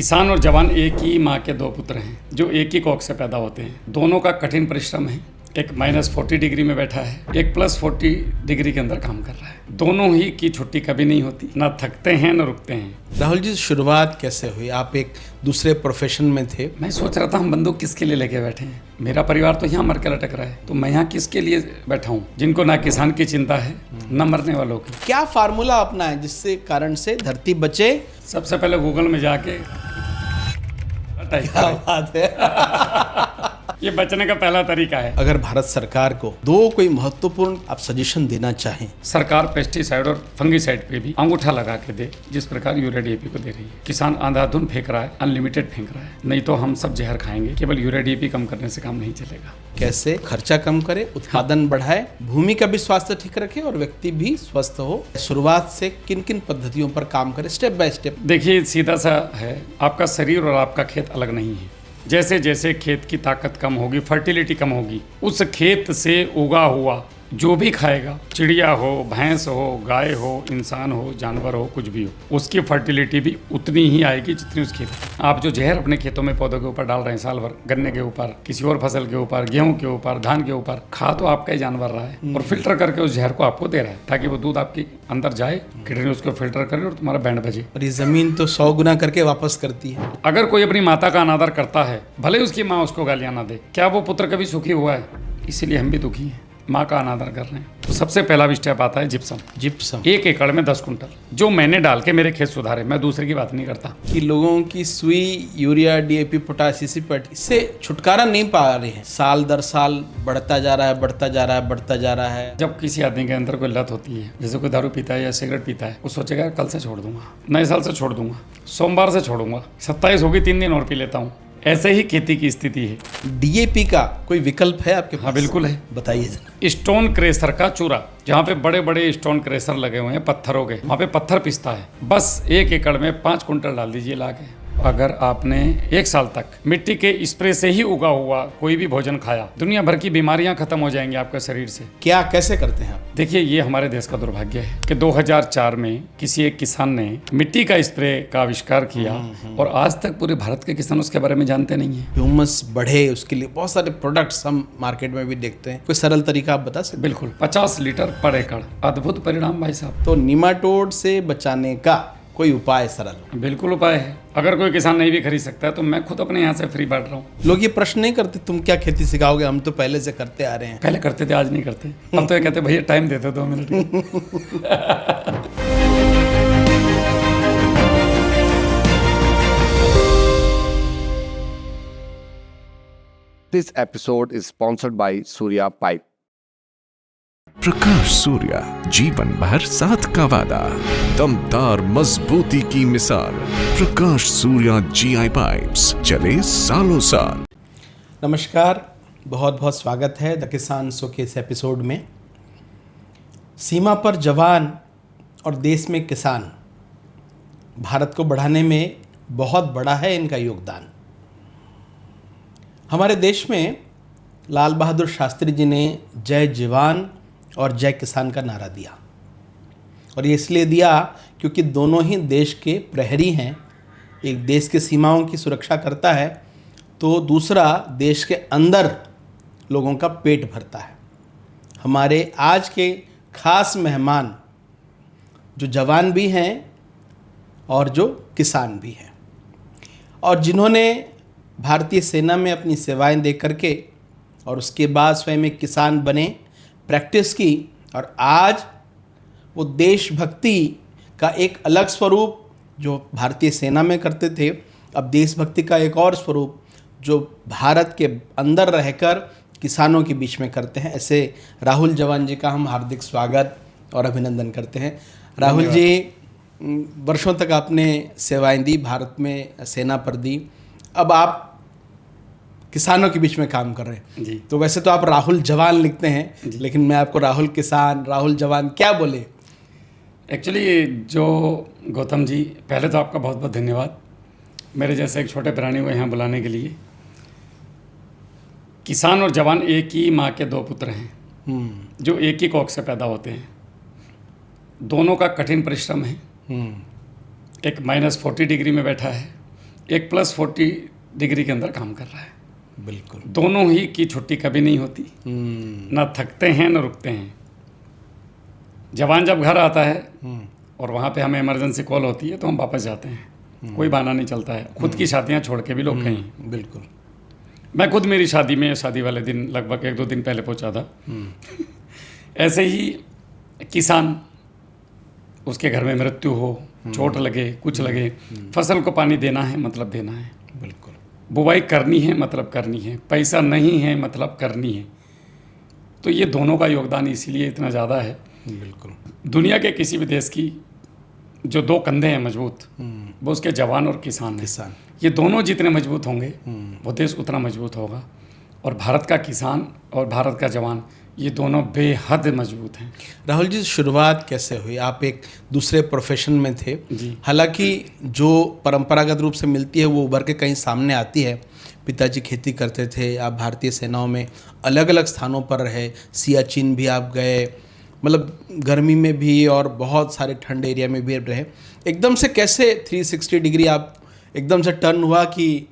किसान और जवान एक ही माँ के दो पुत्र हैं जो एक ही कोख से पैदा होते हैं। दोनों का कठिन परिश्रम है। एक -40 डिग्री में बैठा है, एक +40 डिग्री के अंदर काम कर रहा है। दोनों ही की छुट्टी कभी नहीं होती, ना थकते हैं ना रुकते हैं। राहुल जी, शुरुआत कैसे हुई? आप एक दूसरे प्रोफेशन में थे। मैं सोच रहा था हम बंदूक किसके लिए लेके बैठे हैं। मेरा परिवार तो यहाँ मर के लटक रहा है, तो मैं यहाँ किसके लिए बैठा हूँ जिनको ना किसान की चिंता है ना मरने वालों की। क्या फार्मूला अपना है जिससे कारण से धरती बचे? सबसे पहले गूगल में जाके क्या बात है। ये बचने का पहला तरीका है। अगर भारत सरकार को दो कोई महत्वपूर्ण आप सजेशन देना चाहें। सरकार पेस्टिसाइड और फंगिसाइड पे भी अंगूठा लगा के दे, जिस प्रकार यूरिया डीएपी को दे रही है। किसान अंधाधुंध फेंक रहा है, अनलिमिटेड फेंक रहा है, नहीं तो हम सब जहर खाएंगे। केवल यूरिया डीएपी कम करने से काम नहीं चलेगा। कैसे खर्चा कम करे, उत्पादन बढ़ाए, भूमि का भी स्वास्थ्य ठीक रखे और व्यक्ति भी स्वस्थ हो। शुरुआत से किन किन पद्धतियों पर काम करे, स्टेप बाय स्टेप? देखिए, सीधा सा है, आपका शरीर और आपका खेत अलग नहीं है। जैसे जैसे खेत की ताकत कम होगी, फर्टिलिटी कम होगी, उस खेत से उगा हुआ जो भी खाएगा, चिड़िया हो, भैंस हो, गाय हो, इंसान हो, जानवर हो, कुछ भी हो, उसकी फर्टिलिटी भी उतनी ही आएगी जितनी उस खेत। आप जो जहर अपने खेतों में पौधों के ऊपर डाल रहे हैं साल भर, गन्ने के ऊपर, किसी और फसल के ऊपर, गेहूं के ऊपर, धान के ऊपर, खा तो आपका ही जानवर रहा है और फिल्टर करके उस जहर को आपको दे रहा है ताकि वो दूध आपके अंदर जाए, किडनी उसको फिल्टर करे और तुम्हारा बैंड बजे। और ये जमीन तो 100 गुना करके वापस करती है। अगर कोई अपनी माता का अनादर करता है, भले उसकी माँ उसको गालियां ना दे, क्या वो पुत्र कभी सुखी हुआ है? इसीलिए हम भी दुखी हैं, माँ का अनादर कर रहे हैं। तो सबसे पहला स्टेप आता है जिप्सम। 1 एकड़ में 10 कुंटल, जो मैंने डाल के मेरे खेत सुधारे। मैं दूसरे की बात नहीं करता कि लोगों की सुई यूरिया डीएपी पोटाश इससे छुटकारा नहीं पा रहे हैं। साल दर साल बढ़ता जा रहा है, बढ़ता जा रहा है, बढ़ता जा रहा है। जब किसी आदमी के अंदर कोई लत होती है, जैसे कोई दारू पीता है या सिगरेट पीता है, वो सोचेगा कल से छोड़ दूंगा, नए साल से छोड़ दूंगा, सोमवार से छोड़ूंगा, 27 होगी 3 दिन और पी लेता हूँ। ऐसे ही खेती की स्थिति है। डीएपी का कोई विकल्प है आपके पास? हाँ, बिल्कुल है। बताइए। स्टोन क्रेशर का चूरा, जहाँ पे बड़े बड़े स्टोन क्रेशर लगे हुए हैं पत्थरों के, वहाँ पे पत्थर पिसता है। बस 1 एकड़ में 5 कुंटल डाल दीजिए लाके। अगर आपने 1 साल तक मिट्टी के स्प्रे से ही उगा हुआ कोई भी भोजन खाया, दुनिया भर की बीमारियां खत्म हो जाएंगी आपके शरीर से। क्या, कैसे करते हैं आप? देखिए, ये हमारे देश का दुर्भाग्य है कि 2004 में किसी एक किसान ने मिट्टी का स्प्रे का आविष्कार किया और आज तक पूरे भारत के किसान उसके बारे में जानते नहीं है। ह्यूमस बढ़े, उसके लिए बहुत सारे प्रोडक्ट्स हम मार्केट में भी देखते हैं। कोई सरल तरीका आप बता सकते? बिल्कुल, 50 लीटर पर एकड़, अद्भुत परिणाम भाई साहब। तो निमाटोड से बचाने का कोई उपाय सरल? बिल्कुल उपाय है। अगर कोई किसान नहीं भी खरीद सकता है तो मैं खुद अपने यहाँ से फ्री बांट रहा हूँ। लोग ये प्रश्न नहीं करते तुम क्या खेती सिखाओगे, हम तो पहले से करते आ रहे हैं। पहले करते थे, आज नहीं करते। अब तो ये कहते भैया टाइम देते 2 minute. This episode is sponsored by Surya Pipe. प्रकाश सूर्या, जीवन भर साथ का वादा, दमदार मजबूती की मिसाल। प्रकाश सूर्या GI पाइप्स, चले सालों साल। नमस्कार, बहुत बहुत स्वागत है द किसान शो के इस एपिसोड में। सीमा पर जवान और देश में किसान, भारत को बढ़ाने में बहुत बड़ा है इनका योगदान। हमारे देश में लाल बहादुर शास्त्री जी ने जय जवान और जय किसान का नारा दिया, और ये इसलिए दिया क्योंकि दोनों ही देश के प्रहरी हैं। एक देश की सीमाओं की सुरक्षा करता है तो दूसरा देश के अंदर लोगों का पेट भरता है। हमारे आज के खास मेहमान जो जवान भी हैं और जो किसान भी हैं, और जिन्होंने भारतीय सेना में अपनी सेवाएं दे करके और उसके बाद स्वयं एक किसान बने, प्रैक्टिस की, और आज वो देशभक्ति का एक अलग स्वरूप जो भारतीय सेना में करते थे, अब देशभक्ति का एक और स्वरूप जो भारत के अंदर रहकर किसानों के बीच में करते हैं। ऐसे राहुल जवान जी का हम हार्दिक स्वागत और अभिनंदन करते हैं। राहुल जी, वर्षों तक आपने सेवाएं दी, भारत में सेना पर दी, अब आप किसानों के बीच में काम कर रहे हैं जी। तो वैसे तो आप राहुल जवान लिखते हैं, लेकिन मैं आपको राहुल किसान, राहुल जवान क्या बोले? एक्चुअली जो गौतम जी, पहले तो आपका बहुत बहुत धन्यवाद मेरे जैसे एक छोटे प्राणी को यहाँ बुलाने के लिए। किसान और जवान एक ही माँ के दो पुत्र हैं जो एक ही कोख से पैदा होते हैं। दोनों का कठिन परिश्रम है। एक -40 डिग्री में बैठा है, एक +40 डिग्री के अंदर काम कर रहा है। बिल्कुल। दोनों ही की छुट्टी कभी नहीं होती, ना थकते हैं ना रुकते हैं। जवान जब घर आता है और वहाँ पे हमें इमरजेंसी कॉल होती है तो हम वापस जाते हैं, कोई बहाना नहीं चलता है। खुद की शादियाँ छोड़ के भी लोग गए हैं। बिल्कुल। मैं खुद मेरी शादी में शादी वाले दिन लगभग 1-2 दिन पहले पहुँचा था। ऐसे ही किसान, उसके घर में मृत्यु हो, चोट लगे, कुछ लगे, फसल को पानी देना है मतलब देना है, बिल्कुल। बुवाई करनी है मतलब करनी है, पैसा नहीं है मतलब करनी है। तो ये दोनों का योगदान इसीलिए इतना ज़्यादा है। बिल्कुल। दुनिया के किसी भी देश की जो 2 कंधे हैं मजबूत, वो उसके जवान और किसान हैं। किसान। ये दोनों जितने मजबूत होंगे वो देश उतना मजबूत होगा। और भारत का किसान और भारत का जवान, ये दोनों बेहद मजबूत हैं। राहुल जी, शुरुआत कैसे हुई? आप एक दूसरे प्रोफेशन में थे, जी। हालांकि जो परंपरागत रूप से मिलती है वो उभर के कहीं सामने आती है। पिताजी खेती करते थे, आप भारतीय सेनाओं में अलग अलग स्थानों पर रहे, सियाचिन भी आप गए, मतलब गर्मी में भी और बहुत सारे ठंड एरिया में भी रहे। एकदम से कैसे 360 डिग्री आप एकदम से टर्न हुआ कि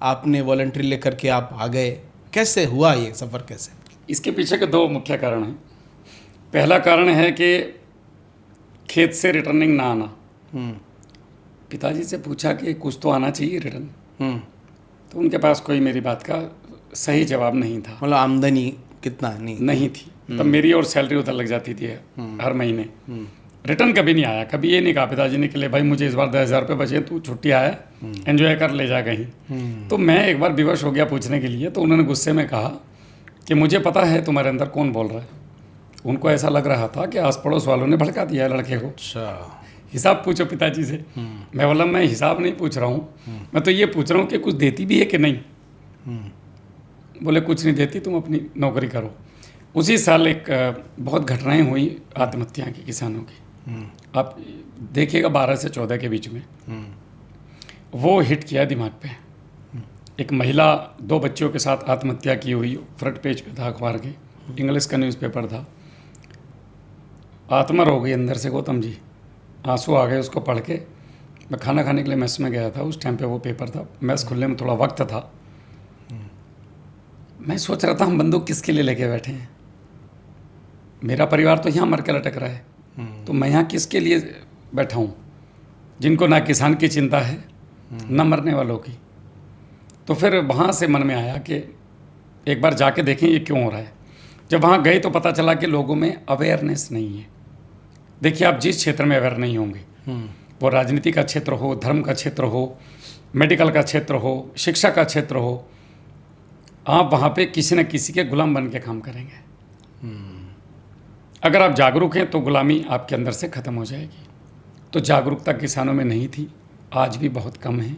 आपने वॉलंटरी लेकर के आप आ गए? कैसे हुआ ये सफ़र कैसे? इसके पीछे के 2 मुख्य कारण हैं। पहला कारण है कि खेत से रिटर्निंग ना आना। पिताजी से पूछा कि कुछ तो आना चाहिए रिटर्न, तो उनके पास कोई मेरी बात का सही जवाब नहीं था। मतलब आमदनी कितना नहीं थी, तब मेरी और सैलरी उधर लग जाती थी हर महीने। रिटर्न कभी नहीं आया। कभी ये नहीं कहा पिताजी ने कि ले भाई मुझे इस बार 10,000 रुपये बचे, तू छुट्टी आया, एंजॉय कर ले जा कहीं। तो मैं एक बार विवश हो गया पूछने के लिए, तो उन्होंने गुस्से में कहा कि मुझे पता है तुम्हारे अंदर कौन बोल रहा है। उनको ऐसा लग रहा था कि आस पड़ोस वालों ने भड़का दिया है लड़के को। अच्छा। हिसाब पूछो पिताजी से। मैं बोला मैं हिसाब नहीं पूछ रहा हूँ, मैं तो ये पूछ रहा हूँ कि कुछ देती भी है कि नहीं। बोले कुछ नहीं देती, तुम अपनी नौकरी करो। उसी साल एक बहुत घटनाएं हुई आत्महत्या की किसानों की। आप देखिएगा 12 से 14 के बीच में वो हिट किया दिमाग पे। एक महिला 2 बच्चों के साथ आत्महत्या की हुई, फ्रंट पेज पे था अखबार के, इंग्लिश का न्यूज़पेपर था। आत्मर हो गई अंदर से गौतम जी, आंसू आ गए उसको पढ़ के। मैं खाना खाने के लिए मेस में गया था, उस टाइम पे वो पेपर था, मेस खुलने में थोड़ा वक्त था। मैं सोच रहा था हम बंदूक किसके लिए लेके बैठे हैं, मेरा परिवार तो यहाँ मर के लटक रहा है, तो मैं यहाँ किसके लिए बैठा हूँ, जिनको ना किसान की चिंता है ना मरने वालों की। तो फिर वहाँ से मन में आया कि एक बार जाके देखें ये क्यों हो रहा है। जब वहाँ गए तो पता चला कि लोगों में अवेयरनेस नहीं है। देखिए आप जिस क्षेत्र में अवेयर नहीं होंगे, वो राजनीति का क्षेत्र हो, धर्म का क्षेत्र हो, मेडिकल का क्षेत्र हो, शिक्षा का क्षेत्र हो, आप वहाँ पे किसी न किसी के गुलाम बन के काम करेंगे। अगर आप जागरूक हैं तो गुलामी आपके अंदर से ख़त्म हो जाएगी। तो जागरूकता किसानों में नहीं थी, आज भी बहुत कम है।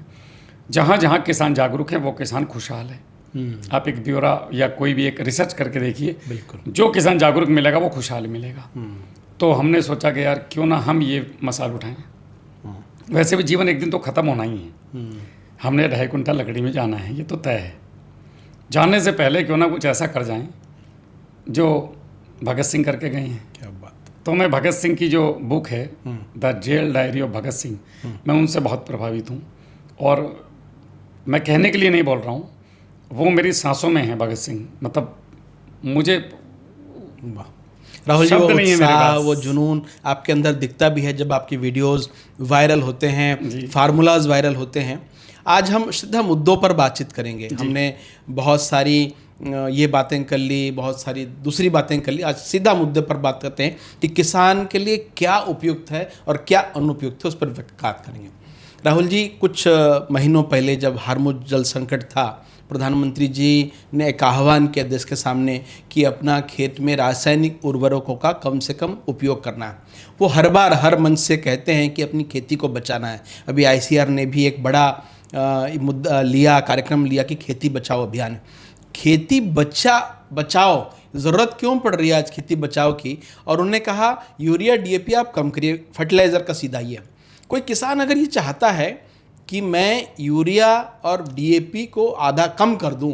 जहाँ जहाँ किसान जागरूक हैं वो किसान खुशहाल है। आप एक ब्यौरा या कोई भी एक रिसर्च करके देखिए, बिल्कुल जो किसान जागरूक मिलेगा वो खुशहाल मिलेगा। तो हमने सोचा कि यार क्यों ना हम ये मसाल उठाएं। वैसे भी जीवन एक दिन तो ख़त्म होना ही है। हमने 2.5 कुंटल लकड़ी में जाना है, ये तो तय है। जाने से पहले क्यों ना कुछ ऐसा कर जाएं जो भगत सिंह करके गए हैं। क्या बात। तो मैं भगत सिंह की जो बुक है the jail diary of Bhagat Singh, मैं उनसे बहुत प्रभावित हूँ। और मैं कहने के लिए नहीं बोल रहा हूँ, वो मेरी सांसों में है भगत सिंह। मतलब मुझे राहुल जी, वो शब्द नहीं है मेरे उत्साह, पास। वो जुनून आपके अंदर दिखता भी है जब आपकी वीडियोस वायरल होते हैं, फार्मूलाज वायरल होते हैं। आज हम सीधा मुद्दों पर बातचीत करेंगे। हमने बहुत सारी ये बातें कर ली, बहुत सारी दूसरी बातें कर ली। आज सीधा मुद्दे पर बात करते हैं कि किसान के लिए क्या उपयुक्त है और क्या अनुपयुक्त है, उस पर बात करेंगे। राहुल जी, कुछ महीनों पहले जब हार्मुज जल संकट था, प्रधानमंत्री जी ने एक आह्वान किया देश के सामने कि अपना खेत में रासायनिक उर्वरकों का कम से कम उपयोग करना है। वो हर बार हर मंच से कहते हैं कि अपनी खेती को बचाना है। अभी ICR ने भी एक बड़ा मुद्दा लिया, कार्यक्रम लिया कि खेती बचाओ अभियान। खेती बचाओ ज़रूरत क्यों पड़ रही है आज खेती बचाओ की? और उन्होंने कहा यूरिया DAP आप कम करिए, फर्टिलाइज़र का सीधा ही है। कोई किसान अगर ये चाहता है कि मैं यूरिया और DAP को आधा कम कर दूं,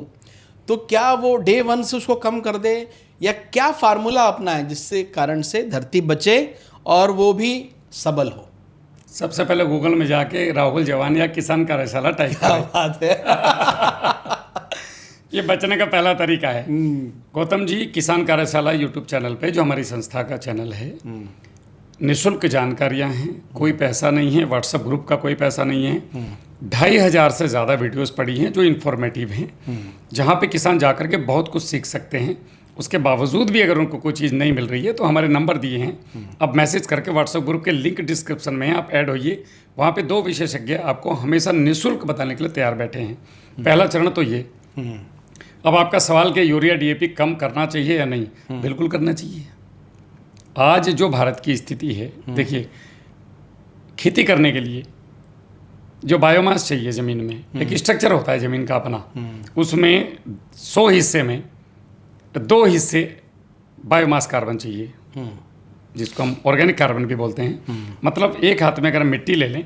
तो क्या वो डे 1 से उसको कम कर दे, या क्या फार्मूला अपनाएं जिससे कारण से धरती बचे और वो भी सबल हो? सबसे पहले गूगल में जाके राहुल जवान या किसान कार्यशाला टाइप क्या करें। बात है। ये बचने का पहला तरीका है। गौतम जी, किसान कार्यशाला यूट्यूब चैनल पे, जो हमारी संस्था का चैनल है, निःशुल्क जानकारियां हैं, कोई पैसा नहीं है, व्हाट्सएप ग्रुप का कोई पैसा नहीं है। 2500 से ज़्यादा वीडियोस पड़ी हैं जो इन्फॉर्मेटिव हैं, जहाँ पे किसान जाकर के बहुत कुछ सीख सकते हैं। उसके बावजूद भी अगर उनको कोई चीज़ नहीं मिल रही है तो हमारे नंबर दिए हैं, अब मैसेज करके व्हाट्सएप ग्रुप के लिंक डिस्क्रिप्शन में है, आप ऐड होइए। वहाँ पे 2 विशेषज्ञ आपको हमेशा निःशुल्क बताने के लिए तैयार बैठे हैं। पहला चरण तो ये। अब आपका सवाल कि यूरिया DAP कम करना चाहिए या नहीं, बिल्कुल करना चाहिए। आज जो भारत की स्थिति है, देखिए, खेती करने के लिए जो बायोमास चाहिए ज़मीन में, एक स्ट्रक्चर होता है ज़मीन का अपना, उसमें 100 हिस्से में 2 हिस्से बायोमास कार्बन चाहिए, जिसको हम ऑर्गेनिक कार्बन भी बोलते हैं। मतलब एक हाथ में अगर हम मिट्टी ले लें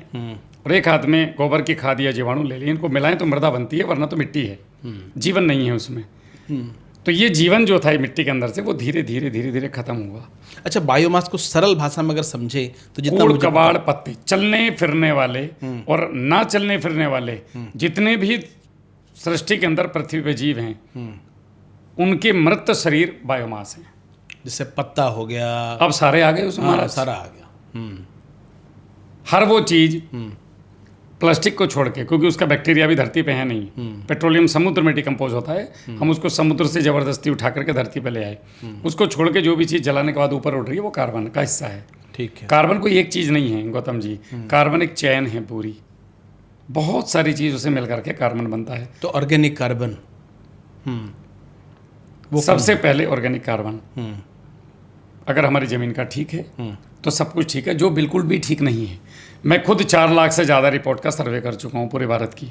और एक हाथ में गोबर की खाद या जीवाणु ले लें, इनको मिलाएं तो मृदा बनती है, वरना तो मिट्टी है, जीवन नहीं है उसमें। तो ये जीवन जो था मिट्टी के अंदर से, वो धीरे धीरे खत्म हुआ। अच्छा, बायोमास को सरल भाषा में अगर समझे तो जितना कूड़ मुझे कबाड़ पत्ते, चलने फिरने वाले और ना चलने फिरने वाले जितने भी सृष्टि के अंदर पृथ्वी पे जीव हैं, उनके मृत शरीर बायोमास हैं। जैसे पत्ता हो गया, अब सारे आ गए उसमें, हाँ, सारा आ गया। हर वो चीज प्लास्टिक को छोड़ के, क्योंकि उसका बैक्टीरिया भी धरती पे है नहीं, पेट्रोलियम समुद्र में डिकम्पोज होता है, हम उसको समुद्र से जबरदस्ती उठा करके धरती पे ले आए। उसको छोड़ के जो भी चीज़ जलाने के बाद ऊपर उड़ रही है वो कार्बन का हिस्सा है। ठीक है। कार्बन कोई एक चीज़ नहीं है गौतम जी, कार्बन एक चैन है पूरी, बहुत सारी चीज़ों से मिल करके कार्बन बनता है। तो ऑर्गेनिक कार्बन, वो सबसे पहले ऑर्गेनिक कार्बन, अगर हमारी ज़मीन का ठीक है तो सब कुछ ठीक है। जो बिल्कुल भी ठीक नहीं है, मैं खुद 4 लाख से ज़्यादा रिपोर्ट का सर्वे कर चुका हूँ पूरे भारत की।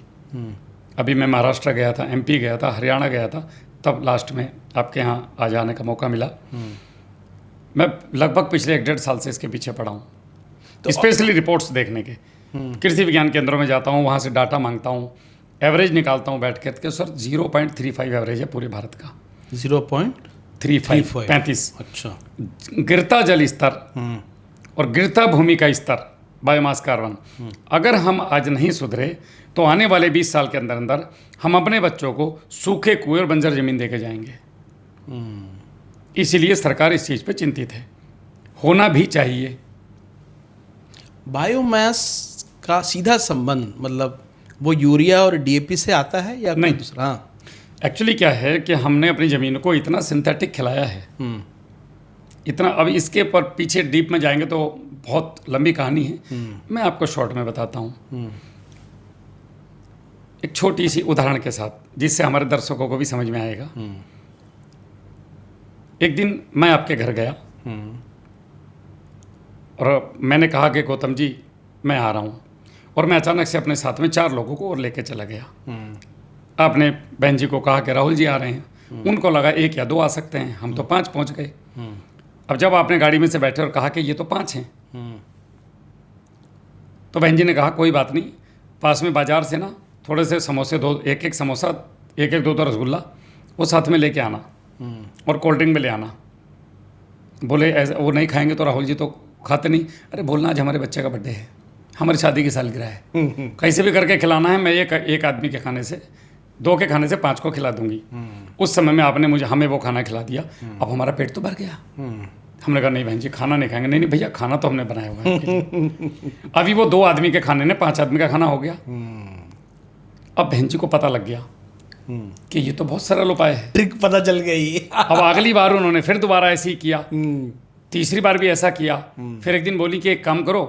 अभी मैं महाराष्ट्र गया था, MP गया था, हरियाणा गया था, तब लास्ट में आपके यहाँ आ जाने का मौका मिला। मैं लगभग पिछले 1.5 साल से इसके पीछे पड़ा हूँ, तो स्पेशली रिपोर्ट्स देखने के। कृषि विज्ञान केंद्रों में जाता हूँ, वहाँ से डाटा मांगता हूँ, एवरेज निकालता हूँ बैठ के सर 0.35 एवरेज है पूरे भारत का। 0.35 35। अच्छा। गिरता जल स्तर और गिरता भूमि का स्तर, बायोमास कार्बन, अगर हम आज नहीं सुधरे तो आने वाले 20 साल के अंदर अंदर हम अपने बच्चों को सूखे कुएं और बंजर जमीन देके जाएंगे। इसीलिए सरकार इस चीज़ पे चिंतित है, होना भी चाहिए। बायोमास का सीधा संबंध मतलब वो यूरिया और DAP से आता है या नहीं दूसरा? हाँ, एक्चुअली क्या है कि हमने अपनी ज़मीन को इतना सिंथेटिक खिलाया है, इतना। अब इसके पर पीछे डीप में जाएंगे तो बहुत लंबी कहानी है, मैं आपको शॉर्ट में बताता हूँ एक छोटी सी उदाहरण के साथ, जिससे हमारे दर्शकों को भी समझ में आएगा। एक दिन मैं आपके घर गया और मैंने कहा कि गौतम जी मैं आ रहा हूँ, और मैं अचानक से अपने साथ में 4 लोगों को और लेके चला गया। आपने बहन जी को कहा कि राहुल जी आ रहे हैं, उनको लगा 1 या 2 आ सकते हैं, हम तो 5 पहुँच गए। अब जब आपने गाड़ी में से बैठे और कहा कि ये तो 5 हैं, तो बहन जी ने कहा कोई बात नहीं, पास में बाजार से ना थोड़े से समोसे, 1-1 समोसा, 1-1 2-2 रसगुल्ला वो साथ में लेके आना, और कोल्ड ड्रिंक में ले आना। बोले ऐसा वो नहीं खाएंगे तो राहुल जी तो खाते नहीं। अरे बोलना आज हमारे बच्चे का बर्थडे है, हमारी शादी की सालगिरह है, कैसे भी करके खिलाना है। मैं एक आदमी के खाने से, 2 के खाने से 5 को खिला दूंगी। उस समय में आपने हमें वो खाना खिला दिया, अब हमारा पेट तो भर गया। हमने कहा नहीं बहन जी खाना नहीं खाएंगे। नहीं भैया खाना तो हमने बनाया हुआ है। अभी वो 2 आदमी के खाने ने 5 आदमी का खाना हो गया। अब बहन जी को पता लग गया कि ये तो बहुत सरल उपाय है, ट्रिक पता चल गई। अब अगली बार उन्होंने फिर दोबारा ऐसे ही किया, तीसरी बार भी ऐसा किया। फिर एक दिन बोली कि एक काम करो,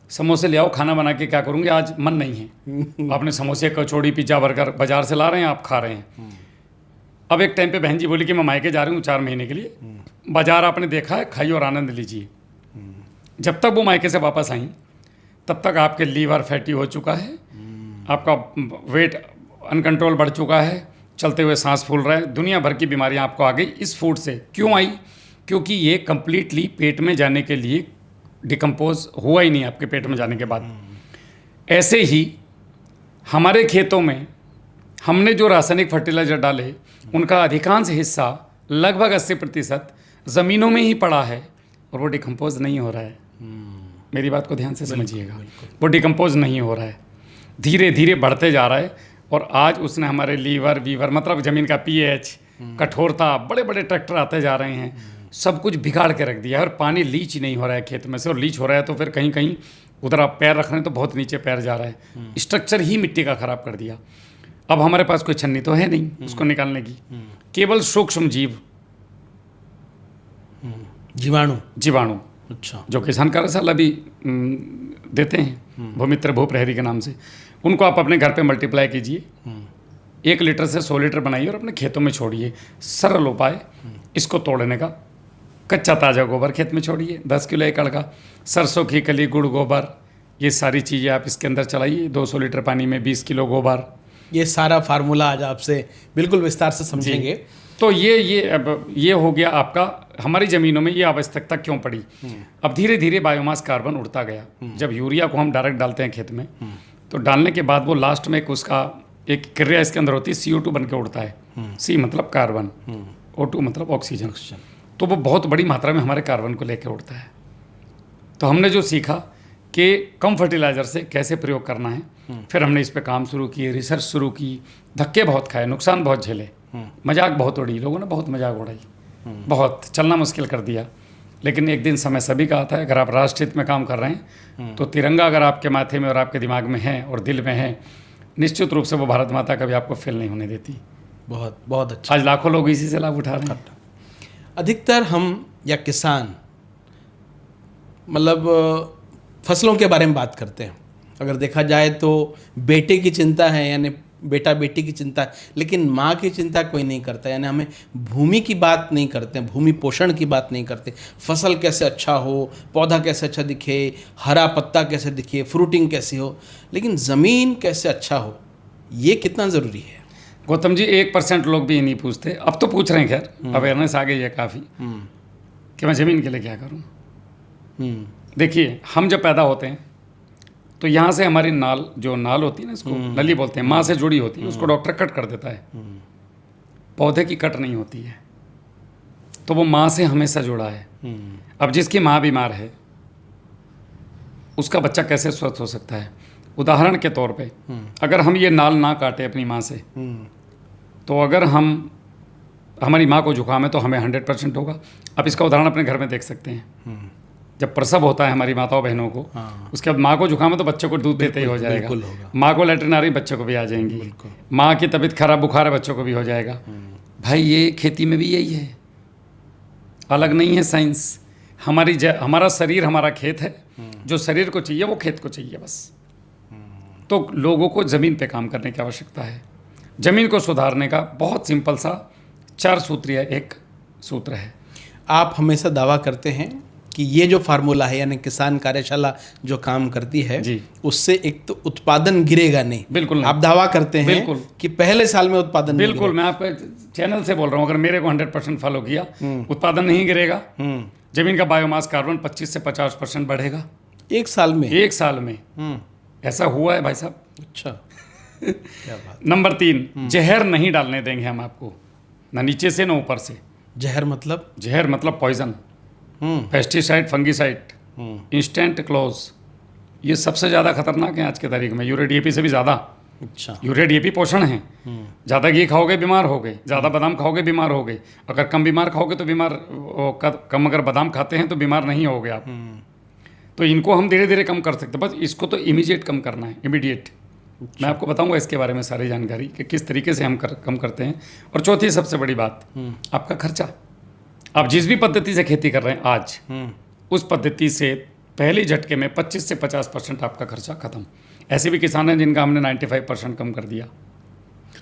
समोसे ले आओ, खाना बना के क्या करूँगी, आज मन नहीं है। आपने समोसे, कचौड़ी, पिज्ज़ा, बर्गर बाजार से ला रहे हैं, आप खा रहे हैं। अब एक टाइम पे बहन जी बोली कि मैं मायके जा रही हूँ 4 महीने के लिए, बाजार आपने देखा है, खाइए और आनंद लीजिए। जब तक वो मायके से वापस आई तब तक आपके लीवर फैटी हो चुका है, आपका वेट अनकंट्रोल बढ़ चुका है, चलते हुए सांस फूल रहा है, दुनिया भर की बीमारियां आपको आ गई इस फूड से। क्यों आई? क्योंकि ये कंप्लीटली पेट में जाने के लिए डिकम्पोज हुआ ही नहीं आपके पेट में जाने के बाद। ऐसे ही हमारे खेतों में हमने जो रासायनिक फर्टिलाइजर डाले उनका अधिकांश हिस्सा लगभग 80% ज़मीनों में ही पड़ा है और वो डिकम्पोज नहीं हो रहा है। मेरी बात को ध्यान से समझिएगा, वो डिकम्पोज नहीं हो रहा है, धीरे धीरे बढ़ते जा रहा है। और आज उसने हमारे लीवर वीवर मतलब ज़मीन का पीएच, कठोरता, बड़े बड़े ट्रैक्टर आते जा रहे हैं, सब कुछ बिगाड़ के रख दिया है। और पानी लीच नहीं हो रहा है खेत में से, और लीच हो रहा है तो फिर कहीं कहीं उधर आप पैर रख रहे हैं तो बहुत नीचे पैर जा रहा है। स्ट्रक्चर ही मिट्टी का ख़राब कर दिया। अब हमारे पास कोई छन्नी तो है नहीं उसको निकालने की, केवल सूक्ष्म जीव, जीवाणु अच्छा, जो किसान कार्यशाला भी देते हैं भूमित्र भूप्रहरी के नाम से, उनको आप अपने घर पे मल्टीप्लाई कीजिए, 1 लीटर से 100 लीटर बनाइए और अपने खेतों में छोड़िए। सरल उपाय इसको तोड़ने का। कच्चा ताज़ा गोबर खेत में छोड़िए, 10 किलो एकड़ का, सरसों की कली, गुड़ गोबर, ये सारी चीज़ें आप इसके अंदर चलाइए। 200 लीटर पानी में 20 किलो गोबर। ये सारा फार्मूला आज आपसे बिल्कुल विस्तार से समझेंगे। तो ये हो गया आपका। हमारी ज़मीनों में ये आवश्यकता क्यों पड़ी? अब धीरे धीरे बायोमास कार्बन उड़ता गया। जब यूरिया को हम डायरेक्ट डालते हैं खेत में, तो डालने के बाद वो लास्ट में एक क्रिया इसके अंदर होती है, CO2 बन के उड़ता है। C मतलब कार्बन, O2 मतलब ऑक्सीजन। तो वो बहुत बड़ी मात्रा में हमारे कार्बन को लेकर उड़ता है। तो हमने जो सीखा कि कम फर्टिलाइज़र से कैसे प्रयोग करना है, फिर हमने इस पे काम शुरू किए, रिसर्च शुरू की, धक्के बहुत खाए, नुकसान बहुत झेले, मजाक बहुत उड़ी, लोगों ने बहुत मजाक उड़ाई, बहुत चलना मुश्किल कर दिया। लेकिन एक दिन समय सभी का आता है। अगर आप राष्ट्र हित में काम कर रहे हैं तो तिरंगा अगर आपके माथे में और आपके दिमाग में है और दिल में है, निश्चित रूप से वो भारत माता कभी आपको फेल नहीं होने देती। बहुत बहुत अच्छा। आज लाखों लोग इसी से लाभ उठा रहे हैं। अधिकतर हम या किसान मतलब फसलों के बारे में बात करते हैं। अगर देखा जाए तो बेटे की चिंता है, यानी बेटा बेटी की चिंता है, लेकिन माँ की चिंता कोई नहीं करता। यानी हमें भूमि की बात नहीं करते, भूमि पोषण की बात नहीं करते। फसल कैसे अच्छा हो, पौधा कैसे अच्छा दिखे, हरा पत्ता कैसे दिखे, फ्रूटिंग कैसी हो, लेकिन ज़मीन कैसे अच्छा हो, ये कितना ज़रूरी है। गौतम जी 1% लोग भी ये नहीं पूछते। अब तो पूछ रहे हैं, खैर अवेयरनेस आ गई है काफ़ी कि मैं ज़मीन के लिए क्या करूँ। देखिए, हम जब पैदा होते हैं तो यहाँ से हमारी नाल होती है ना, इसको नली बोलते हैं, माँ से जुड़ी होती है, उसको डॉक्टर कट कर देता है। पौधे की कट नहीं होती है, तो वो माँ से हमेशा जुड़ा है। अब जिसकी माँ बीमार है उसका बच्चा कैसे स्वस्थ हो सकता है? उदाहरण के तौर पे अगर हम ये नाल ना काटे अपनी माँ से, तो अगर हमारी माँ को जुकाम है तो हमें 100% होगा। आप इसका उदाहरण अपने घर में देख सकते हैं। जब प्रसव होता है हमारी माताओं बहनों को, उसके बाद माँ को जुकाम है तो बच्चे को दूध देते ही हो जाएगा। माँ को लेटरिन आ रही, बच्चों को भी आ जाएंगी। माँ की तबीयत खराब, बुखार है, बच्चों को भी हो जाएगा। भाई ये खेती में भी यही है, अलग नहीं है साइंस। हमारा शरीर हमारा खेत है, जो शरीर को चाहिए वो खेत को चाहिए बस। तो लोगों को ज़मीन पे काम करने की आवश्यकता है। ज़मीन को सुधारने का बहुत सिंपल सा 4 सूत्रीय एक सूत्र है। आप हमेशा दावा करते हैं कि ये जो फार्मूला है, यानी किसान कार्यशाला जो काम करती है जी, उससे एक तो उत्पादन गिरेगा नहीं। बिल्कुल नहीं। आप दावा करते हैं बिल्कुल कि पहले साल में उत्पादन नहीं बिल्कुल। मैं आपके चैनल से बोल रहा हूँ, अगर मेरे को 100% फॉलो किया, उत्पादन नहीं गिरेगा। जमीन का बायोमास कार्बन 25 से 50% बढ़ेगा एक साल में। एक साल में ऐसा हुआ है भाई साहब। अच्छा, क्या बात। नंबर 3, जहर नहीं डालने देंगे हम आपको, ना नीचे से ना ऊपर से। जहर मतलब poison, pesticide, fungicide, instant close, ये सबसे ज़्यादा खतरनाक है आज के तारीख में, यूरिया DAP से भी ज़्यादा। अच्छा, यूरिया DAP पोषण है। ज़्यादा घी खाओगे बीमार होगे, ज़्यादा बादाम खाओगे बीमार होगे। अगर कम बीमार खाओगे तो कम अगर बादाम खाते हैं तो बीमार नहीं होगे आप। तो इनको हम धीरे धीरे कम कर सकते हैं, बस इसको तो इमीडिएट कम करना है, इमीडिएट। मैं आपको बताऊंगा इसके बारे में सारी जानकारी कि किस तरीके से हम कम करते हैं। और चौथी सबसे बड़ी बात, आपका खर्चा। आप जिस भी पद्धति से खेती कर रहे हैं आज, उस पद्धति से पहले झटके में 25 से 50% आपका खर्चा खत्म। ऐसे भी किसान हैं जिनका हमने 95% कम कर दिया।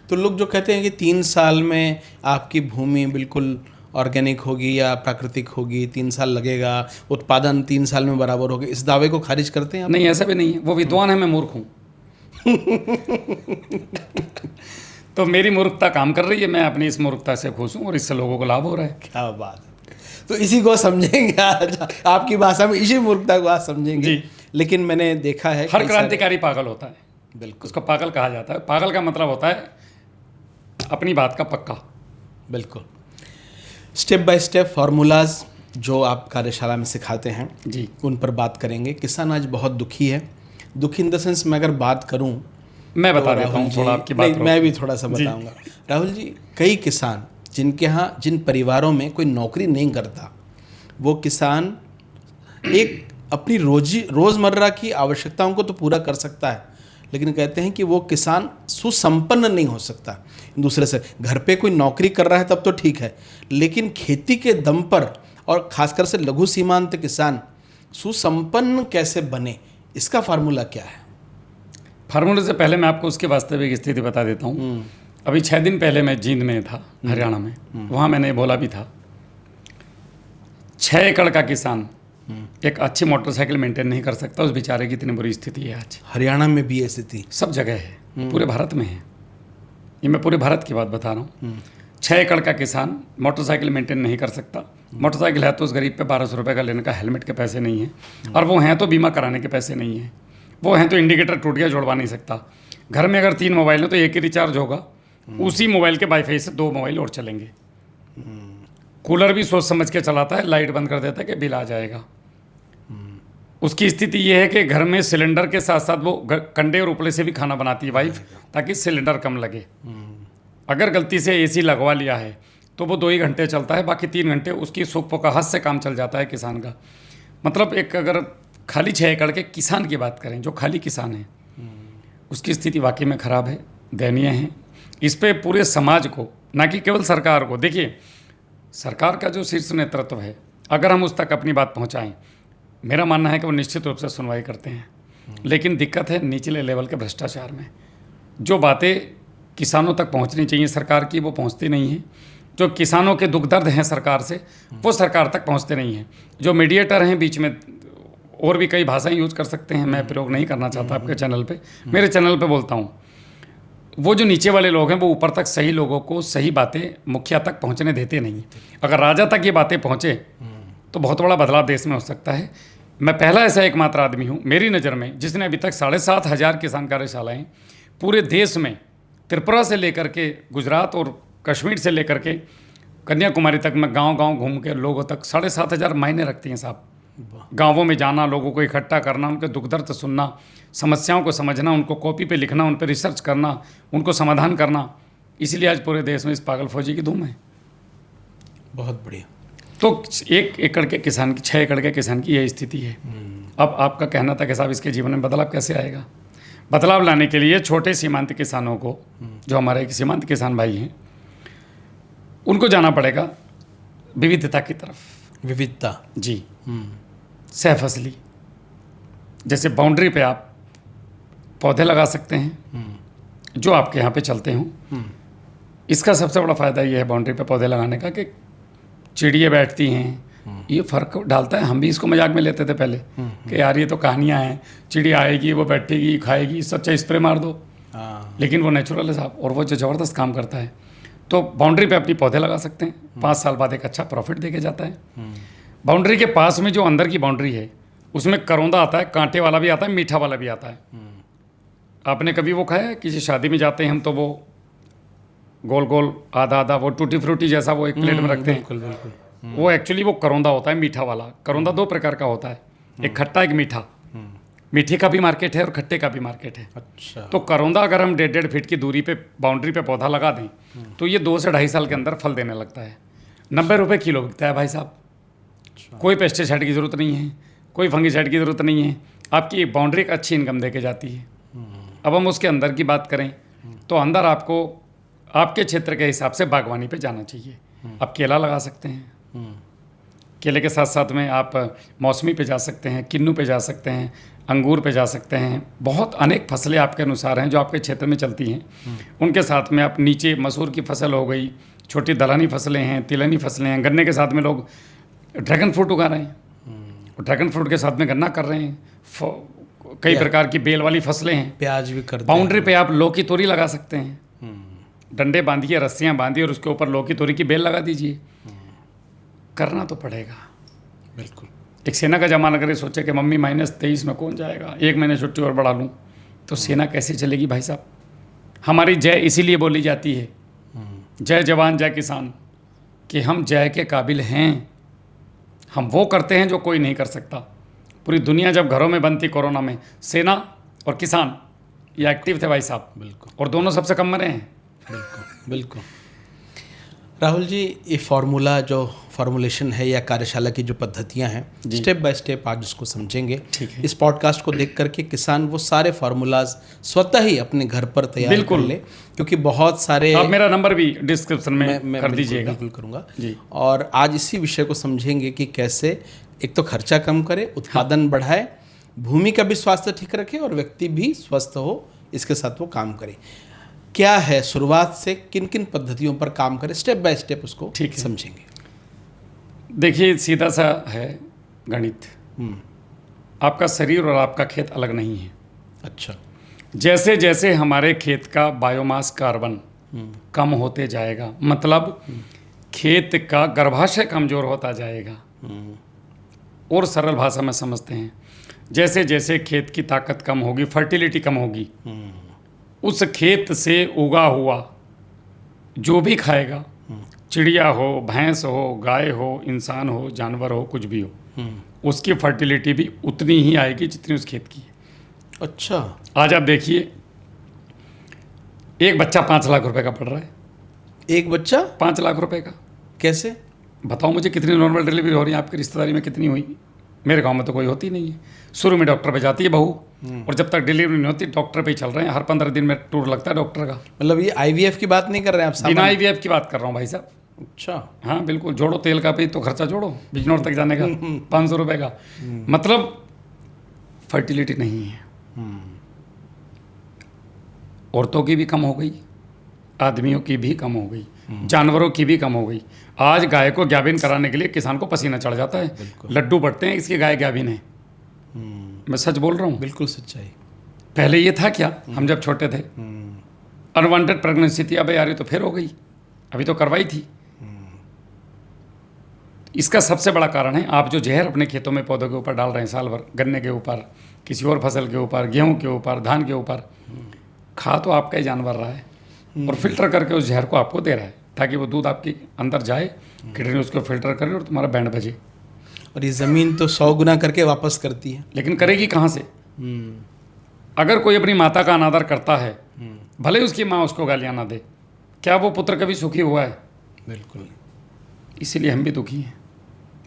तो लोग जो कहते हैं कि 3 साल में आपकी भूमि बिल्कुल ऑर्गेनिक होगी या प्राकृतिक होगी, 3 साल लगेगा, उत्पादन 3 साल में बराबर होगा, इस दावे को खारिज करते हैं आप? नहीं, ऐसा भी नहीं है। वो विद्वान है, मैं मूर्ख हूँ। तो मेरी मूर्खता काम कर रही है, मैं अपनी इस मूर्खता से खुश हूँ और इससे लोगों को लाभ हो रहा है। क्या बात है। तो इसी को समझेंगे आज, आपकी भाषा में इसी मूर्खता को आज समझेंगे जी। लेकिन मैंने देखा है हर क्रांतिकारी पागल होता है। बिल्कुल, उसको पागल कहा जाता है। पागल का मतलब होता है अपनी बात का पक्का। बिल्कुल। स्टेप बाय स्टेप फार्मूलाज जो आप कार्यशाला में सिखाते हैं जी। उन पर बात करेंगे। किसान आज बहुत दुखी है। दुखी इन द सेंस मैं अगर बात करूं मैं बता तो देता हूँ राहुल थोड़ा जी- आपकी बात नहीं, रोक मैं के। भी थोड़ा सा जी। बताऊंगा। राहुल जी, कई किसान जिनके यहाँ जिन परिवारों में कोई नौकरी नहीं करता, वो किसान एक अपनी रोज़मर्रा की आवश्यकताओं को तो पूरा कर सकता है, लेकिन कहते हैं कि वो किसान सुसंपन्न नहीं हो सकता। दूसरे से घर पे कोई नौकरी कर रहा है तब तो ठीक है, लेकिन खेती के दम पर और खासकर से लघु सीमांत किसान सुसंपन्न कैसे बने, इसका फार्मूला क्या है? फार्मूले से पहले मैं आपको उसकी वास्तविक स्थिति बता देता हूँ। अभी 6 दिन पहले मैं जींद में था, हरियाणा में। वहाँ मैंने बोला भी था, 6 एकड़ का किसान एक अच्छी मोटरसाइकिल मेंटेन नहीं कर सकता। उस बेचारे की इतनी बुरी स्थिति है आज। हरियाणा में भी ऐसी थी? सब जगह है, पूरे भारत में है। ये मैं पूरे भारत की बात बता रहा हूँ। 6 एकड़ का किसान मोटरसाइकिल मेंटेन नहीं कर सकता। मोटरसाइकिल है तो उस गरीब पे 1200 रुपये का लेने का हेलमेट के पैसे नहीं है, और वो हैं तो बीमा कराने के पैसे नहीं है, वो हैं तो इंडिकेटर टूट गया जोड़वा नहीं सकता। घर में अगर 3 मोबाइल हो तो एक ही रिचार्ज होगा, उसी मोबाइल के वाईफाई से 2 मोबाइल और चलेंगे। कूलर भी सोच समझ के चलाता है, लाइट बंद कर देता है कि बिल आ जाएगा। उसकी स्थिति ये है कि घर में सिलेंडर के साथ साथ वो कंडे और उपले से भी खाना बनाती है वाइफ, ताकि सिलेंडर कम लगे। अगर गलती से एसी लगवा लिया है तो वो 2 ही घंटे चलता है, बाकी 3 घंटे उसकी सुख पोकाहत से काम चल जाता है किसान का। मतलब एक अगर खाली 6 एकड़ के किसान की बात करें, जो खाली किसान है, उसकी स्थिति वाकई में ख़राब है, दयनीय है। इस पे पूरे समाज को, ना कि केवल सरकार को, देखिए सरकार का जो शीर्ष नेतृत्व है, अगर हम उस तक अपनी बात पहुंचाएं, मेरा मानना है कि वो निश्चित रूप से सुनवाई करते हैं। लेकिन दिक्कत है निचले लेवल के भ्रष्टाचार में। जो बातें किसानों तक पहुंचनी चाहिए सरकार की, वो पहुंचती नहीं है। जो किसानों के दुख दर्द हैं सरकार से, वो सरकार तक पहुंचते नहीं हैं। जो मीडिएटर हैं बीच में, और भी कई भाषाएं यूज कर सकते हैं, मैं प्रयोग नहीं करना चाहता आपके चैनल पे, मेरे चैनल पे बोलता हूँ। वो जो नीचे वाले लोग हैं वो ऊपर तक सही लोगों को सही बातें मुखिया तक पहुंचने देते नहीं। अगर राजा तक ये बातें पहुंचे तो बहुत बड़ा बदलाव देश में हो सकता है। मैं पहला ऐसा एकमात्र आदमी हूँ मेरी नज़र में जिसने अभी तक 7,500 किसान कार्यशालाएँ पूरे देश में, त्रिपुरा से लेकर के गुजरात और कश्मीर से लेकर के कन्याकुमारी तक, मैं गांव-गांव घूम के लोगों तक 7,500 मायने रखती हैं साहब। गांवों में जाना, लोगों को इकट्ठा करना, उनके दुख दर्द सुनना, समस्याओं को समझना, उनको कॉपी पे लिखना, उन पर रिसर्च करना, उनको समाधान करना। इसीलिए आज पूरे देश में इस पागल फौजी की धूम है। बहुत बढ़िया। तो 1 एकड़ के किसान की, 6 एकड़ के किसान की यही स्थिति है। अब आपका कहना था कि साहब इसके जीवन में बदलाव कैसे आएगा? बदलाव लाने के लिए छोटे सीमांत किसानों को, जो हमारे सीमांत किसान भाई हैं, उनको जाना पड़ेगा विविधता की तरफ। विविधता? जी। सहफसली, जैसे बाउंड्री पे आप पौधे लगा सकते हैं जो आपके यहाँ पे चलते हों। इसका सबसे बड़ा फ़ायदा ये है बाउंड्री पे पौधे लगाने का कि चिड़ियाँ बैठती हैं। ये फ़र्क डालता है। हम भी इसको मजाक में लेते थे पहले कि यार ये तो कहानियाँ हैं, चिड़िया आएगी, वो बैठेगी, खाएगी, सच्चा स्प्रे मार दो। लेकिन वो नेचुरल है साहब, और वो जो ज़बरदस्त काम करता है। तो बाउंड्री पे अपनी पौधे लगा सकते हैं, 5 साल बाद एक अच्छा प्रॉफिट दे के जाता है। बाउंड्री के पास में जो अंदर की बाउंड्री है उसमें करौंदा आता है, कांटे वाला भी आता है, मीठा वाला भी आता है। आपने कभी वो खाया है? किसी शादी में जाते हैं हम तो वो गोल गोल आधा आधा वो टूटी फ्रूटी जैसा वो एक प्लेट में रखते हैं। बिल्कुल बिल्कुल। वो एक्चुअली वो करौंदा होता है, मीठा वाला। करौंदा 2 प्रकार का होता है, एक खट्टा एक मीठा। मीठे का भी मार्केट है और खट्टे का भी मार्केट है। अच्छा। तो करौंदा अगर हम 1.5 फीट की दूरी पे बाउंड्री पे पौधा लगा दें तो ये 2 से 2.5 साल के अंदर फल देने लगता है। 90 रुपये किलो बिकता है भाई साहब। कोई पेस्टिसाइड की ज़रूरत नहीं है, कोई फंगिसाइड की ज़रूरत नहीं है। आपकी बाउंड्री एक अच्छी इनकम दे के जाती है। अब हम उसके अंदर की बात करें तो अंदर आपको आपके क्षेत्र के हिसाब से बागवानी पे जाना चाहिए। आप केला लगा सकते हैं, केले के साथ साथ में आप मौसमी पे जा सकते हैं, किन्नू पे जा सकते हैं, अंगूर पे जा सकते हैं। बहुत अनेक फसलें आपके अनुसार हैं जो आपके क्षेत्र में चलती हैं। उनके साथ में आप नीचे मसूर की फसल हो गई, छोटी दलहनी फसलें हैं, तिलहनी फसलें हैं। गन्ने के साथ में लोग ड्रैगन फ्रूट उगा रहे हैं, और ड्रैगन फ्रूट के साथ में गन्ना कर रहे हैं। कई प्रकार की बेल वाली फसलें हैं। प्याज भी करते बाउंड्री पे आप लौकी तोरी लगा सकते हैं। डंडे बांधिए, रस्सियाँ बांधिए और उसके ऊपर लौकी तोरी की बेल लगा दीजिए। करना तो पड़ेगा। बिल्कुल। एक सेना का जमाना करे सोचे कि मम्मी -23 में कौन जाएगा, 1 महीने छुट्टी और बढ़ा लूँ, तो सेना कैसे चलेगी भाई साहब? हमारी जय इसीलिए बोली जाती है, जय जवान जय किसान, कि हम जय के काबिल हैं। हम वो करते हैं जो कोई नहीं कर सकता। पूरी दुनिया जब घरों में बंद थी कोरोना में, सेना और किसान ये एक्टिव थे भाई साहब। बिल्कुल और दोनों सबसे कम मरे हैं। बिल्कुल बिल्कुल। राहुल जी, ये फार्मूला जो फॉर्मुलेशन है या कार्यशाला की जो पद्धतियां हैं, स्टेप बाय स्टेप आज उसको समझेंगे। ठीक है। इस पॉडकास्ट को देख करके किसान वो सारे फार्मूलाज स्वतः ही अपने घर पर तैयार कर बिल्कुल। ले, क्योंकि बहुत सारे आप मेरा नंबर भी डिस्क्रिप्शन में मैं कर बिल्कुल- दीजिएगा। बिल्कुल करूंगा जी। और आज इसी विषय को समझेंगे कि कैसे एक तो खर्चा कम करे, उत्पादन बढ़ाए, भूमि का भी स्वास्थ्य ठीक रखे और व्यक्ति भी स्वस्थ हो, इसके साथ वो काम करे। क्या है शुरुआत से किन किन पद्धतियों पर काम करे, स्टेप बाय स्टेप उसको ठीक है। समझेंगे। देखिए, सीधा सा है गणित। आपका शरीर और आपका खेत अलग नहीं है। अच्छा। जैसे जैसे हमारे खेत का बायोमास कार्बन कम होते जाएगा, मतलब खेत का गर्भाशय कमजोर होता जाएगा। और सरल भाषा में समझते हैं, जैसे जैसे खेत की ताकत कम होगी, फर्टिलिटी कम होगी, उस खेत से उगा हुआ जो भी खाएगा, चिड़िया हो, भैंस हो, गाय हो, इंसान हो, जानवर हो, कुछ भी हो, उसकी फर्टिलिटी भी उतनी ही आएगी जितनी उस खेत की है। अच्छा। आज आप देखिए, एक बच्चा 5 लाख रुपए का पड़ रहा है। एक बच्चा 5 लाख रुपए का। कैसे? बताओ मुझे, कितनी नॉर्मल डिलीवरी हो रही है आपकी रिश्तेदारी में? कितनी हुई? मेरे गांव में तो कोई होती नहीं है। शुरू में डॉक्टर पे जाती है बहू, और जब तक डिलीवरी नहीं होती डॉक्टर पे ही चल रहे हैं। हर 15 दिन में टूर लगता है डॉक्टर का। मतलब ये आईवीएफ की बात नहीं कर रहे हैं आप? बिना सामान्य- IVF की बात कर रहा हूँ भाई साहब। अच्छा। हाँ बिल्कुल, जोड़ो तेल का भी तो खर्चा जोड़ो, बिजनौर तक जाने का 500 रुपये का। मतलब फर्टिलिटी नहीं है। औरतों की भी कम हो गई, आदमियों की भी कम हो गई, जानवरों की भी कम हो गई। आज गाय को गाभिन कराने के लिए किसान को पसीना चढ़ जाता है, लड्डू बढ़ते हैं इसकी गाय गाभिन है। मैं सच बोल रहा हूँ। बिल्कुल सच्चाई। पहले ये था क्या? हम जब छोटे थे, अनवांटेड प्रेगनेंसी थी, अबे यार ये तो फिर हो गई, अभी तो करवाई थी। इसका सबसे बड़ा कारण है, आप जो जहर अपने खेतों में पौधों के ऊपर डाल रहे हैं साल भर, गन्ने के ऊपर, किसी और फसल के ऊपर, गेहूं के ऊपर, धान के ऊपर, खा तो आपका ही जानवर रहा है, और फिल्टर करके उस जहर को आपको दे रहा है, ताकि वो दूध आपके अंदर जाए, किडनी उसको फिल्टर करे और तुम्हारा बैंड बजे। और ये ज़मीन तो 100 गुना करके वापस करती है। लेकिन करेगी कहाँ से? अगर कोई अपनी माता का अनादर करता है, भले उसकी माँ उसको गालियाँ ना दे, क्या वो पुत्र कभी सुखी हुआ है? बिल्कुल। इसीलिए हम भी दुखी हैं।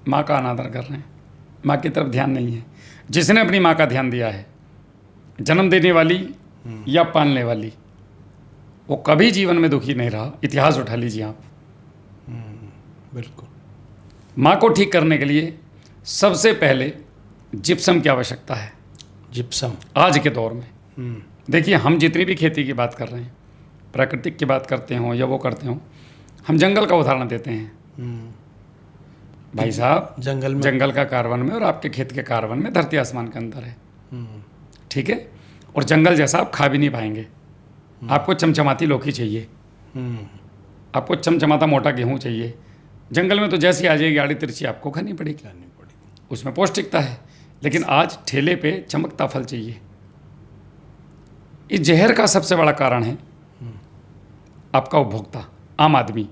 माँ का अनादर कर रहे हैं, माँ की तरफ ध्यान नहीं है। जिसने अपनी माँ का ध्यान दिया है, जन्म देने वाली या पालने वाली, वो कभी जीवन में दुखी नहीं रहा। इतिहास उठा लीजिए आप। बिल्कुल। माँ को ठीक करने के लिए सबसे पहले जिप्सम की आवश्यकता है। जिप्सम। आज के दौर में देखिए, हम जितनी भी खेती की बात कर रहे हैं, प्राकृतिक की बात करते हों या वो करते हों, हम जंगल का उदाहरण देते हैं। भाई साहब, जंगल में जंगल का कार्बन में और आपके खेत के कार्बन में धरती आसमान का अंतर है। ठीक है? और जंगल जैसा आप खा भी नहीं पाएंगे। आपको चमचमाती लौकी चाहिए, आपको चमचमाता मोटा गेहूं चाहिए। जंगल में तो जैसी आ जाएगी आड़ी तिरछी, आपको खानी पड़ेगी। उसमें पौष्टिकता है, लेकिन आज ठेले पे चमकता फल चाहिए। इस जहर का सबसे बड़ा कारण है आपका उपभोक्ता, आम आदमी।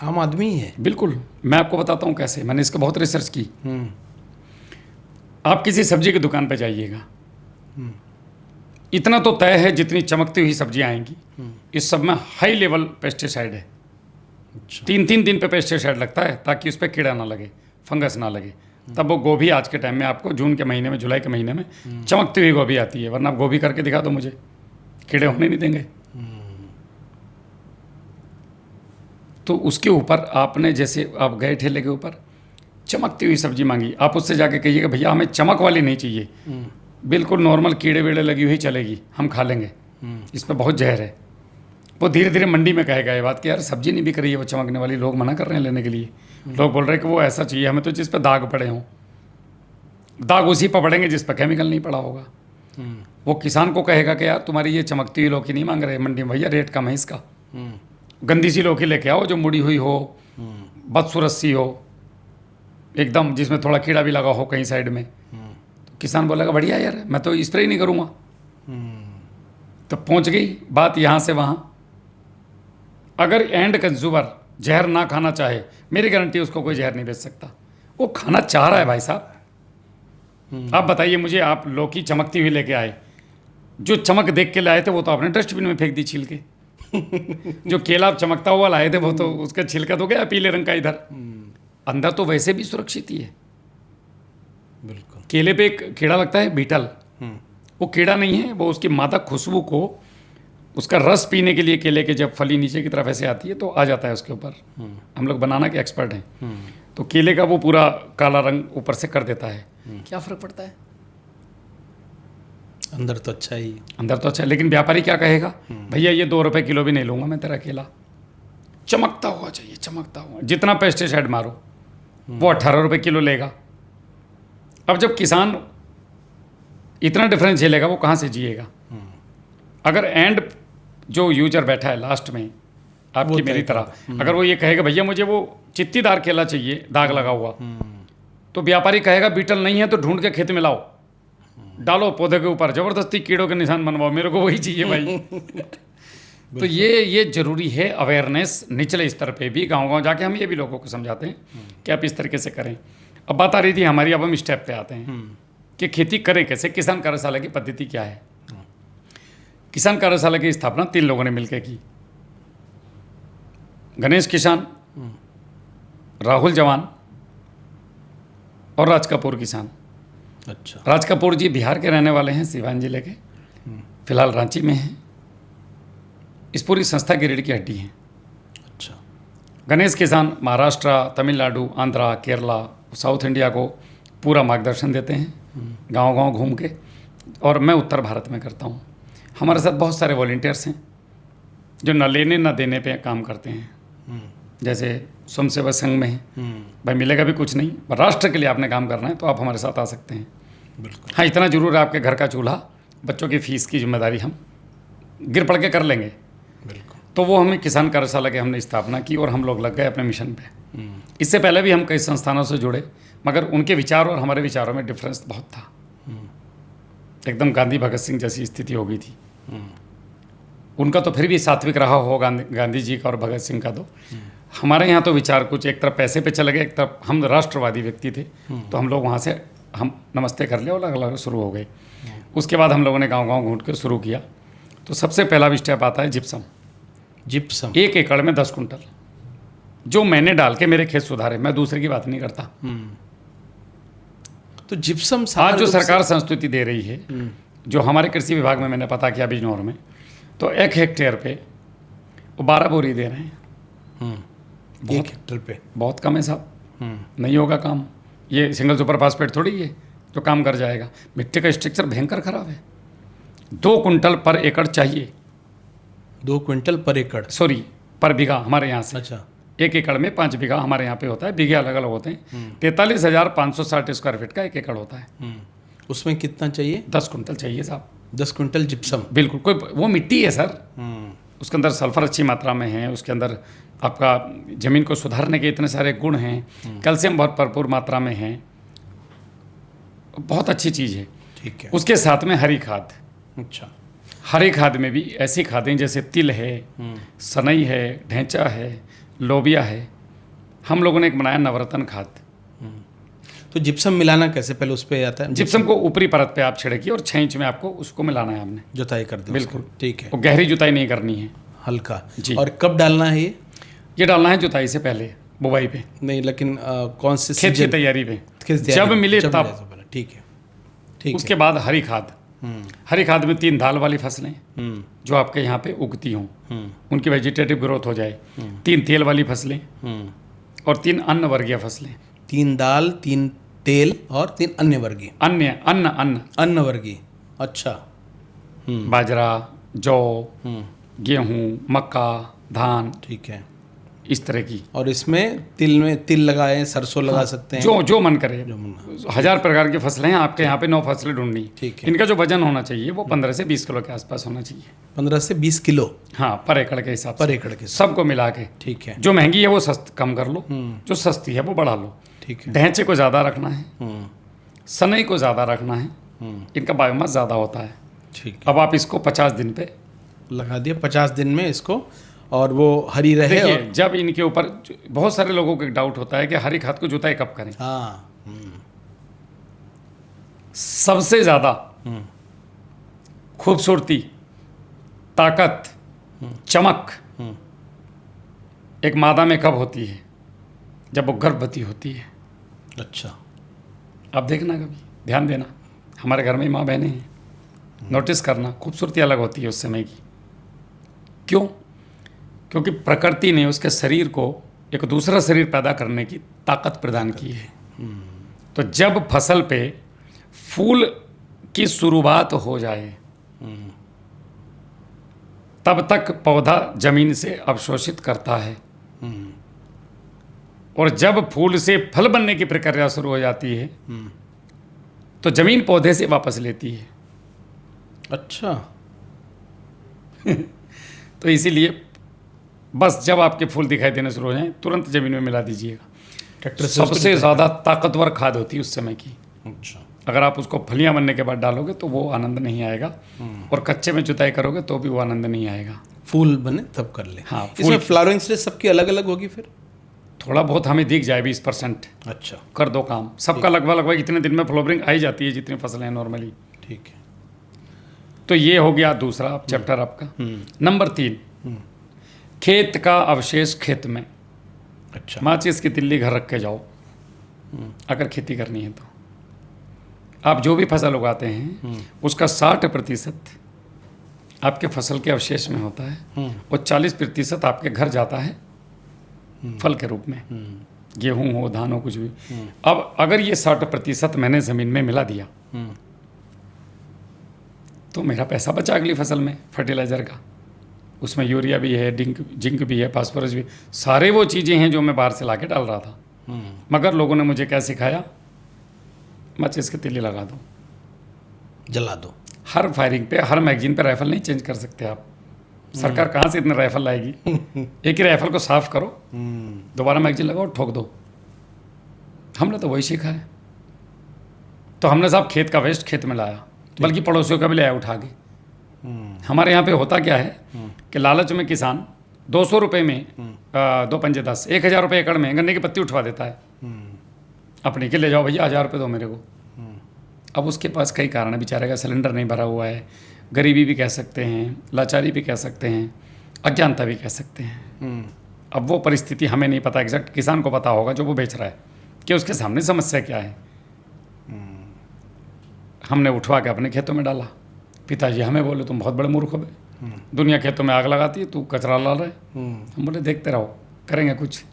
आम आदमी ही है। बिल्कुल, मैं आपको बताता हूँ कैसे। मैंने इसका बहुत रिसर्च की। आप किसी सब्जी की दुकान पर जाइएगा, इतना तो तय है जितनी चमकती हुई सब्जियां आएंगी, इस सब में हाई लेवल पेस्टिसाइड है। 3-3 दिन पे पेस्टिसाइड लगता है ताकि उस पर कीड़ा ना लगे, फंगस ना लगे। तब वो गोभी आज के टाइम में आपको जून के महीने में, जुलाई के महीने में चमकती हुई गोभी आती है। वरना आप गोभी करके दिखा दो मुझे, कीड़े होने नहीं देंगे। तो उसके ऊपर आपने, जैसे आप गए ठेले के ऊपर, चमकती हुई सब्जी मांगी, आप उससे जाके कहिएगा भैया हमें चमक वाली नहीं चाहिए, बिल्कुल नॉर्मल कीड़े वीड़े लगी हुई चलेगी, हम खा लेंगे, इस पर बहुत जहर है। वो धीरे धीरे मंडी में कहेगा ये बात कि यार सब्जी नहीं बिक रही है वो चमकने वाली, लोग मना कर रहे हैं लेने के लिए। लोग बोल रहे हैं कि वो ऐसा चाहिए हमें तो जिस पर दाग पड़े हों। दाग उसी पर पड़ेंगे जिस पर केमिकल नहीं पड़ा होगा। वो किसान को कहेगा कि यार तुम्हारी ये चमकती हुई लौकी नहीं मांग रहे मंडी में, भैया रेट कम है इसका, गंदी सी लौकी लेके आओ जो मुड़ी हुई हो, बदसूरत सी हो एकदम, जिसमें थोड़ा कीड़ा भी लगा हो कहीं साइड में। तो किसान बोलेगा बढ़िया यार, मैं तो स्प्रे नहीं करूँगा। तो पहुँच गई बात यहाँ से वहाँ। अगर एंड कंज्यूमर जहर ना खाना चाहे, मेरी गारंटी उसको कोई जहर नहीं बेच सकता। वो खाना चाह रहा है भाई साहब। आप बताइए मुझे, आप लौकी चमकती हुई लेके आए, जो चमक देख के लाए थे वो तो आपने डस्टबिन में फेंक दी छील के। जो केला आप चमकता हुआ लाए थे वो तो उसका छिलका तो गया पीले रंग का इधर, अंदर तो वैसे भी सुरक्षित ही है। बिल्कुल। केले पे एक कीड़ा लगता है बीटल, वो कीड़ा नहीं है, वो उसकी मादा खुशबू को, उसका रस पीने के लिए केले के जब फली नीचे की तरफ ऐसे आती है तो आ जाता है उसके ऊपर। हम लोग बनाना के एक्सपर्ट हैं, तो केले का वो पूरा काला रंग ऊपर से कर देता है। क्या फर्क पड़ता है? अंदर तो अच्छा ही। अंदर तो अच्छा है, लेकिन व्यापारी क्या कहेगा, भैया ये 2 रुपए किलो भी नहीं लूंगा मैं तेरा केला, चमकता हुआ चाहिए, चमकता हुआ। जितना पेस्टिसाइड मारो वो 18 रुपए किलो लेगा। अब जब किसान इतना डिफरेंस झेलेगा वो कहाँ से जिएगा? अगर एंड जो यूजर बैठा है लास्ट में आपकी मेरी तरह, अगर वो ये कहेगा भैया मुझे वो चित्तीदार केला चाहिए दाग लगा हुआ, तो व्यापारी कहेगा बीटल नहीं है तो ढूंढ के खेत में लाओ, डालो पौधे के ऊपर, जबरदस्ती कीड़ों के निशान बनवाओ, मेरे को वही चाहिए भाई। तो ये जरूरी है अवेयरनेस निचले स्तर पे भी, गांव-गांव जाके हम ये भी लोगों को समझाते हैं कि आप इस तरीके से करें। अब बात आ रही थी हमारी, अब हम स्टेप पे आते हैं कि खेती करें कैसे, किसान कार्यशाला की पद्धति क्या है। किसान कार्यशाला की स्थापना 3 लोगों ने मिलकर की, गणेश किसान, राहुल जवान और राज कपूर किसान। अच्छा। राज कपूर जी बिहार के रहने वाले हैं, सिवान जिले के, फिलहाल रांची में हैं। इस पूरी संस्था की रीढ़ की हड्डी हैं। अच्छा। गणेश किसान महाराष्ट्र, तमिलनाडु, आंध्रा, केरला, साउथ इंडिया को पूरा मार्गदर्शन देते हैं गांव-गांव घूम के, और मैं उत्तर भारत में करता हूँ। हमारे साथ बहुत सारे वॉलंटियर्स हैं जो न लेने न देने पे काम करते हैं। जैसे स्वयं सेवक संघ में हैं, भाई मिलेगा भी कुछ नहीं, पर राष्ट्र के लिए आपने काम करना है तो आप हमारे साथ आ सकते हैं। बिल्कुल। हाँ, इतना जरूर है आपके घर का चूल्हा, बच्चों की फीस की जिम्मेदारी हम गिर पड़ के कर लेंगे। बिल्कुल। तो वो हमें किसान कार्यशाला की हमने स्थापना की और हम लोग लग गए अपने मिशन पे। इससे पहले भी हम कई संस्थानों से जुड़े, मगर उनके विचार और हमारे विचारों में डिफरेंस बहुत था। एकदम गांधी भगत सिंह जैसी स्थिति हो गई थी। उनका तो फिर भी सात्विक रहा हो गांधी जी का और भगत सिंह का, तो हमारे यहाँ तो विचार कुछ एक तरफ पैसे पे चले गए, एक तरफ हम राष्ट्रवादी व्यक्ति थे, तो हम लोग वहाँ से हम नमस्ते कर लिया और अलग अलग शुरू हो गए। उसके बाद हम लोगों ने गांव-गांव घूट के शुरू किया। तो सबसे पहला स्टेप आता है जिप्सम। जिप्सम 1 एकड़ में 10 कुंटल, जो मैंने डाल के मेरे खेत सुधारे, मैं दूसरे की बात नहीं करता। तो जिप्सम आज जो सरकार संस्तुति दे रही है, जो हमारे कृषि विभाग में मैंने पता किया बिजनौर में, तो 1 हेक्टेयर पे वो 12 बोरी दे रहे हैं। 1 हेक्टेयर पे बहुत कम है साहब, नहीं होगा काम। ये सिंगल सुपर फास्फेट थोड़ी है जो काम कर जाएगा। मिट्टी का स्ट्रक्चर भयंकर खराब है। 2 कुंटल पर एकड़ चाहिए। 2 क्विंटल पर एकड़, सॉरी पर बीघा हमारे यहाँ से। अच्छा। 1 एकड़ में 5 बीघा हमारे यहाँ पे होता है, बीघे अलग अलग होते हैं। 43,560 स्क्वायर फीट का 1 एकड़ होता है। उसमें कितना चाहिए? 10 कुंटल चाहिए साहब। 10 क्विंटल जिप्सम। बिल्कुल, कोई वो मिट्टी है सर, उसके अंदर सल्फर अच्छी मात्रा में है, उसके अंदर आपका ज़मीन को सुधारने के इतने सारे गुण हैं, कैल्शियम बहुत भरपूर मात्रा में है, बहुत अच्छी चीज़ है। ठीक है। उसके साथ में हरी खाद। अच्छा। हरी खाद में भी ऐसी खादें जैसे तिल है, सनई है, ढेंचा है, लोबिया है। हम लोगों ने एक बनाया नवरत्न खाद। तो जिप्सम मिलाना कैसे, पहले उस पे आता है? जिप्सम को ऊपरी परत पे आप छिड़किए और 6 इंच में आपको उसको मिलाना है हमने। जुताई कर दी। बिल्कुल। ठीक है। वो गहरी जुताई नहीं करनी है, हल्का जी। और कब डालना है ये डालना है जुताई से पहले, बुवाई पे, नहीं, लेकिन कौन से खेत की सीजन? तैयारी पे, खेत तैयारी जब में, मिले जब तब। मिले तो पहले। ठीक है। ठीक उसके बाद हरी खाद। हरी खाद में 3 दाल वाली फसलें जो आपके यहाँ पे उगती हों, उनकी वेजिटेटिव ग्रोथ हो जाए। 3 तेल वाली फसलें और 3 अन्न वर्गीय फसलें। 3 दाल, 3 तेल और 3 अन्य वर्गीय। अन्न वर्गीय। अच्छा। बाजरा, जौ, गेहूँ, मक्का, धान, ठीक है। इस तरह की। और इसमें तिल लगाए, सरसों लगा सकते हैं, जो मन करे। 1000 प्रकार की फसलें हैं, आपके यहाँ पे 9 फसलें ढूंढनी। ठीक है। इनका जो वजन होना चाहिए वो 15 से 20 किलो के आसपास होना चाहिए। 15 से 20 किलो हाँ, पर एकड़ के हिसाब से। पर एकड़ के। सबको मिला के। ठीक है। जो महंगी है वो कम कर लो, जो सस्ती है वो बढ़ा लो। ठीक है। ढैंचे को ज़्यादा रखना है, सनई को ज़्यादा रखना है, इनका बायोमास ज़्यादा होता है। ठीक है। अब आप इसको 50 दिन पे लगा दिया, 50 दिन में इसको, और वो हरी रहे। देखिए और जब इनके ऊपर बहुत सारे लोगों को एक डाउट होता है कि हरी खाद को जुताई कब करें। हाँ, सबसे ज़्यादा खूबसूरती, ताकत, चमक एक मादा में कब होती है? जब वो गर्भवती होती है। अच्छा, आप देखना, कभी ध्यान देना, हमारे घर में माँ बहनें हैं, नोटिस करना, खूबसूरती अलग होती है उस समय की। क्यों? क्योंकि प्रकृति ने उसके शरीर को एक दूसरा शरीर पैदा करने की ताकत प्रदान की है। तो जब फसल पे फूल की शुरुआत हो जाए तब तक पौधा जमीन से अवशोषित करता है, और जब फूल से फल बनने की प्रक्रिया शुरू हो जाती है तो जमीन पौधे से वापस लेती है। अच्छा। तो इसीलिए बस जब आपके फूल दिखाई देने शुरू हो जाएं तुरंत जमीन में मिला दीजिएगा। ट्रैक्टर से उसको सबसे ज़्यादा ताकतवर खाद होती है उस समय की। अच्छा, अगर आप उसको फलियां बनने के बाद डालोगे तो वो आनंद नहीं आएगा, और कच्चे में जुताई करोगे तो भी वो आनंद नहीं आएगा। फूल बने तब कर ले। हाँ, इसमें फूल- फ्लावरिंग स्टेज सबकी अलग अलग होगी फिर? थोड़ा बहुत हमें दिख जाए 20%, अच्छा, कर दो काम। सबका लगभग इतने दिन में फ्लावरिंग आई जाती है जितनी फसलें हैं नॉर्मली। ठीक है। तो ये हो गया दूसरा चैप्टर आपका। नंबर 3, खेत का अवशेष खेत में। अच्छा, माचिस की तिल्ली घर रख के जाओ अगर खेती करनी है तो। आप जो भी फसल उगाते हैं उसका 60% आपके फसल के अवशेष में होता है, और 40% आपके घर जाता है फल के रूप में, गेहूं हो, धान हो, कुछ भी। अब अगर ये 60% मैंने ज़मीन में मिला दिया तो मेरा पैसा बचा अगली फसल में फर्टिलाइज़र का। उसमें यूरिया भी है, जिंक भी है, फास्फोरस भी, सारे वो चीज़ें हैं जो मैं बाहर से लाके डाल रहा था। मगर लोगों ने मुझे क्या सिखाया? माचिस की तिल्ली लगा दो, जला दो। हर फायरिंग पे, हर मैगजीन पे राइफल नहीं चेंज कर सकते आप। सरकार कहाँ से इतने राइफल लाएगी? एक ही राइफल को साफ करो, दोबारा मैगजीन लगाओ, ठोक दो। हमने तो वही सीखा है। तो हमने साहब खेत का वेस्ट खेत में लाया, बल्कि पड़ोसियों का भी लाया उठा के। हमारे यहाँ पे होता क्या है कि लालच में किसान 200 रुपये में 2 पंजे 10, 1000 रुपये एकड़ में गन्ने की पत्ती उठवा देता है। अपने के ले जाओ भैया, 1000 रुपये दो मेरे को। अब उसके पास कई कारण है, बेचारे का सिलेंडर नहीं भरा हुआ है, गरीबी भी कह सकते हैं, लाचारी भी कह सकते हैं, अज्ञानता भी कह सकते हैं। अब वो परिस्थिति हमें नहीं पता एग्जैक्ट, किसान को पता होगा जो वो बेच रहा है कि उसके सामने समस्या क्या है। हमने उठवा के अपने खेतों में डाला। पिताजी हमें बोले तुम बहुत बड़े मूर्ख हो बे, दुनिया खेतों में आग लगाती है, तू कचरा ला रहा है। हम बोले देखते रहो, करेंगे कुछ।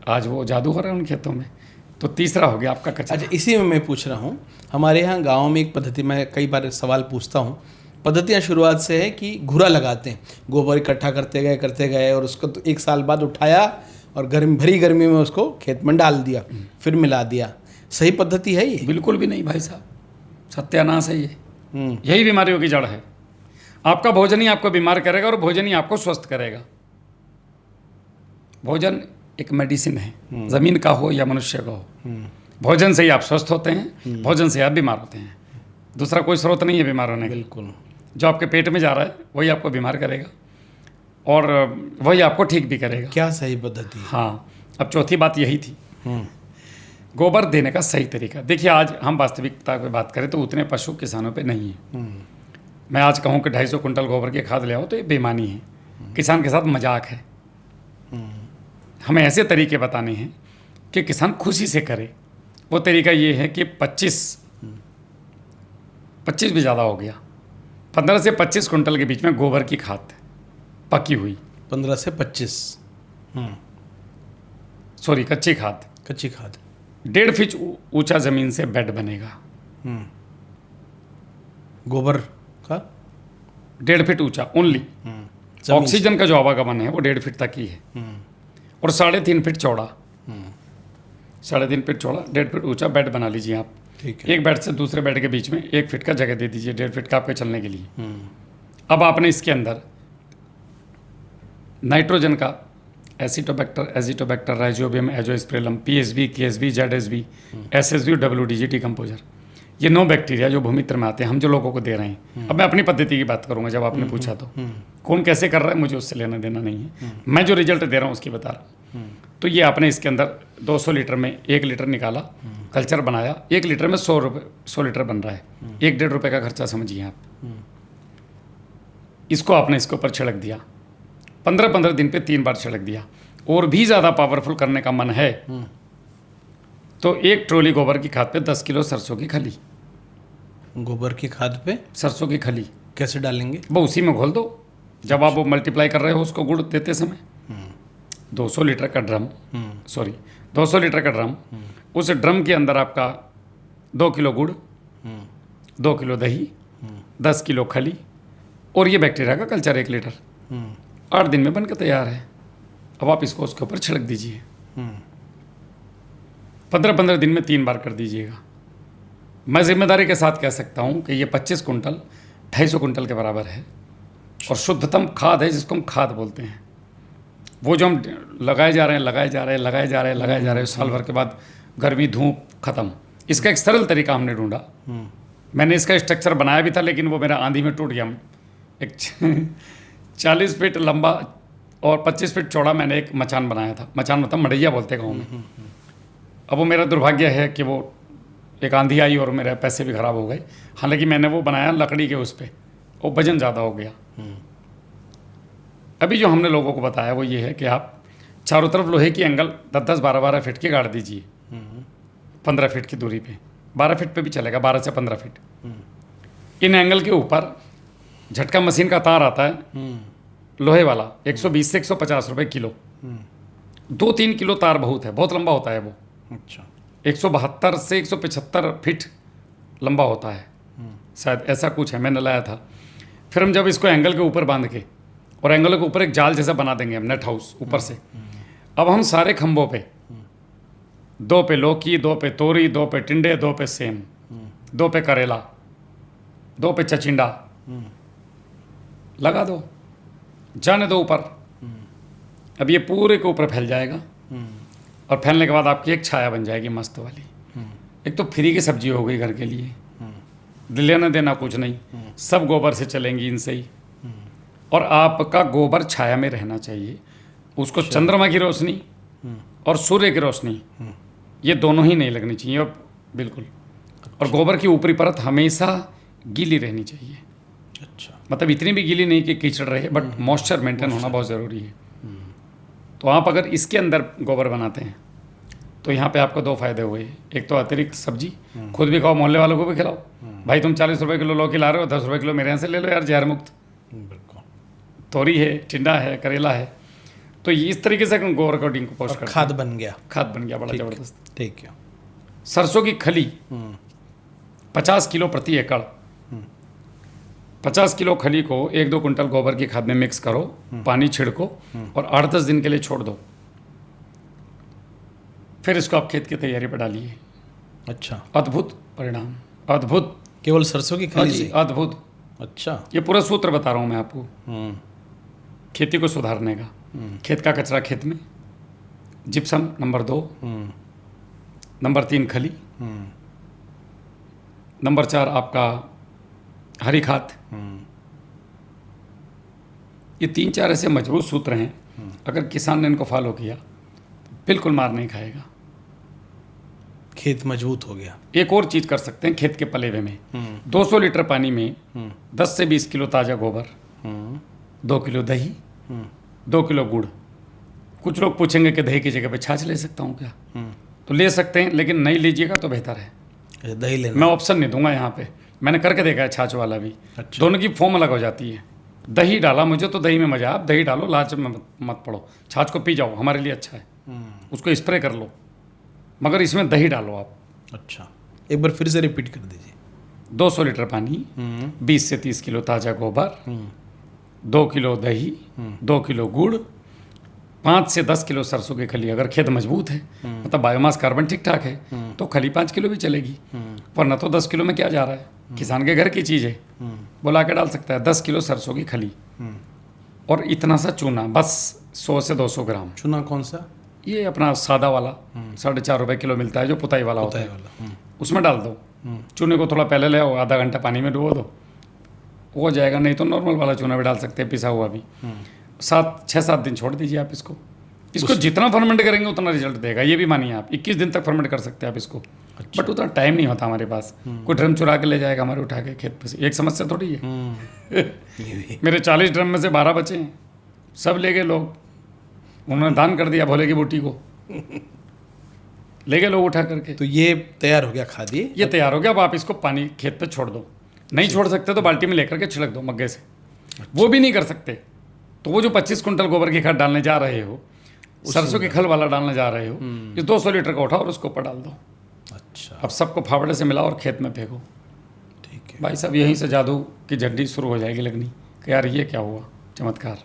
आज वो जादू हो रहा है उन खेतों में। तो तीसरा हो गया आपका कचरा। अच्छा, इसी में मैं पूछ रहा हूँ, हमारे यहाँ गांव में एक पद्धति, मैं कई बार सवाल पूछता हूँ, पद्धतियाँ शुरुआत से है कि घुरा लगाते हैं, गोबर इकट्ठा करते गए और उसको तो 1 साल बाद उठाया और भरी गर्मी में उसको खेत में डाल दिया, फिर मिला दिया। सही पद्धति है ये? बिल्कुल भी नहीं भाई साहब, सत्यानाश है ये। यही बीमारियों की जड़ है। आपका भोजन ही आपको बीमार करेगा और भोजन ही आपको स्वस्थ करेगा। भोजन एक मेडिसिन है, जमीन का हो या मनुष्य का हो। भोजन से ही आप स्वस्थ होते हैं, भोजन से आप बीमार होते हैं। दूसरा कोई स्रोत नहीं है बीमार होने का। बिल्कुल। जो आपके पेट में जा रहा है वही आपको बीमार करेगा और वही आपको ठीक भी करेगा। क्या सही पद्धति है? हाँ, अब चौथी बात यही थी, गोबर देने का सही तरीका। देखिए आज हम वास्तविकता पे बात करें तो उतने पशु किसानों पे नहीं है। मैं आज कहूँ कि 250 कुंटल गोबर की खाद ले आओ तो ये बेईमानी है, किसान के साथ मजाक है। हमें ऐसे तरीके बताने हैं कि किसान खुशी से करे। वो तरीका ये है कि 25 भी ज़्यादा हो गया, 15 से 25 कुंटल के बीच में गोबर की खाद पकी हुई, 15 से 25, सॉरी कच्ची खाद, कच्ची खाद। 1.5 फीट ऊंचा ज़मीन से बेड बनेगा। गोबर का 1.5 फीट ऊंचा ओनली। ऑक्सीजन का जो आवागमन है वो 1.5 फीट तक ही है, और 3.5 फीट चौड़ा, 3.5 फीट चौड़ा, 1.5 फीट ऊंचा बेड बना लीजिए आप। ठीक है। एक बेड से दूसरे बेड के बीच में 1 फीट का जगह दे दीजिए, 1.5 फीट का आपके चलने के लिए। अब आपने इसके अंदर नाइट्रोजन का acetobacter, rhizobium, azospirillum, PSB, KSB, ZSB, SSB और डब्ल्यूडीजी डिकम्पोजर, ये 9 बैक्टीरिया जो भूमित्र में आते हैं हम जो लोगों को दे रहे हैं। अब मैं अपनी पद्धति की बात करूंगा, जब आपने पूछा तो कौन कैसे कर रहा है मुझे उससे लेना देना नहीं है, मैं जो रिजल्ट दे रहा हूँ उसकी बता रहा हूँ। तो ये आपने इसके अंदर 200 लीटर में 1 लीटर निकाला, कल्चर बनाया, 1 लीटर में 100 लीटर बन रहा है, 1-1.5 रुपये का खर्चा समझिए आप। इसको आपने इसके ऊपर छिड़क दिया, 15-15 दिन पे 3 बार छिड़क दिया। और भी ज़्यादा पावरफुल करने का मन है तो 1 ट्रॉली गोबर की खाद पे 10 किलो सरसों की खली। गोबर की खाद पे सरसों की खली कैसे डालेंगे? वो उसी में घोल दो जब आप वो मल्टीप्लाई कर रहे हो उसको गुड़ देते समय। 200 लीटर का ड्रम, 200 लीटर का ड्रम, उस ड्रम के अंदर आपका 2 किलो गुड़, 2 किलो दही, 10 किलो खली और ये बैक्टीरिया का कल्चर 1 लीटर, 8 दिन में बनकर तैयार है। अब आप इसको उसके ऊपर छिड़क दीजिए, 15-15 दिन में 3 बार कर दीजिएगा। मैं जिम्मेदारी के साथ कह सकता हूँ कि ये 25 कुंटल 250 कुंटल के बराबर है और शुद्धतम खाद है जिसको हम खाद बोलते हैं। वो जो हम लगाए जा रहे हैं साल भर के बाद गर्मी धूप खत्म। इसका एक सरल तरीका हमने ढूंढा, मैंने इसका स्ट्रक्चर बनाया भी था लेकिन वो मेरा आंधी में टूट गया। एक 40 फीट लंबा और 25 फीट चौड़ा मैंने एक मचान बनाया था, मचान मतलब मड़ैया बोलते हैं गाँव में। अब वो मेरा दुर्भाग्य है कि वो एक आंधी आई और मेरे पैसे भी ख़राब हो गए। हालांकि मैंने वो बनाया लकड़ी के उस पर, वो वजन ज़्यादा हो गया। अभी जो हमने लोगों को बताया वो ये है कि आप चारों तरफ लोहे की एंगल 10-10, 12-12 फीट की गाड़ दीजिए, 15 फीट की दूरी पे, 12 फीट पे भी चलेगा, 12 से 15 फीट। इन एंगल के ऊपर झटका मशीन का तार आता है लोहे वाला, 120 से 150 रुपये किलो। 2-3 किलो तार बहुत है, बहुत लंबा होता है वो। अच्छा, 172 से 175 फीट लंबा होता है शायद, ऐसा कुछ है, मैंने लाया था। फिर हम जब इसको एंगल के ऊपर बांध के और एंगल के ऊपर एक जाल जैसा बना देंगे हम, नेट हाउस ऊपर से। अब हम सारे खंभों पे 2 पे लौकी, 2 पे तोरी, 2 पे टिंडे, 2 पे सेम, 2 पे करेला, 2 पे चचिंडा लगा दो, जाने दो ऊपर। अब ये पूरे के ऊपर फैल जाएगा और फैलने के बाद आपकी एक छाया बन जाएगी मस्त वाली। एक तो फ्री की सब्जी हो गई घर के लिए, लेना देना कुछ नहीं, सब गोबर से चलेंगी इनसे ही। और आपका गोबर छाया में रहना चाहिए, उसको चंद्रमा की रोशनी और सूर्य की रोशनी ये दोनों ही नहीं लगनी चाहिए और बिल्कुल। और गोबर की ऊपरी परत हमेशा गीली रहनी चाहिए, अच्छा, मतलब इतनी भी गीली नहीं कि कीचड़ रहे, बट मॉइस्चर मेंटेन होना बहुत ज़रूरी है। तो आप अगर इसके अंदर गोबर बनाते हैं तो यहाँ पे आपको 2 फायदे हुए। एक तो अतिरिक्त सब्जी, खुद भी खाओ, मोहल्ले वालों को भी खिलाओ। भाई तुम 40 रुपये किलो लौकी ला रहे हो, 10 रुपये किलो मेरे यहाँ से ले लो यार, जहर मुक्त। बिल्कुल। तोरी है, टिंडा है, करेला है, तो ये इस तरीके से गोबर को डिकम्पोज करते हैं। खाद बन गया, खाद बन गया, बड़ा ज़बरदस्त। ठीक है। सरसों की खली 50 किलो प्रति एकड़, 50 किलो खली को 1-2 कुंटल गोबर की खाद में मिक्स करो, पानी छिड़को और 8-10 दिन के लिए छोड़ दो। फिर इसको आप खेत की तैयारी पर डालिए। अच्छा, अद्भुत परिणाम, अद्भुत, केवल सरसों की खली से? अद्भुत। अच्छा, ये पूरा सूत्र बता रहा हूँ मैं आपको खेती को सुधारने का। खेत का कचरा खेत में, जिप्सम नंबर 2, नंबर 3 खली, नंबर 4 आपका हरी खाद। ये 3-4 ऐसे मजबूत सूत्र हैं, अगर किसान ने इनको फॉलो किया तो बिल्कुल मार नहीं खाएगा, खेत मजबूत हो गया। एक और चीज़ कर सकते हैं खेत के पलेवे में, 200 लीटर पानी में 10 से 20 किलो ताज़ा गोबर, 2 किलो दही, 2 किलो गुड़। कुछ लोग पूछेंगे कि दही की जगह पे छाछ ले सकता हूँ क्या? तो ले सकते हैं, लेकिन नहीं लीजिएगा तो बेहतर है। दही लेना, मैं ऑप्शन नहीं दूंगा यहाँ पे, मैंने करके देखा है छाछ वाला भी। अच्छा। दोनों की फॉर्म अलग हो जाती है। दही डाला, मुझे तो दही में मजा, आप दही डालो, लाच में मत पड़ो, छाछ को पी जाओ, हमारे लिए अच्छा है, उसको स्प्रे कर लो, मगर इसमें दही डालो आप। अच्छा, एक बार फिर से रिपीट कर दीजिए। 200 लीटर पानी, 20 से 30 किलो ताज़ा गोबर, 2 किलो दही, 2 किलो गुड़, 5 से 10 किलो सरसों की खली। अगर खेत मजबूत है, मतलब बायोमास कार्बन ठीक ठाक है, तो खली 5 किलो भी चलेगी, वरना तो 10 किलो में क्या जा रहा है, किसान के घर की चीज़ है, बुला के डाल सकता है। 10 किलो सरसों की खली और इतना सा चूना, बस 100 से 200 ग्राम। चूना कौन सा? ये अपना सादा वाला 4.5 रुपये किलो मिलता है, जो पुताई वाला होता है, उसमें डाल दो। चूने को थोड़ा पहले ले आओ, आधा घंटा पानी में डुबो दो, हो जाएगा। नहीं तो नॉर्मल वाला चूना भी डाल सकते हैं, पिसा हुआ भी। 6-7 दिन छोड़ दीजिए आप इसको। जितना फर्मेंट करेंगे उतना रिजल्ट देगा, ये भी मानिए आप। 21 दिन तक फर्मेंट कर सकते हैं आप इसको। बट उतना टाइम नहीं होता हमारे पास। कोई ड्रम चुरा के ले जाएगा हमारे उठा के खेत पे से, एक समस्या थोड़ी है। मेरे 40 ड्रम में से 12 बचे हैं, सब ले गए लोग। उन्होंने दान कर दिया भोले की बूटी को, ले गए लोग उठा करके। तो ये तैयार हो गया खाद, ये तैयार हो गया। अब आप इसको पानी खेत पे छोड़ दो, नहीं छोड़ सकते तो बाल्टी में लेकर के छिड़क दो मग्गे से। वो भी नहीं कर सकते तो वो जो 25 कुंटल गोबर की खाद डालने जा रहे हो, सरसों की खल वाला डालने जा रहे हो, ये 200 लीटर का उठाओ और उसको ऊपर डाल दो। अच्छा, अब सबको फावड़े से मिलाओ और खेत में फेंको। ठीक है भाई साहब, यहीं से जादू की झड्डी शुरू हो जाएगी लगनी कि यार ये क्या हुआ। चमत्कार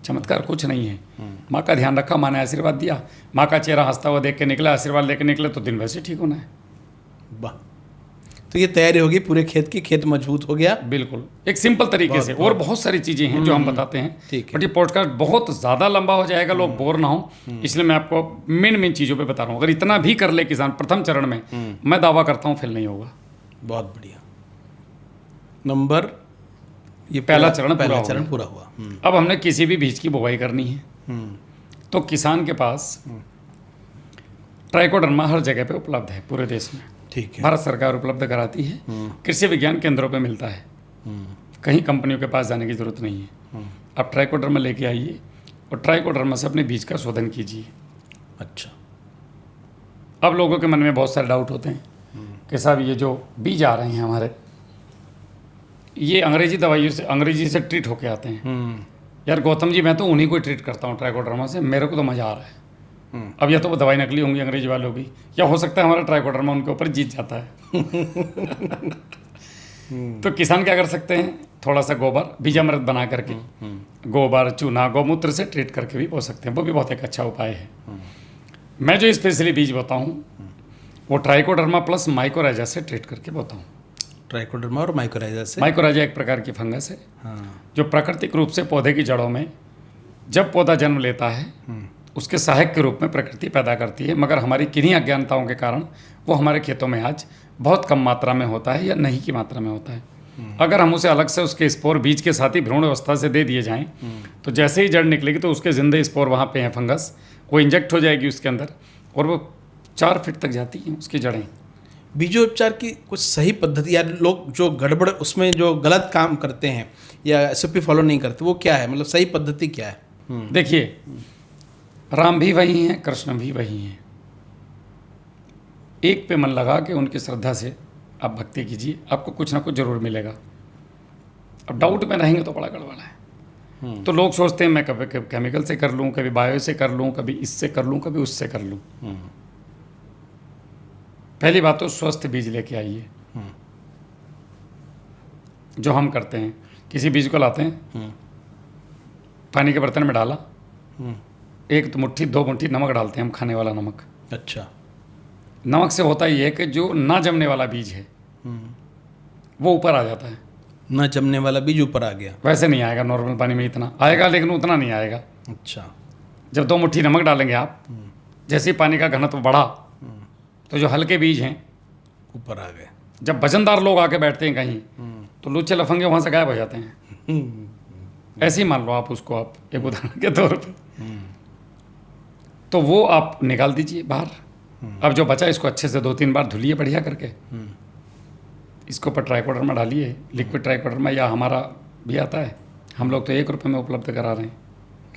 चमत्कार कुछ नहीं है। माँ का ध्यान रखा, माँ ने आशीर्वाद दिया, माँ का चेहरा हंसता हुआ देख के निकला, आशीर्वाद लेके निकले तो दिन वैसे ठीक होना है। वाह। तो ये तैयारी होगी पूरे खेत की, खेत मजबूत हो गया। बिल्कुल, एक सिंपल तरीके से। और बहुत सारी चीज़ें हैं जो हम बताते हैं, ठीक है। बट ये पॉडकास्ट बहुत ज़्यादा लंबा हो जाएगा, लोग बोर ना हो, इसलिए मैं आपको मेन चीज़ों पे बता रहा हूँ। अगर इतना भी कर ले किसान प्रथम चरण में, मैं दावा करता हूँ फेल नहीं होगा। बहुत बढ़िया। नंबर ये पहला चरण पूरा हुआ। अब हमने किसी भी बीज की बुवाई करनी है तो किसान के पास ट्राइकोडर्मा हर जगह पे उपलब्ध है पूरे देश में। ठीक है। भारत सरकार उपलब्ध कराती है, कृषि विज्ञान केंद्रों पे मिलता है, कहीं कंपनियों के पास जाने की जरूरत नहीं है। आप ट्राइकोडर्मा लेके आइए और ट्राइकोडर्मा से अपने बीज का शोधन कीजिए। अच्छा। अब लोगों के मन में बहुत सारे डाउट होते हैं कि साहब ये जो बीज आ रहे हैं हमारे, ये अंग्रेजी दवाइयों से, अंग्रेजी से ट्रीट होके आते हैं। यार गौतम जी, मैं तो उन्हीं को ट्रीट करता हूँ ट्राइकोडर्मा से, मेरे को तो मज़ा आ रहा है। अब या तो वो दवाई नकली होंगी अंग्रेजी वालों की, या हो सकता है हमारा ट्राइकोडर्मा उनके ऊपर जीत जाता है। तो किसान क्या कर सकते हैं, थोड़ा सा गोबर बीजामृत बना करके, गोबर चूना गौमूत्र से ट्रीट करके भी बो सकते हैं। वो भी बहुत एक अच्छा उपाय है। मैं जो स्पेशली बीज बोता हूँ वो ट्राइकोडर्मा प्लस माइकोराइजा से ट्रीट करके बोता हूँ। ट्राइकोडर्मा और माइकोराइजा से। माइकोराइजा एक प्रकार की फंगस है हाँ। जो प्राकृतिक रूप से पौधे की जड़ों में, जब पौधा जन्म लेता है उसके सहायक के रूप में प्रकृति पैदा करती है, मगर हमारी किन्हीं अज्ञानताओं के कारण वो हमारे खेतों में आज बहुत कम मात्रा में होता है या नहीं की मात्रा में होता है। अगर हम उसे अलग से उसके स्पोर बीज के साथ ही भ्रूण अवस्था से दे दिए जाएं तो जैसे ही जड़ निकलेगी तो उसके जिंदे स्पोर वहाँ पे हैं, फंगस, वो इंजेक्ट हो जाएगी उसके अंदर और वो 4 फीट तक जाती हैं उसकी जड़ें। बीजोपचार की कुछ सही पद्धति, या लोग जो गड़बड़ उसमें जो गलत काम करते हैं या एसओपी फॉलो नहीं करते, वो क्या है, मतलब सही पद्धति क्या है? देखिए, राम भी वही हैं, कृष्ण भी वही हैं। एक पे मन लगा के उनकी श्रद्धा से आप भक्ति कीजिए, आपको कुछ ना कुछ जरूर मिलेगा। अब डाउट में रहेंगे तो बड़ा गड़बड़ है। तो लोग सोचते हैं मैं कभी केमिकल से कर लूँ, कभी बायो से कर लूँ, कभी इससे कर लूँ, कभी उससे कर लूँ। पहली बात तो स्वस्थ बीज लेके आइए। जो हम करते हैं, किसी बीज को लाते हैं, पानी के बर्तन में डाला, एक तो मुट्ठी 2 मुट्ठी नमक डालते हैं हम, खाने वाला नमक। अच्छा। नमक से होता ये है कि जो ना जमने वाला बीज है वो ऊपर आ जाता है। ना जमने वाला बीज ऊपर आ गया। वैसे नहीं आएगा, नॉर्मल पानी में इतना आएगा लेकिन उतना नहीं आएगा। अच्छा। जब 2 मुट्ठी नमक डालेंगे आप, जैसे ही पानी का घनत्व बढ़ा तो जो हल्के बीज हैं ऊपर आ गए। जब वजनदार लोग आके बैठते हैं कहीं तो लूचे लफंगे वहाँ से गायब हो जाते हैं। ऐसे ही मान लो आप उसको, आप एक उदाहरण के तौर पे, तो वो आप निकाल दीजिए बाहर। अब जो बचा इसको अच्छे से 2-3 बार धुलिए बढ़िया करके, इसको ऊपर ट्राइकोडर्मा डालिए, लिक्विड ट्राइकोडर्मा, या हमारा भी आता है, हम लोग तो 1 रुपये में उपलब्ध करा रहे हैं।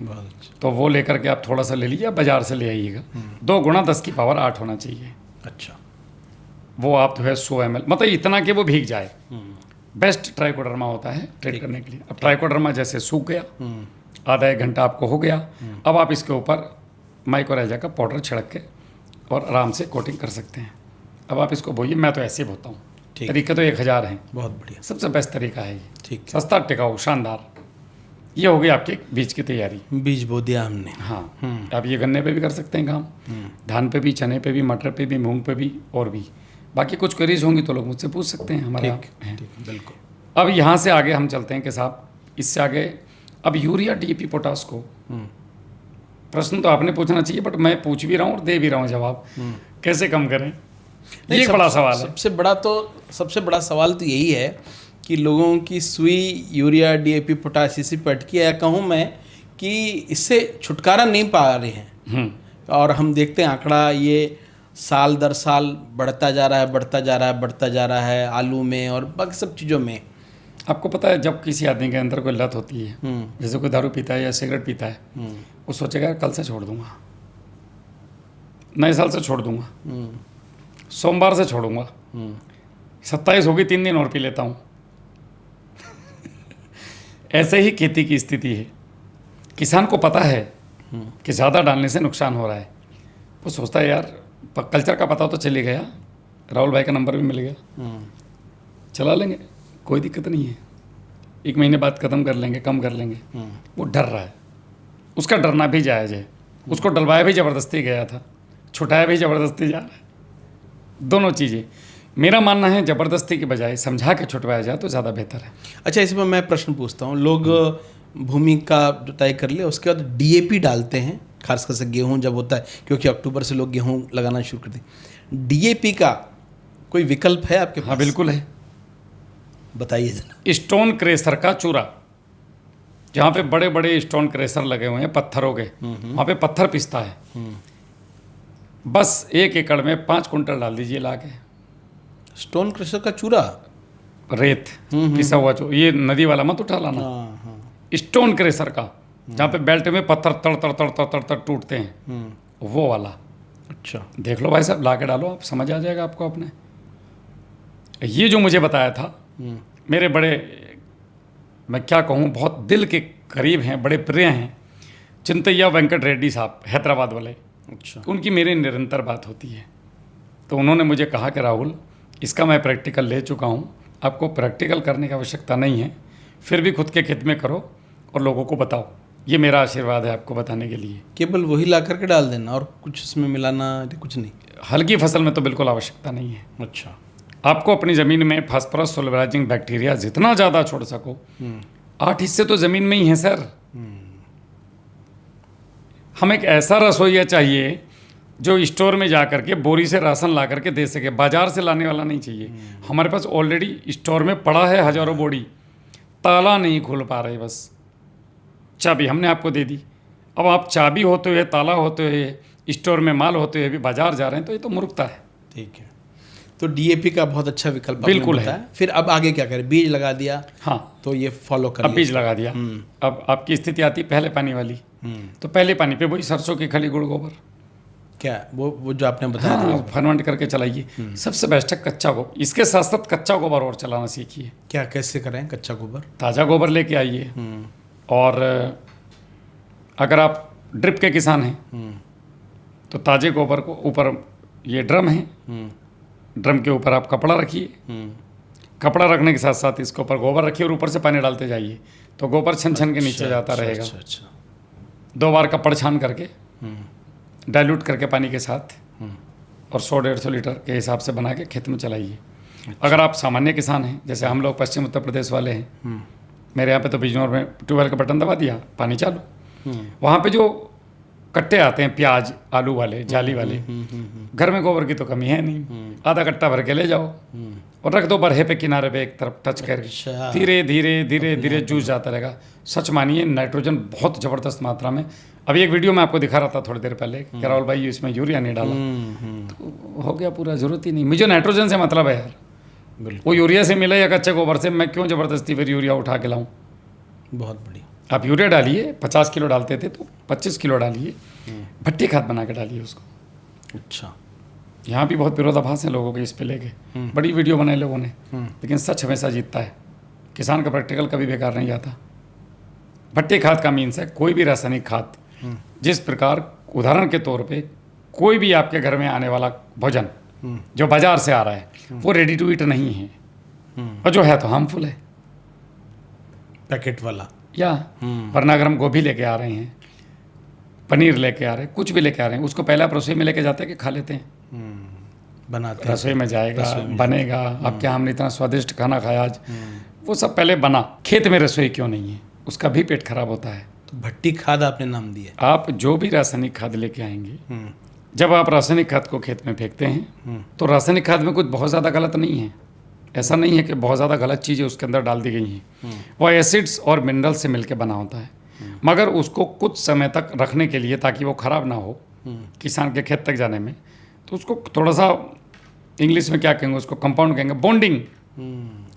बहुत अच्छा। तो वो लेकर के आप थोड़ा सा ले लीजिए, बाजार से ले आइएगा। 2 गुणा 10 की पावर 8 होना चाहिए। अच्छा। वो आप जो है 100 ml, मतलब इतना कि वो भीग जाए, बेस्ट ट्राइकोडर्मा होता है ट्रीट करने के लिए। अब ट्राइकोडर्मा जैसे सूख गया, आधा 1 घंटा आपको हो गया, अब आप इसके ऊपर माइकोराइजा का पाउडर छिड़क के और आराम से कोटिंग कर सकते हैं। अब आप इसको बोइए, मैं तो ऐसे ही बोता हूँ। तरीके तो 1000 हैं। बहुत बढ़िया। सबसे बेस्ट तरीका है ये। ठीक। सस्ता, टिकाऊ, शानदार। ये हो गई आपके बीज की तैयारी। बीज बो दिया हमने। हाँ, आप ये गन्ने पे भी कर सकते हैं काम, धान पे भी, चने पे भी, मटर पे भी, मूंग पे भी, और भी बाकी कुछ क्वेरीज होंगी तो लोग मुझसे पूछ सकते हैं, हमारे यहाँ हैं। बिल्कुल। अब यहाँ से आगे हम चलते हैं कि साहब इससे आगे अब यूरिया, DAP, पोटास को, प्रश्न तो आपने पूछना चाहिए बट मैं पूछ भी रहा हूँ और दे भी रहा हूँ जवाब। कैसे कम करें? ये एक बड़ा सवाल है। सबसे बड़ा सवाल तो यही है कि लोगों की सुई यूरिया डीएपी पोटाश इसी पे अटकी है, या कहूँ मैं कि इससे छुटकारा नहीं पा रहे हैं। और हम देखते हैं आंकड़ा ये साल दर साल बढ़ता जा रहा है आलू में और बाकी सब चीज़ों में। आपको पता है, जब किसी आदमी के अंदर कोई लत होती है, जैसे कोई दारू पीता है या सिगरेट पीता है, वो सोचेगा यार कल से छोड़ दूंगा, नए साल से छोड़ दूंगा, सोमवार से छोड़ूंगा, 27 होगी 3 दिन और पी लेता हूँ। ऐसे ही खेती की स्थिति है। किसान को पता है कि ज़्यादा डालने से नुकसान हो रहा है, वो सोचता है यार कल्चर का पता तो चले गया, राहुल भाई का नंबर भी मिल गया, चला लेंगे, कोई दिक्कत नहीं है, 1 महीने बाद ख़त्म कर लेंगे, कम कर लेंगे। वो डर रहा है, उसका डरना भी जायज़ है। उसको डलवाया भी ज़बरदस्ती गया था, छुटाया भी ज़बरदस्ती जा रहा है। दोनों चीज़ें, मेरा मानना है ज़बरदस्ती के बजाय समझा के छुटवाया जाए तो ज़्यादा बेहतर है। अच्छा, इसमें मैं प्रश्न पूछता हूँ, लोग भूमि का जो तय कर ले उसके बाद डीएपी डालते हैं, खासकर से गेहूं जब होता है, क्योंकि अक्टूबर से लोग गेहूं लगाना शुरू कर दें। डीएपी का कोई विकल्प है आपके पास? हाँ बिल्कुल है, बताइए जरा। स्टोन क्रेशर का चूरा, जहाँ पे बड़े बड़े स्टोन क्रेशर लगे हुए हैं पत्थरों के, वहाँ पे पत्थर पिसता है। बस 1 एकड़ में 5 कुंटल डाल दीजिए ला के। स्टोन क्रशर का चूरा, रेत पिसा हुआ ये नदी वाला मत उठा लाना। स्टोन क्रेशर का, जहाँ पे बेल्ट में पत्थर तड़ तड़ तड़ तड़ तड़ तड़ टूटते हैं, वो वाला। अच्छा, देख लो भाई साहब, ला के डालो, आप समझ आ जाएगा आपको अपने। ये जो मुझे बताया था, मेरे बड़े, मैं क्या कहूँ, बहुत दिल के करीब हैं, बड़े प्रिय हैं, चिंतैया वेंकट रेड्डी साहब, हैदराबाद वाले। अच्छा, उनकी मेरी निरंतर बात होती है। तो उन्होंने मुझे कहा कि राहुल, इसका मैं प्रैक्टिकल ले चुका हूँ, आपको प्रैक्टिकल करने की आवश्यकता नहीं है, फिर भी खुद के खेत में करो और लोगों को बताओ। ये मेरा आशीर्वाद है आपको बताने के लिए। केवल वही ला करके डाल देना और कुछ उसमें मिलाना कुछ नहीं? हल्की फसल में तो बिल्कुल आवश्यकता नहीं है। अच्छा, आपको अपनी ज़मीन में फास्फोरस सोलराइजिंग बैक्टीरिया जितना ज़्यादा छोड़ सको, 8 हिस्से तो ज़मीन में ही हैं सर। हम एक ऐसा रसोइया चाहिए जो स्टोर में जा करके बोरी से राशन ला करके दे सके, बाजार से लाने वाला नहीं चाहिए। हमारे पास ऑलरेडी स्टोर में पड़ा है हज़ारों बोरी, ताला नहीं खोल पा रहे, बस चाबी हमने आपको दे दी। अब आप चाबी होते हुए, ताला होते हुए, स्टोर में माल होते हुए भी बाजार जा रहे हैं, तो ये तो मूर्खता है। ठीक है, तो डीएपी का बहुत अच्छा विकल्प बिल्कुल है। फिर अब आगे क्या करें? बीज लगा दिया, हाँ, तो ये फॉलो कर अब बीज लगा दिया। अब आपकी स्थिति आती है पहले पानी वाली, तो पहले पानी पे वही सरसों की खली, गुड़, गोबर, क्या वो जो आपने बताया हाँ, फर्मेंट करके चलाइए। सबसे बेस्ट है कच्चा गोबर। इसके साथ साथ कच्चा गोबर और चलाना सीखिए। क्या, कैसे करें कच्चा गोबर? ताज़ा गोबर लेके आइए, और अगर आप ड्रिप के किसान हैं तो ताज़े गोबर को ऊपर, ये ड्रम है, ड्रम के ऊपर आप कपड़ा रखिए, कपड़ा रखने के साथ साथ इसके ऊपर गोबर रखिए और ऊपर से पानी डालते जाइए, तो गोबर छन छन के नीचे जाता रहेगा। अच्छा, 2 बार कपड़ छान करके डाइल्यूट करके पानी के साथ, और 100-150 लीटर के हिसाब से बना के खेत में चलाइए। अगर आप सामान्य किसान हैं, जैसे हम लोग पश्चिम उत्तर प्रदेश वाले हैं, मेरे यहाँ पे तो बिजनौर में ट्यूबवेल का बटन दबा दिया, पानी चालू। वहाँ पे जो कट्टे आते हैं प्याज आलू वाले, जाली वाले, घर में गोबर की तो कमी है नहीं, आधा कट्टा भर के ले जाओ और रख दो बरहे पे, किनारे पे एक तरफ टच करके, धीरे धीरे धीरे धीरे जूझ जाता रहेगा। सच मानिए, नाइट्रोजन बहुत ज़बरदस्त मात्रा में। अभी एक वीडियो में आपको दिखा रहा था थोड़ी देर पहले कि राहुल भाई इसमें यूरिया नहीं डाला, तो हो गया पूरा, जरूरत ही नहीं। मुझे नाइट्रोजन से मतलब है यार, वो यूरिया से मिला या कच्चे गोबर से, मैं क्यों ज़बरदस्ती फिर यूरिया उठा के लाऊं? बहुत बढ़िया। आप यूरिया डालिए, 50 किलो डालते थे तो 25 किलो डालिए, भट्टी खाद बना के डालिए उसको। अच्छा, यहाँ भी बहुत विरोधाभास है लोगों के इस पे लेके, बड़ी वीडियो बनाए लोगों ने, लेकिन सच हमेशा जीतता है। किसान का प्रैक्टिकल कभी बेकार नहीं जाता। भट्टी खाद का मीन्स है कोई भी रासायनिक खाद, जिस प्रकार उदाहरण के तौर पे कोई भी आपके घर में आने वाला भोजन जो बाजार से आ रहा है, वो रेडी टू ईट नहीं है, और जो है तो हार्मफुल है, पैकेट वाला। या वरना अगर हम गोभी लेके आ रहे हैं, पनीर लेके आ रहे हैं, कुछ भी लेके आ रहे हैं, उसको पहले आप रसोई में लेके जाते हैं कि खा लेते हैं? बनाते हैं, रसोई में जाएगा, बनेगा। आपके यहाँ हमने इतना स्वादिष्ट खाना खाया आज, वो सब पहले बना। खेत में रसोई क्यों नहीं है? उसका भी पेट खराब होता है। तो भट्टी खाद आपने नाम दिया। आप जो भी रासायनिक खाद लेके आएंगे, जब आप रासायनिक खाद को खेत में फेंकते हैं तो रासायनिक खाद में कुछ बहुत ज़्यादा गलत नहीं है। ऐसा नहीं है कि बहुत ज़्यादा गलत चीज़ें उसके अंदर डाल दी गई हैं। वो एसिड्स और मिनरल से मिलकर बना होता है, मगर उसको कुछ समय तक रखने के लिए, ताकि वो ख़राब ना हो किसान के खेत तक जाने में, तो उसको थोड़ा सा, इंग्लिश में क्या कहेंगे उसको, कंपाउंड कहेंगे, बॉन्डिंग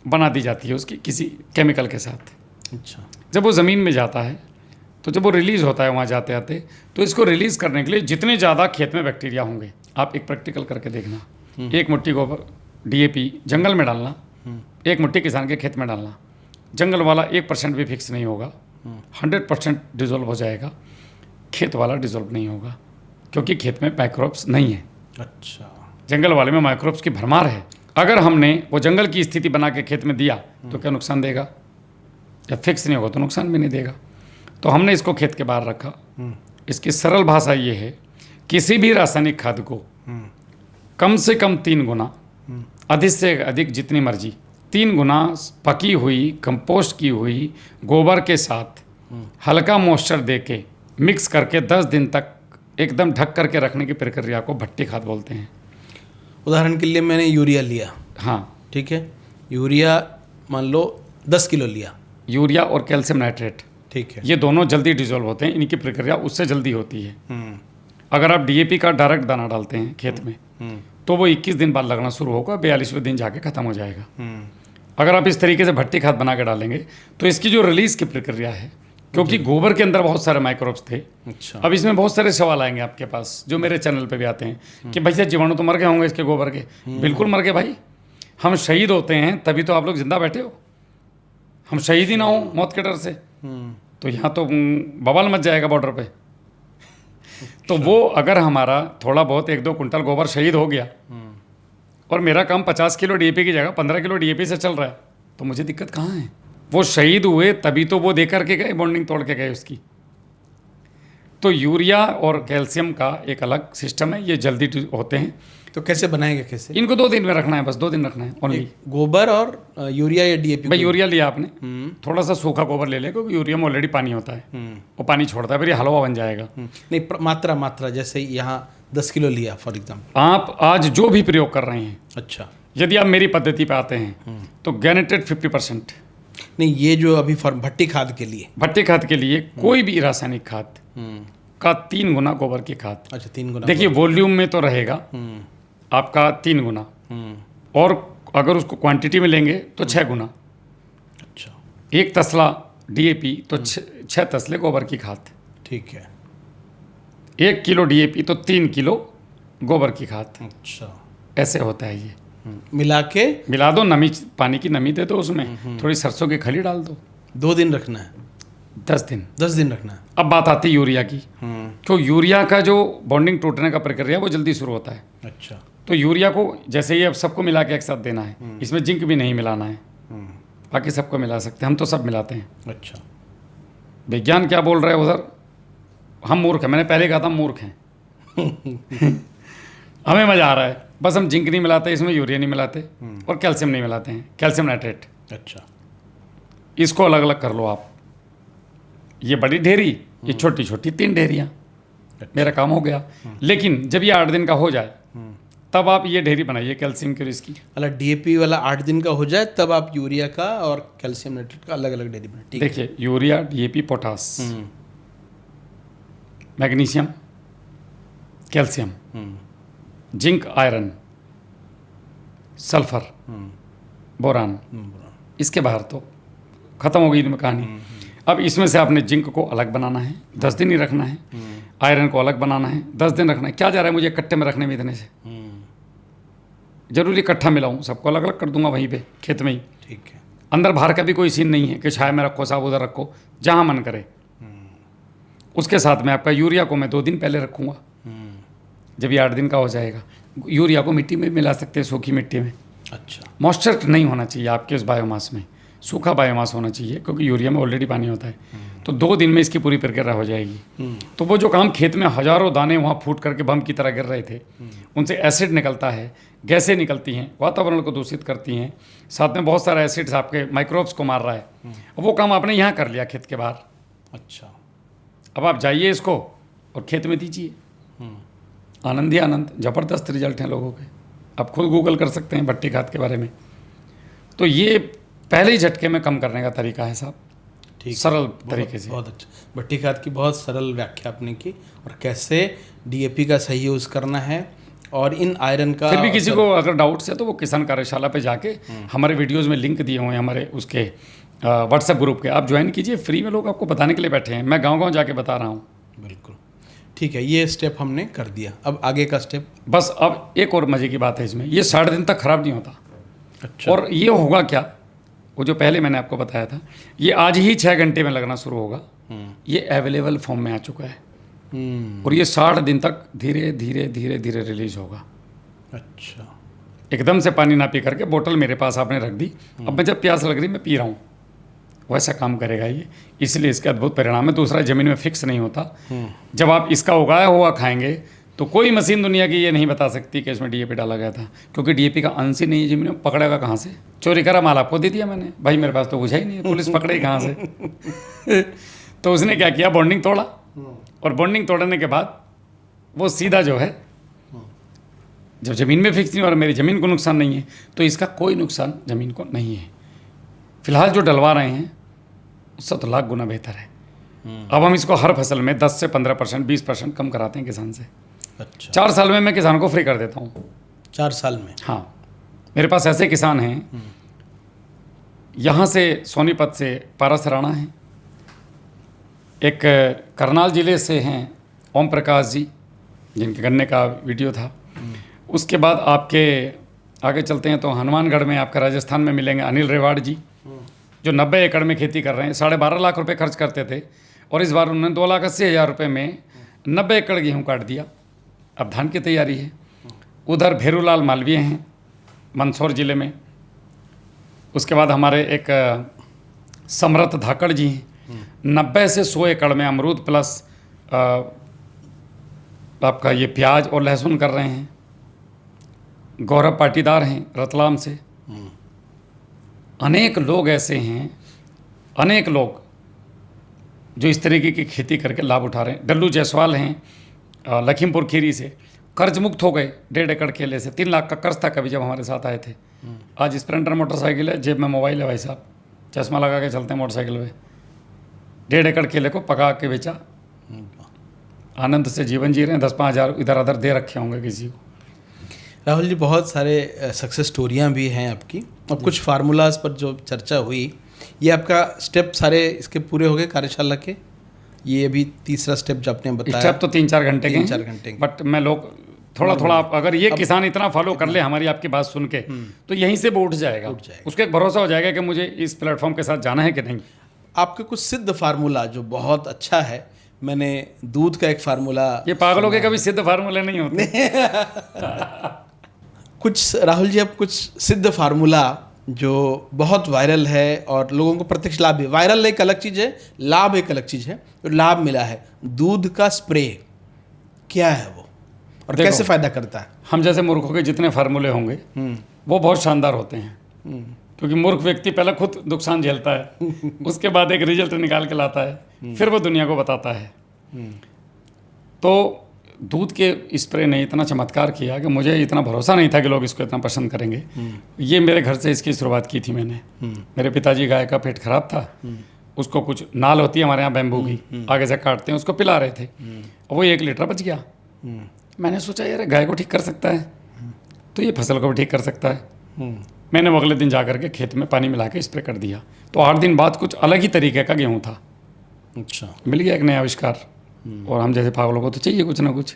बना दी जाती है उसकी किसी केमिकल के साथ। अच्छा। जब वो ज़मीन में जाता है तो जब वो रिलीज़ होता है वहाँ जाते आते, तो इसको रिलीज़ करने के लिए जितने ज़्यादा खेत में बैक्टीरिया होंगे, आप एक प्रैक्टिकल करके देखना, एक मुट्ठी गोबर DAP जंगल में डालना, एक मुट्ठी किसान के खेत में डालना, जंगल वाला 1% भी फिक्स नहीं होगा, 100% डिज़ोल्व हो जाएगा, खेत वाला डिज़ोल्व नहीं होगा, क्योंकि खेत में माइक्रोब्स नहीं है। अच्छा। जंगल वाले में माइक्रोब्स की भरमार है। अगर हमने वो जंगल की स्थिति बना के खेत में दिया तो क्या नुकसान देगा? जब फिक्स नहीं होगा तो नुकसान भी नहीं देगा। तो हमने इसको खेत के बाहर रखा। इसकी सरल भाषा ये है, किसी भी रासायनिक खाद को कम से कम 3 गुना, अधिक से अधिक जितनी मर्जी 3 गुना पकी हुई, कंपोस्ट की हुई गोबर के साथ हल्का मॉइस्चर दे के मिक्स करके 10 दिन तक एकदम ढक करके रखने की प्रक्रिया को भट्टी खाद बोलते हैं। उदाहरण के लिए मैंने यूरिया लिया, हाँ, ठीक है, यूरिया मान लो 10 किलो लिया, यूरिया और कैल्शियम नाइट्रेट, ठीक है, ये दोनों जल्दी डिजोल्व होते हैं, इनकी प्रक्रिया उससे जल्दी होती है। अगर आप DAP का डायरेक्ट दाना डालते हैं खेत में तो वो 21 दिन बाद लगना शुरू होगा, 42वें दिन जाके ख़त्म हो जाएगा। अगर आप इस तरीके से भट्टी खाद बना के डालेंगे तो इसकी जो रिलीज़ की प्रक्रिया है, क्योंकि गोबर के अंदर बहुत सारे माइक्रोब्स थे। अच्छा। अब इसमें बहुत सारे सवाल आएंगे आपके पास, जो मेरे चैनल पे भी आते हैं कि भैया जीवाणु तो मर गए होंगे इसके गोबर के। बिल्कुल मर गए भाई, हम शहीद होते हैं तभी तो आप लोग जिंदा बैठे हो। हम शहीद ही ना हो मौत के डर से तो यहाँ तो बवाल मच जाएगा बॉर्डर पे। तो वो अगर हमारा थोड़ा बहुत 1-2 कुंटल गोबर शहीद हो गया और मेरा काम 50 किलो DAP की जगह 15 किलो DAP से चल रहा है, तो मुझे दिक्कत कहाँ है? वो शहीद हुए तभी तो वो दे करके गए, बॉन्डिंग तोड़ के गए उसकी। तो यूरिया और कैल्शियम का एक अलग सिस्टम है, ये जल्दी होते हैं। तो कैसे बनाएंगे, कैसे? इनको 2 दिन में रखना है, बस 2 दिन रखना है ओनली। गोबर और यूरिया या DAP? भाई यूरिया लिया आपने, थोड़ा सा सूखा गोबर ले लें, क्योंकि यूरिया में ऑलरेडी पानी होता है, वो पानी छोड़ता है, फिर ये हलवा बन जाएगा। नहीं, मात्रा जैसे यहाँ 10 किलो लिया फॉर एग्जाम्पल, आप आज जो भी प्रयोग कर रहे हैं, अच्छा, यदि आप मेरी पद्धति पे आते हैं तो गारंटेड 50%। नहीं, ये जो अभी भट्टी खाद के लिए, भट्टी खाद के लिए कोई भी रासायनिक खाद का 3 गुना गोबर की खाद। अच्छा, 3 गुना। देखिए वॉल्यूम में तो रहेगा आपका 3 गुना, और अगर उसको क्वांटिटी में लेंगे तो 6 गुना। अच्छा, 1 तसला DAP तो 6 तसले गोबर की खाद। ठीक है। 1 किलो DAP तो 3 किलो गोबर की खाद। अच्छा, ऐसे होता है ये। मिला दो, नमी, पानी की नमी दे दो उसमें, थोड़ी सरसों की खली डाल दो। 2 दिन रखना है? 10 दिन। 10 दिन रखना है। अब बात आती है यूरिया की। तो यूरिया का जो बॉन्डिंग टूटने का प्रक्रिया वो जल्दी शुरू होता है। अच्छा। तो यूरिया को जैसे ये अब सबको मिला के एक साथ देना है, इसमें जिंक भी नहीं मिलाना है, बाकी सबको मिला सकते हैं, हम तो सब मिलाते हैं। अच्छा। विज्ञान क्या बोल रहा है उधर, हम मूर्ख हैं। मैंने पहले कहा था मूर्ख हैं। हमें मजा आ रहा है, बस हम जिंक नहीं मिलाते, इसमें यूरिया नहीं मिलाते और कैल्शियम नहीं मिलाते हैं, कैल्शियम नाइट्रेट। अच्छा। इसको अलग अलग कर लो आप। ये बड़ी ढेरी, ये छोटी छोटी 3 ढेरियाँ, मेरा काम हो गया। लेकिन जब ये 8 दिन का हो जाए तब आप ये ढेरी बनाइए कैल्शियम की और इसकी। अलग DAP वाला 8 दिन का हो जाए तब आप यूरिया का और कैल्शियम नाइट्रेट का अलग अलग ढेरी बनाइए। देखिए urea, DAP, potash, magnesium, calcium, zinc, iron, sulphur, boron, इसके बाहर तो खत्म हो गई इनमें कहानी। अब इसमें से आपने जिंक को अलग बनाना है, 10 दिन ही रखना है। आयरन को अलग बनाना है, 10 दिन रखना है। क्या जा रहा है मुझे इकट्ठे में रखने में इतने से? जरूरी इकट्ठा मिलाऊं, सबको अलग अलग कर दूंगा वहीं पे खेत में ही। ठीक है। अंदर बाहर का भी कोई सीन नहीं है कि छाया में रखो, साहब उधर रखो, जहाँ मन करे। उसके साथ में आपका यूरिया को मैं 2 दिन पहले रखूँगा। जब ये 8 दिन का हो जाएगा, यूरिया को मिट्टी में मिला सकते हैं, सूखी मिट्टी में। अच्छा। मॉइस्चर नहीं होना चाहिए आपके उस बायोमास में, सूखा बायोमास होना चाहिए, क्योंकि यूरिया में ऑलरेडी पानी होता है। तो 2 दिन में इसकी पूरी प्रक्रिया हो जाएगी। तो वो जो काम खेत में हजारों दाने वहाँ फूट करके बम की तरह गिर रहे थे, उनसे एसिड निकलता है, गैसें निकलती हैं, वातावरण को दूषित करती हैं, साथ में बहुत सारा एसिड्स आपके माइक्रोब्स को मार रहा है। वो काम आपने यहाँ कर लिया खेत के बाहर। अच्छा। अब आप जाइए इसको और खेत में दीजिए। आनंद ही आनंद, ज़बरदस्त रिजल्ट हैं लोगों के। आप खुद गूगल कर सकते हैं भट्टी खाद के बारे में। तो ये पहले ही झटके में कम करने का तरीका है साहब, ठीक, सरल तरीके से। बहुत अच्छा। भट्टी खाद की बहुत सरल व्याख्या आपने की, और कैसे डीएपी का सही यूज़ करना है, और इन आयरन का। फिर भी किसी को अगर डाउट्स है तो वो किसान कार्यशाला पे जाके हमारे वीडियोस में लिंक दिए हुए हैं हमारे उसके व्हाट्सएप ग्रुप के, आप ज्वाइन कीजिए, फ्री में लोग आपको बताने के लिए बैठे हैं। मैं गांव-गांव जाके बता रहा हूँ। बिल्कुल ठीक है, ये स्टेप हमने कर दिया। अब आगे का स्टेप। बस अब एक और मज़े की बात है इसमें, ये 60 दिन तक ख़राब नहीं होता। अच्छा। और ये होगा क्या, वो जो पहले मैंने आपको बताया था, ये आज ही 6 घंटे में लगना शुरू होगा। ये अवेलेबल फॉर्म में आ चुका है, और ये 60 दिन तक धीरे धीरे धीरे धीरे रिलीज होगा। अच्छा। एकदम से पानी ना पी करके बोतल मेरे पास आपने रख दी, अब मैं जब प्यास लग रही मैं पी रहा हूँ, वैसा काम करेगा ये। इसलिए इसके अद्भुत परिणाम है। दूसरा, ज़मीन में फिक्स नहीं होता। जब आप इसका उगाया हुआ खाएंगे तो कोई मशीन दुनिया की ये नहीं बता सकती कि इसमें डीएपी डाला गया था, क्योंकि डीएपी का अंश ही नहीं है ज़मीन में। पकड़ेगा कहाँ से? चोरी करा माल आपको दे दिया मैंने, भाई मेरे पास तो कुछ है ही नहीं है, पुलिस पकड़े कहाँ से? तो उसने क्या किया, बॉन्डिंग तोड़ा, और बॉन्डिंग तोड़ने के बाद वो सीधा जो है, जब ज़मीन में फिक्स नहीं और मेरी ज़मीन को नुकसान नहीं है, तो इसका कोई नुकसान ज़मीन को नहीं है। फिलहाल जो डलवा रहे हैं उससे तो लाख गुना बेहतर है। अब हम इसको हर फसल में 10 से 15%, 20% कम कराते हैं किसान से। अच्छा। 4 साल में मैं किसान को फ्री कर देता हूँ। 4 साल में? हाँ, मेरे पास ऐसे किसान हैं, यहाँ से सोनीपत से पारस राणा हैं, एक करनाल ज़िले से हैं ओम प्रकाश जी, जिनके गन्ने का वीडियो था। उसके बाद आपके आगे चलते हैं तो हनुमानगढ़ में आपका राजस्थान में मिलेंगे अनिल रेवाड़ जी, जो 90 एकड़ में खेती कर रहे हैं। 12.5 लाख रुपए खर्च करते थे, और इस बार उन्होंने 2,80,000 रुपये में 90 एकड़ गेहूँ काट दिया। अब धान की तैयारी है। उधर भेरूलाल मालवीय हैं मंदसौर ज़िले में। उसके बाद हमारे एक समरथ धाकड़ जी हैं, 90 से 100 एकड़ में अमरूद प्लस आपका ये प्याज और लहसुन कर रहे हैं। गौरव पाटीदार हैं रतलाम से। अनेक लोग ऐसे हैं, अनेक लोग जो इस तरीके की खेती करके लाभ उठा रहे हैं। डल्लू जायसवाल हैं लखीमपुर खीरी से, कर्ज मुक्त हो गए 1.5 एकड़ केले से। 3 लाख का कर्ज था कभी जब हमारे साथ आए थे। आज स्प्लेंडर मोटरसाइकिल है, जेब में मोबाइल है भाई साहब, चश्मा लगा के चलते हैं मोटरसाइकिल पे। 1.5 एकड़ केले को पका के बेचा, आनंद से जीवन जी रहे हैं। 10-5 हज़ार इधर उधर दे रखे होंगे किसी को। राहुल जी, बहुत सारे सक्सेस स्टोरियाँ भी हैं आपकी, और कुछ फार्मूलाज पर जो चर्चा हुई, ये आपका स्टेप सारे इसके पूरे हो गए कार्यशाला के? ये अभी तीसरा स्टेप जो आपने बताया। स्टेप तो 3-4 घंटे के 3-4 घंटे के। बट मैं लोग थोड़ा आप अगर ये किसान इतना फॉलो कर ले हमारी आपकी बात सुन के, तो यहीं से वो उठ जाएगा। उसको एक भरोसा हो जाएगा कि मुझे इस प्लेटफॉर्म के साथ जाना है कि नहीं। आपका कुछ सिद्ध फार्मूला जो बहुत अच्छा है, मैंने दूध का एक फार्मूला। ये पागलों के कभी सिद्ध फार्मूले नहीं होते। कुछ राहुल जी, अब कुछ सिद्ध फार्मूला जो बहुत वायरल है और लोगों को प्रत्यक्ष लाभ भी। वायरल एक अलग चीज़ है, लाभ एक अलग चीज़ है। तो लाभ मिला है, दूध का स्प्रे, क्या है वो और कैसे फ़ायदा करता है? हम जैसे मूर्खों के जितने फार्मूले होंगे वो बहुत शानदार होते हैं, क्योंकि मूर्ख व्यक्ति पहले खुद नुकसान झेलता है, उसके बाद एक रिजल्ट निकाल के लाता है, फिर वो दुनिया को बताता है। तो दूध के स्प्रे ने इतना चमत्कार किया कि मुझे इतना भरोसा नहीं था कि लोग इसको इतना पसंद करेंगे। ये मेरे घर से इसकी शुरुआत की थी मैंने। मेरे पिताजी गाय का पेट खराब था, उसको कुछ नाल होती है हमारे यहाँ बैम्बू की, आगे से काटते हैं, उसको पिला रहे थे, और वो 1 लीटर बच गया। मैंने सोचा यार गाय को ठीक कर सकता है तो ये फसल को भी ठीक कर सकता है। मैंने वो अगले दिन जा करके खेत में पानी मिला के स्प्रे कर दिया, तो 8 दिन बाद कुछ अलग ही तरीके का गेहूँ था। अच्छा, मिल गया एक नया आविष्कार। और हम जैसे पागलों को तो चाहिए कुछ ना कुछ।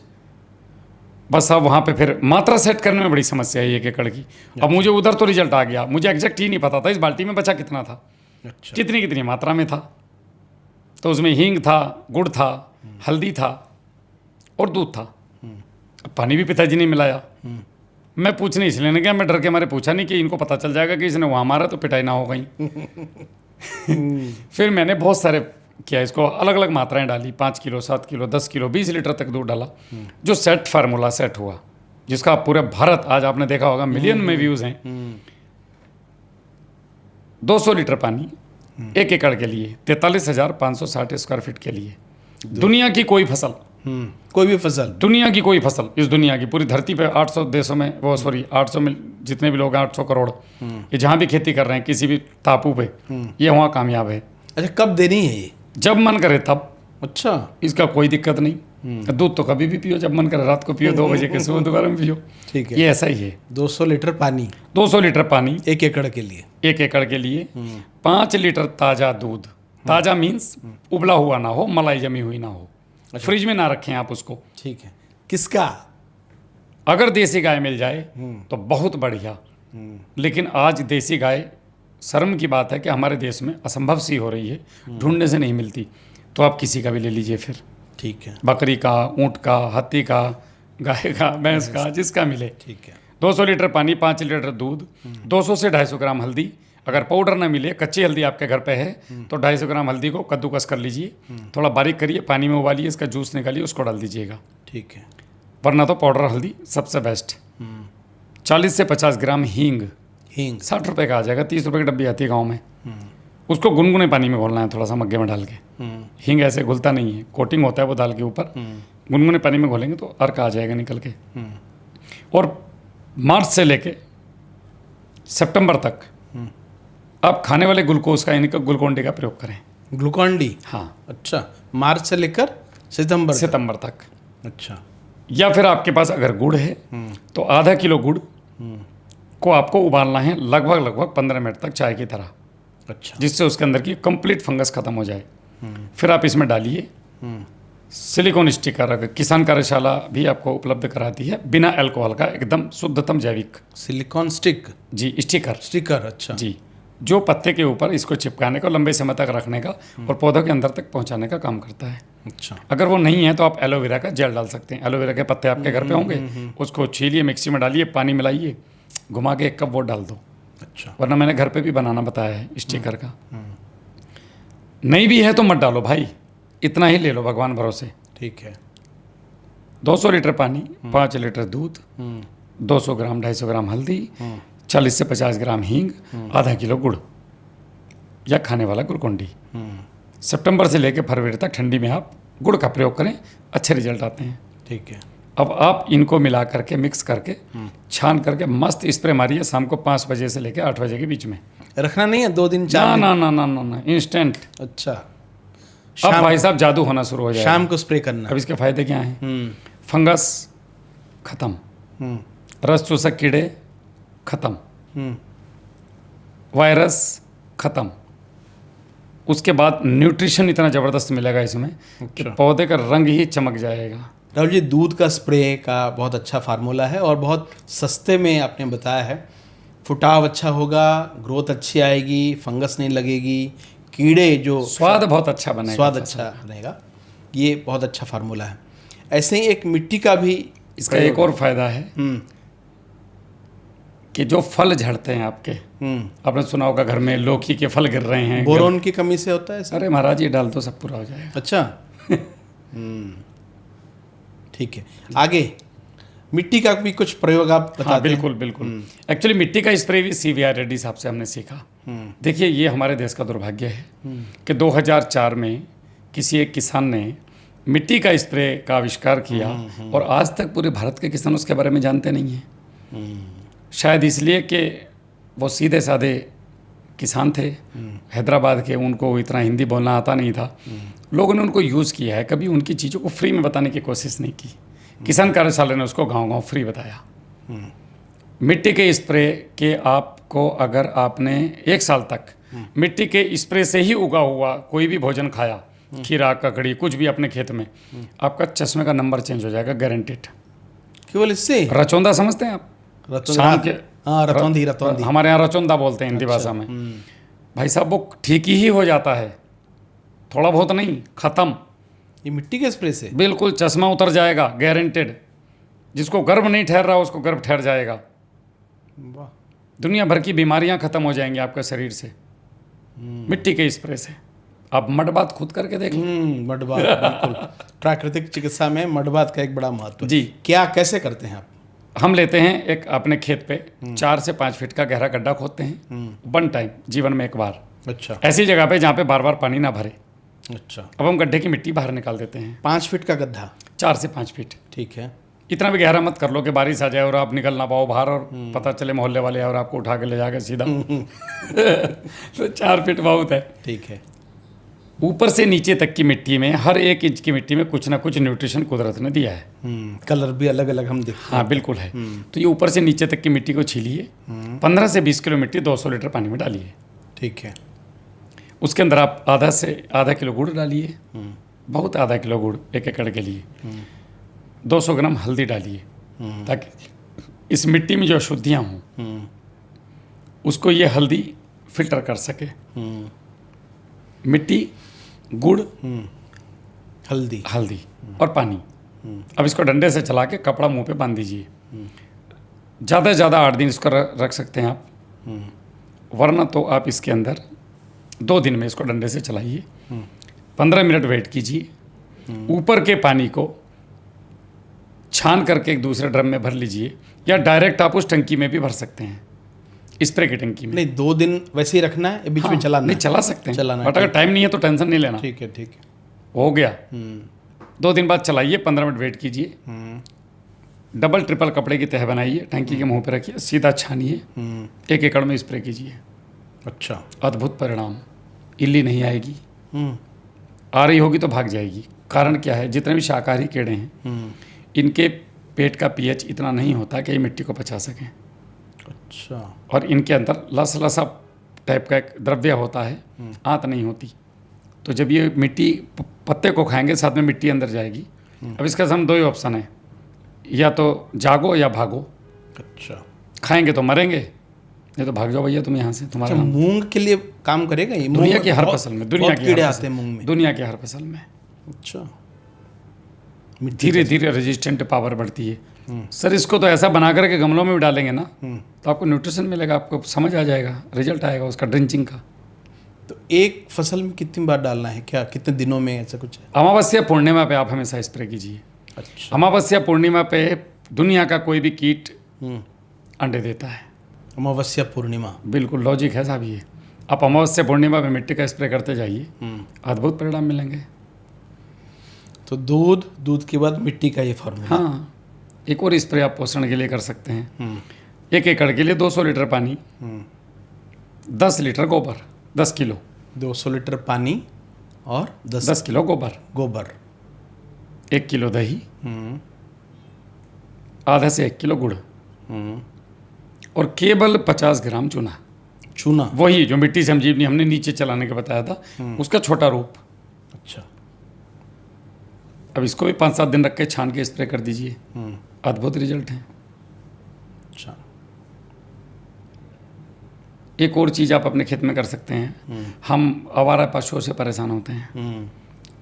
बस अब वहाँ पे फिर मात्रा सेट करने में बड़ी समस्या है 1 एकड़ की। अब मुझे उधर तो रिजल्ट आ गया, मुझे एग्जैक्ट ही नहीं पता था इस बाल्टी में बचा कितना था, अच्छा, कितनी मात्रा में था। तो उसमें हींग था, गुड़ था, हल्दी था और दूध था। अब पानी भी पिताजी ने मिलाया। मैं पूछने इसलिए नहीं गया, मैं डर के मारे पूछा नहीं कि इनको पता चल जाएगा कि इसने वहाँ मारा तो पिटाई ना हो गई। फिर मैंने बहुत सारे किया, इसको अलग अलग मात्राएं डाली, 5 किलो, 7 किलो, 10 किलो, 20 लीटर तक दूध डाला। जो सेट फार्मूला सेट हुआ, जिसका पूरे भारत आज आपने देखा होगा मिलियन में व्यूज़ हैं। 200 लीटर पानी 1 एकड़ के लिए, 43,560 स्क्वायर फीट के लिए। दुनिया की कोई फसल कोई भी फसल। दुनिया की कोई फसल, इस दुनिया की पूरी धरती पे 800 देशों में, वो सॉरी 800 में जितने भी लोग हैं 800 करोड़, ये जहाँ भी खेती कर रहे हैं किसी भी टापू पे, ये वहाँ कामयाब है। अच्छा, कब देनी है ये? जब मन करे तब, अच्छा, इसका कोई दिक्कत नहीं। दूध तो कभी भी पियो, जब मन करे रात को पियो, 2 बजे के सुबह दोपहर में पियो, ठीक है। ये ऐसा ही है। 200 लीटर पानी 200 लीटर पानी 1 एकड़ के लिए। 1 एकड़ के लिए, 5 लीटर ताज़ा दूध। ताज़ा मीन्स उबला हुआ ना हो, मलाई जमी हुई ना हो, फ्रिज में ना रखें आप उसको। ठीक है। किसका? अगर देसी गाय मिल जाए तो बहुत बढ़िया, लेकिन आज देसी गाय, शर्म की बात है कि हमारे देश में असंभव सी हो रही है, ढूंढने से नहीं मिलती। तो आप किसी का भी ले लीजिए फिर, ठीक है। बकरी का, ऊँट का, हाथी का, गाय का, भैंस का, जिसका मिले। ठीक है। 200 लीटर पानी, 5 लीटर दूध, 200 से 250 ग्राम हल्दी। अगर पाउडर ना मिले, कच्ची हल्दी आपके घर पे है तो 250 ग्राम हल्दी को कद्दूकस कर लीजिए, थोड़ा बारीक करिए, पानी में उबालिए, इसका जूस निकालिए, उसको डाल दीजिएगा। ठीक है। वरना तो पाउडर हल्दी सबसे बेस्ट। 40 से 50 ग्राम हींग, हींग 60 रुपये का आ जाएगा, 30 रुपये की डब्बी आती है गाँव में। उसको गुनगुने पानी में घोलना है, थोड़ा सा मग्गे में डाल के। हींग ऐसे घुलता नहीं है, कोटिंग होता है वो दाल के ऊपर। गुनगुने पानी में घोलेंगे तो अर्क आ जाएगा निकल के। और मार्च से लेके सितंबर तक आप खाने वाले ग्लूकोज का, यानी कि ग्लूकोन डी का प्रयोग करें। Glucon D? हाँ, अच्छा, मार्च से लेकर सितंबर तक। अच्छा। या फिर आपके पास अगर गुड़ है तो आधा किलो गुड़ को आपको उबालना है लगभग 15 मिनट तक, चाय की तरह, अच्छा। जिससे उसके अंदर की कंप्लीट फंगस खत्म हो जाए। फिर आप इसमें डालिए सिलिकॉन स्टिकर। अगर किसान कार्यशाला भी आपको उपलब्ध कराती है, बिना अल्कोहल का, एकदम शुद्धतम जैविक सिलिकॉन स्टिक? जी, स्टिकर। अच्छा जी, जो पत्ते के ऊपर इसको चिपकाने का, लंबे समय तक रखने का और पौधों के अंदर तक पहुंचाने का काम करता है। अच्छा। अगर वो नहीं है तो आप एलोवेरा का जेल डाल सकते हैं। एलोवेरा के पत्ते आपके घर पे होंगे, उसको छीलिए, मिक्सी में डालिए, पानी मिलाइए, घुमा के 1 कप वो डाल दो। अच्छा। वरना मैंने घर पे भी बनाना बताया है स्टिकर का। नहीं भी है तो मत डालो भाई, इतना ही ले लो भगवान भरोसे। ठीक है। 200 लीटर पानी, 5 लीटर दूध, 200 ग्राम 250 ग्राम हल्दी, 40 से 50 ग्राम हींग, आधा किलो गुड़ या खाने वाला ग्लूकोन डी। सितंबर से लेकर फरवरी तक ठंडी में आप गुड़ का प्रयोग करें, अच्छे रिजल्ट आते हैं। ठीक है। अब आप इनको मिला करके, मिक्स करके, छान करके मस्त स्प्रे मारिए शाम को 5 बजे से लेकर 8 बजे के बीच में। रखना नहीं है 2 दिन 4 दिन? ना ना ना ना ना, इंस्टेंट। अच्छा। अब भाई साहब जादू होना शुरू हो जाएगा। शाम को स्प्रे करना। अब इसके फायदे क्या हैं? फंगस खत्म, रस चूसक कीड़े खत्म, वायरस खत्म। उसके बाद न्यूट्रिशन इतना ज़बरदस्त मिलेगा इसमें कि पौधे का रंग ही चमक जाएगा। राहुल जी, दूध का स्प्रे का बहुत अच्छा फार्मूला है और बहुत सस्ते में आपने बताया है। फुटाव अच्छा होगा, ग्रोथ अच्छी आएगी, फंगस नहीं लगेगी, कीड़े जो स्वाद बहुत अच्छा बनेगा, स्वाद अच्छा बनेगा। ये बहुत अच्छा फार्मूला है। ऐसे ही एक मिट्टी का भी इसका एक और फायदा है कि जो फल झड़ते हैं आपके, आपने सुना होगा घर में लौकी के फल गिर रहे हैं, बोरोन की कमी से होता है ऐसा? अरे महाराज, ये डाल दो सब पूरा हो जाएगा। अच्छा। ठीक है। आगे मिट्टी का भी कुछ प्रयोग आप बताते हैं? बिल्कुल बिल्कुल। एक्चुअली मिट्टी का स्प्रे भी CVR रेड्डी साहब से हमने सीखा। देखिए, ये हमारे देश का दुर्भाग्य है कि 2004 में किसी एक किसान ने मिट्टी का स्प्रे का आविष्कार किया और आज तक पूरे भारत के किसान उसके बारे में जानते नहीं हैं। शायद इसलिए कि वो सीधे साधे किसान थे, हैदराबाद के, उनको इतना हिंदी बोलना आता नहीं था। लोगों ने उनको यूज़ किया है, कभी उनकी चीज़ों को फ्री में बताने की कोशिश नहीं की। किसान कार्यशाला ने उसको गांव-गांव फ्री बताया। मिट्टी के स्प्रे के आपको, अगर आपने 1 साल तक मिट्टी के स्प्रे से ही उगा हुआ कोई भी भोजन खाया, खीरा, ककड़ी, कुछ भी अपने खेत में, आपका चश्मे का नंबर चेंज हो जाएगा, गारंटेड। केवल इससे? रचौंदा समझते हैं आप? शाम के, हाँ, रतौंधी। हमारे यहाँ रचौंदा बोलते हैं हिंदी भाषा में। भाई साहब, वो ठीक ही हो जाता है, थोड़ा बहुत नहीं, खत्म। ये मिट्टी के स्प्रे से? बिल्कुल, चश्मा उतर जाएगा, गारंटेड। जिसको गर्भ नहीं ठहर रहा उसको गर्भ ठहर जाएगा। वाह। दुनिया भर की बीमारियां खत्म हो जाएंगी आपके शरीर से मिट्टी के स्प्रे से। आप मडबात खुद करके देख लें। मडबात, बिल्कुल। प्राकृतिक चिकित्सा में मडबात का एक बड़ा महत्व है। जी। क्या, कैसे करते हैं आप? हम लेते हैं एक अपने खेत पे 4 से 5 फीट का गहरा गड्ढा खोदते हैं, 1 टाइम, जीवन में 1 बार। अच्छा। ऐसी जगह पे जहाँ पे बार बार पानी ना भरे। अच्छा। अब हम गड्ढे की मिट्टी बाहर निकाल देते हैं। 5 फीट का गड्ढा? 4 से 5 फीट। ठीक है। इतना भी गहरा मत कर लो कि बारिश आ जाए और आप निकल ना पाओ बाहर और पता चले मोहल्ले वाले और आपको उठा के ले जाकर सीधा तो 4 फीट बहुत है। ठीक है। ऊपर से नीचे तक की मिट्टी में, हर 1 इंच की मिट्टी में कुछ ना कुछ न्यूट्रिशन कुदरत ने दिया है। कलर भी अलग अलग हम देखते हैं। हाँ बिल्कुल है। तो ये ऊपर से नीचे तक की मिट्टी को छीलिए, 15 से 20 किलो मिट्टी 200 लीटर पानी में डालिए। ठीक है। उसके अंदर आप आधा से आधा किलो गुड़ डालिए, बहुत आधा किलो गुड़ 1 एकड़ के लिए। 200 ग्राम हल्दी डालिए ताकि इस मिट्टी में जो अशुद्धियाँ हों उसको ये हल्दी फिल्टर कर सके। मिट्टी, गुड़, हल्दी और पानी। अब इसको डंडे से चला के कपड़ा मुंह पे बांध दीजिए। ज़्यादा से ज़्यादा 8 दिन इसको रख सकते हैं आप, वरना तो आप इसके अंदर 2 दिन में इसको डंडे से चलाइए। 15 मिनट वेट कीजिए। ऊपर के पानी को छान करके एक दूसरे ड्रम में भर लीजिए, या डायरेक्ट आप उस टंकी में भी भर सकते हैं, स्प्रे की टंकी में। नहीं, 2 दिन वैसे ही रखना है, बीच में चलाना नहीं है? चला सकते हैं, चलाना है, बट अगर टाइम नहीं है तो टेंशन नहीं लेना। ठीक है। ठीक है। हो गया। 2 दिन बाद चलाइए, 15 मिनट वेट कीजिए। डबल ट्रिपल कपड़े की तह बनाइए, टंकी के मुंह पे रखिए, सीधा छानिए, 1 एकड़ में स्प्रे कीजिए। अच्छा। अद्भुत परिणाम। इल्ली नहीं आएगी, आ रही होगी तो भाग जाएगी। कारण क्या है, जितने भी शाकाहारी कीड़े हैं इनके पेट का पीएच इतना नहीं होता कि ये मिट्टी को पचा सकें। अच्छा। और इनके अंदर लसा टाइप का एक द्रव्य होता है, आंत नहीं होती। तो जब ये मिट्टी पत्ते को खाएंगे साथ में मिट्टी अंदर जाएगी। अब इसका हम 2 ही ऑप्शन है, या तो जागो या भागो। अच्छा। खाएंगे तो मरेंगे, नहीं तो भाग जाओ भैया तुम यहाँ से, तुम्हारा नाम। मूंग के लिए काम करेगा ये? दुनिया की हर फसल में, दुनिया की कीड़े हर आते हैं फसल- मूंग में। दुनिया की हर फसल में अच्छा। धीरे धीरे रेजिस्टेंट पावर बढ़ती है। सर इसको तो ऐसा बना करके गमलों में भी डालेंगे ना तो आपको न्यूट्रिशन मिलेगा, आपको समझ आ जाएगा, रिजल्ट आएगा उसका ड्रिंचिंग का। तो एक फसल में कितनी बार डालना है, क्या कितने दिनों में, ऐसा कुछ है? अमावस्या पूर्णिमा पे आप हमेशा स्प्रे कीजिए। अच्छा। अमावस्या पूर्णिमा पे दुनिया का कोई भी कीट अंडे देता है। अमावस्या पूर्णिमा। बिल्कुल लॉजिक है साहब ये। आप अमावस्या पूर्णिमा पे मिट्टी का स्प्रे करते जाइए, अद्भुत परिणाम मिलेंगे। तो दूध के बाद मिट्टी का ये फॉर्मूला। हाँ, एक और स्प्रे आप पोषण के लिए कर सकते हैं। 1 एकड़ के लिए 200 लीटर पानी, 10 लीटर गोबर, 10 किलो 200 लीटर पानी और 10 किलो गोबर, 1 किलो दही, आधा से 1 किलो गुड़, और केवल 50 ग्राम चूना। वही जो मिट्टी संजीवनी हमने नीचे चलाने का बताया था, उसका छोटा रूप। अच्छा। अब इसको भी 5-7 दिन रख के छान के स्प्रे कर दीजिए, अद्भुत रिजल्ट है। अच्छा। एक और चीज़ आप अपने खेत में कर सकते हैं। हम आवारा पशुओं से परेशान होते हैं,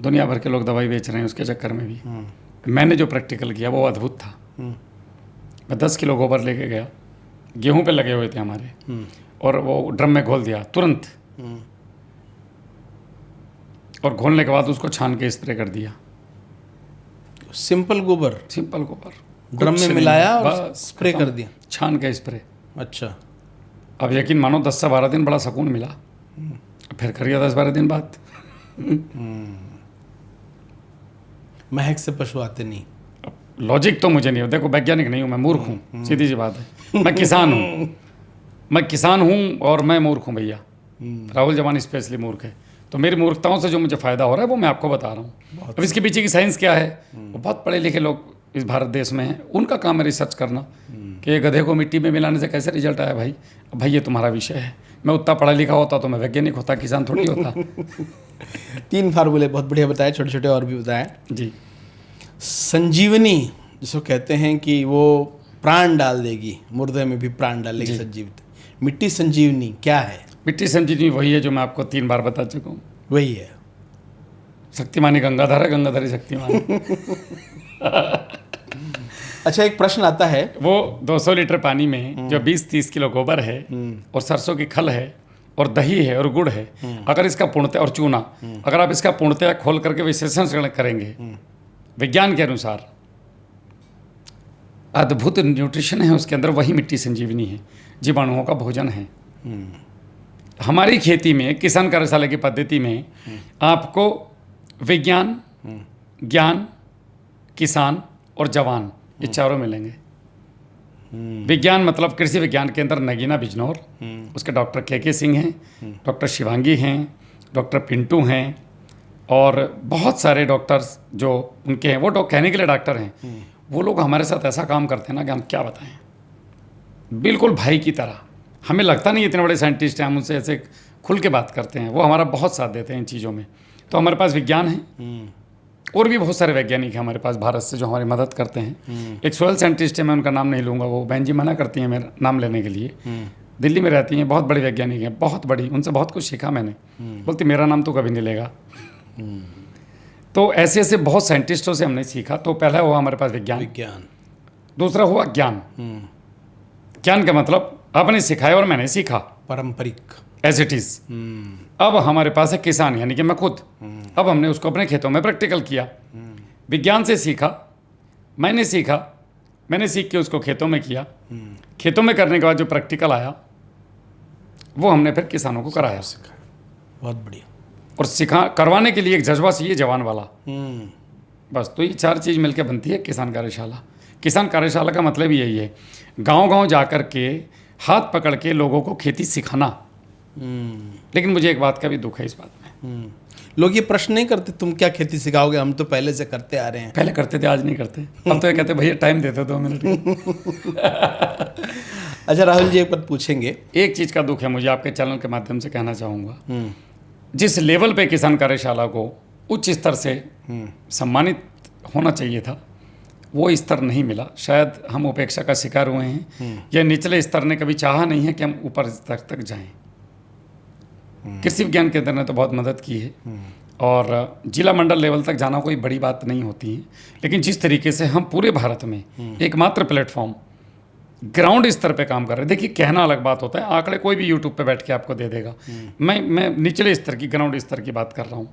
दुनिया भर के लोग दवाई बेच रहे हैं उसके चक्कर में भी। मैंने जो प्रैक्टिकल किया वो अद्भुत था। मैं 10 किलो गोबर लेके गया, गेहूं पे लगे हुए थे हमारे, और वो ड्रम में घोल दिया तुरंत, और घोलने के बाद उसको छान के स्प्रे कर दिया। सिंपल गोबर ड्रम में मिलाया और स्प्रे कर दिया, छान के स्प्रे। अच्छा। अब यकीन मानो 10 से 12 दिन बड़ा सुकून मिला। फिर करिए 10-12 दिन बाद। महक से पशु आते नहीं। लॉजिक तो मुझे नहीं हो, देखो वैज्ञानिक नहीं हूँ मैं, मूर्ख हूँ, सीधी सी बात है। मैं किसान हूँ और मैं मूर्ख हूँ भैया। राहुल जवान स्पेशली मूर्ख है। तो मेरी मूर्खताओं से जो मुझे फ़ायदा हो रहा है वो मैं आपको बता रहा हूँ। अब इसके पीछे की साइंस क्या है, वो बहुत पढ़े लिखे लोग इस भारत देश में हैं, उनका काम है रिसर्च करना कि ये गधे को मिट्टी में मिलाने से कैसे रिजल्ट आया। भाई ये तुम्हारा विषय है। मैं उतना पढ़ा लिखा होता तो मैं वैज्ञानिक होता, किसान थोड़ी होता। 3 फार्मूले बहुत बढ़िया बताए, छोटे छोटे और भी बताए जी। संजीवनी जिसको कहते हैं कि वो प्राण डाल देगी, मुर्दे में भी प्राण डालेगी संजीवित। मिट्टी संजीवनी क्या है? मिट्टी संजीवनी वही है जो मैं आपको 3 बार बता चुका हूँ। वही है। शक्तिमानी गंगाधर है, गंगाधरी शक्तिमान। अच्छा, एक प्रश्न आता है, वो 200 लीटर पानी में जो 20-30 किलो गोबर है और सरसों की खल है और दही है और गुड़ है, अगर इसका पूर्णतः और चूना, अगर आप इसका पूर्णतः खोल करके विश्लेषण करेंगे विज्ञान के अनुसार, अद्भुत न्यूट्रिशन है उसके अंदर। वही मिट्टी संजीवनी है, जीवाणुओं का भोजन है। हमारी खेती में किसान कार्यशाला की पद्धति में आपको विज्ञान, ज्ञान, किसान और जवान, ये चारों मिलेंगे। विज्ञान मतलब कृषि विज्ञान केंद्र नगीना बिजनौर, उसके डॉक्टर के सिंह हैं, डॉक्टर शिवांगी हैं, डॉक्टर पिंटू हैं और बहुत सारे डॉक्टर्स जो उनके हैं, वो कहने के लिए डॉक्टर हैं, वो लोग हमारे साथ ऐसा काम करते हैं ना कि हम क्या बताएं, बिल्कुल भाई की तरह। हमें लगता नहीं इतने बड़े साइंटिस्ट हैं, हम उनसे ऐसे खुल के बात करते हैं, वो हमारा बहुत साथ देते हैं इन चीज़ों में। तो हमारे पास विज्ञान है और भी बहुत सारे वैज्ञानिक हैं हमारे पास भारत से जो हमारी मदद करते हैं। एक सोयल साइंटिस्ट है, मैं उनका नाम नहीं लूँगा, वो बहन जी मना करती हैं मेरा नाम लेने के लिए, दिल्ली में रहती हैं, बहुत बड़ी वैज्ञानिक हैं, बहुत बड़ी, उनसे बहुत कुछ सीखा मैंने। बोलती मेरा नाम तो कभी नहीं लेगा। तो ऐसे ऐसे बहुत साइंटिस्टों से हमने सीखा। तो पहला हुआ हमारे पास विज्ञान, दूसरा हुआ ज्ञान। ज्ञान का मतलब आपने सिखाया और मैंने सीखा, पारंपरिक एज इट इज। अब हमारे पास है किसान, यानी कि मैं खुद, अब हमने उसको अपने खेतों में प्रैक्टिकल किया। विज्ञान से सीखा, मैंने सीख के उसको खेतों में किया। खेतों में करने के बाद जो प्रैक्टिकल आया वो हमने फिर किसानों को कराया। बहुत बढ़िया। और करवाने के लिए एक जज्बा चाहिए जवान वाला। बस, तो ये चार चीज़ मिलकर बनती है किसान कार्यशाला। किसान कार्यशाला का मतलब ही यही है, गांव-गांव जाकर के हाथ पकड़ के लोगों को खेती सिखाना। लेकिन मुझे एक बात का भी दुख है इस बात में, लोग ये प्रश्न नहीं करते तुम क्या खेती सिखाओगे, हम तो पहले से करते आ रहे हैं। पहले करते थे, आज नहीं करते। अब तो ये कहते भैया टाइम देते 2 मिनट। अच्छा राहुल जी, एक बात पूछेंगे। एक चीज़ का दुख है, मुझे आपके चैनल के माध्यम से कहना चाहूँगा, जिस लेवल पे किसान कार्यशाला को उच्च स्तर से सम्मानित होना चाहिए था, वो स्तर नहीं मिला। शायद हम उपेक्षा का शिकार हुए हैं, या निचले स्तर ने कभी चाहा नहीं है कि हम ऊपर स्तर तक जाएं। कृषि विज्ञान केंद्र ने तो बहुत मदद की है, और जिला मंडल लेवल तक जाना कोई बड़ी बात नहीं होती है। लेकिन जिस तरीके से हम पूरे भारत में एकमात्र प्लेटफॉर्म ग्राउंड स्तर पे काम कर रहे हैं, देखिए कहना अलग बात होता है, आंकड़े कोई भी यूट्यूब पे बैठ के आपको दे देगा। मैं निचले स्तर की, ग्राउंड स्तर की बात कर रहा हूँ।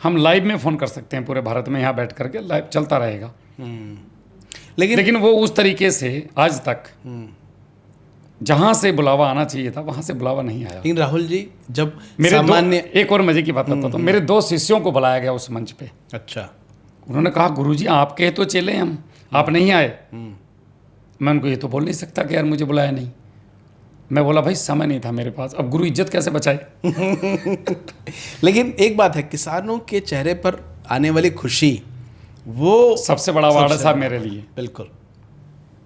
हम लाइव में फ़ोन कर सकते हैं पूरे भारत में, यहाँ बैठ करके लाइव चलता रहेगा। लेकिन वो उस तरीके से आज तक जहाँ से बुलावा आना चाहिए था वहाँ से बुलावा नहीं आया। लेकिन राहुल जी, जब मेरे सामान्य एक और मजे की बात बताता हूँ, मेरे 2 शिष्यों को बुलाया गया उस मंच पे। अच्छा। उन्होंने कहा गुरुजी आपके तो चेले हम, आप नहीं आए। मैं उनको ये तो बोल नहीं सकता कि यार मुझे बुलाया नहीं। मैं बोला भाई समय नहीं था मेरे पास, अब गुरु इज्जत कैसे बचाए। लेकिन एक बात है, किसानों के चेहरे पर आने वाली खुशी वो सबसे बड़ा अवार्ड है साहब मेरे लिए। बिल्कुल।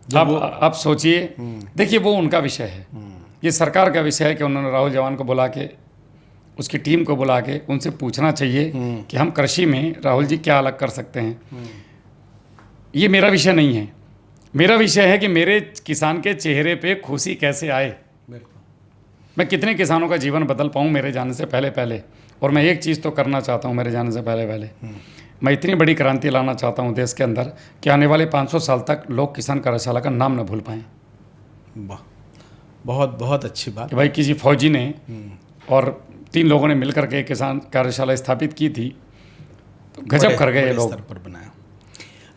आप सोचिए, देखिए वो उनका विषय है, ये सरकार का विषय है कि उन्होंने राहुल जवान को बुला के, उसकी टीम को बुला के उनसे पूछना चाहिए कि हम कृषि में राहुल जी क्या अलग कर सकते हैं। ये मेरा विषय नहीं है। मेरा विषय है कि मेरे किसान के चेहरे पे खुशी कैसे आए, मैं कितने किसानों का जीवन बदल पाऊँ मेरे जाने से पहले पहले। और मैं एक चीज़ तो करना चाहता हूँ मेरे जाने से पहले पहले, मैं इतनी बड़ी क्रांति लाना चाहता हूँ देश के अंदर कि आने वाले 500 साल तक लोग किसान कार्यशाला का नाम न भूल पाएँ। वाह, बहुत बहुत अच्छी बात कि भाई किसी फौजी ने और 3 लोगों ने मिलकर के किसान कार्यशाला स्थापित की थी, तो गजब कर गए लोग। स्तर पर बनाया।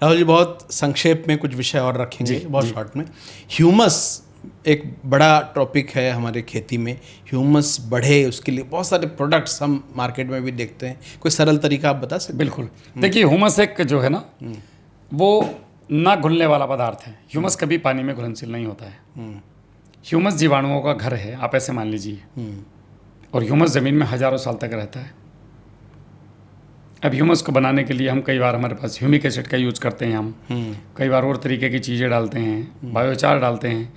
राहुल जी, बहुत संक्षेप में कुछ विषय और रखेंगे, बहुत शॉर्ट में। ह्यूमस एक बड़ा टॉपिक है हमारे खेती में। ह्यूमस बढ़े उसके लिए बहुत सारे प्रोडक्ट्स हम मार्केट में भी देखते हैं, कोई सरल तरीका आप बता सकते हैं? बिल्कुल। देखिए ह्यूमस एक जो है ना, वो ना घुलने वाला पदार्थ है। ह्यूमस कभी पानी में घुलनशील नहीं होता है। ह्यूमस जीवाणुओं का घर है, आप ऐसे मान लीजिए। और ह्यूमस ज़मीन में हज़ारों साल तक रहता है। अब ह्यूमस को बनाने के लिए हम कई बार, हमारे पास ह्यूमिक एसिड का यूज़ करते हैं हम, कई बार और तरीके की चीज़ें डालते हैं, बायोचार डालते हैं।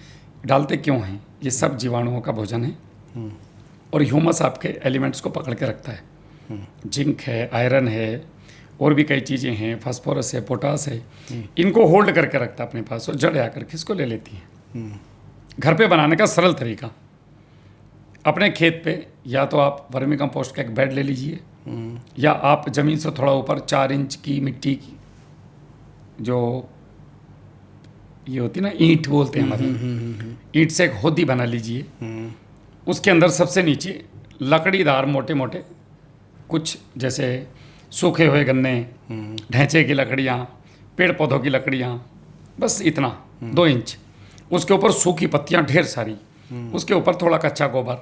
डालते क्यों हैं? ये सब जीवाणुओं का भोजन है। और ह्यूमस आपके एलिमेंट्स को पकड़ के रखता है। जिंक है, आयरन है, और भी कई चीज़ें हैं, फास्फोरस है, पोटास है, इनको होल्ड करके रखता है अपने पास, और जड़ आकर के इसको ले लेती हैं। घर पे बनाने का सरल तरीका, अपने खेत पे या तो आप वर्मी कंपोस्ट का एक बेड ले लीजिए, या आप ज़मीन से थोड़ा ऊपर 4 इंच की मिट्टी की, जो ये होती है ना, ईंट बोलते हैं हमारे, ईंट से एक होदी बना लीजिए। उसके अंदर सबसे नीचे लकड़ीदार मोटे मोटे कुछ, जैसे सूखे हुए गन्ने, ढैंचे की लकड़ियाँ, पेड़ पौधों की लकड़ियाँ, बस इतना 2 इंच। उसके ऊपर सूखी पत्तियाँ ढेर सारी, उसके ऊपर थोड़ा कच्चा गोबर,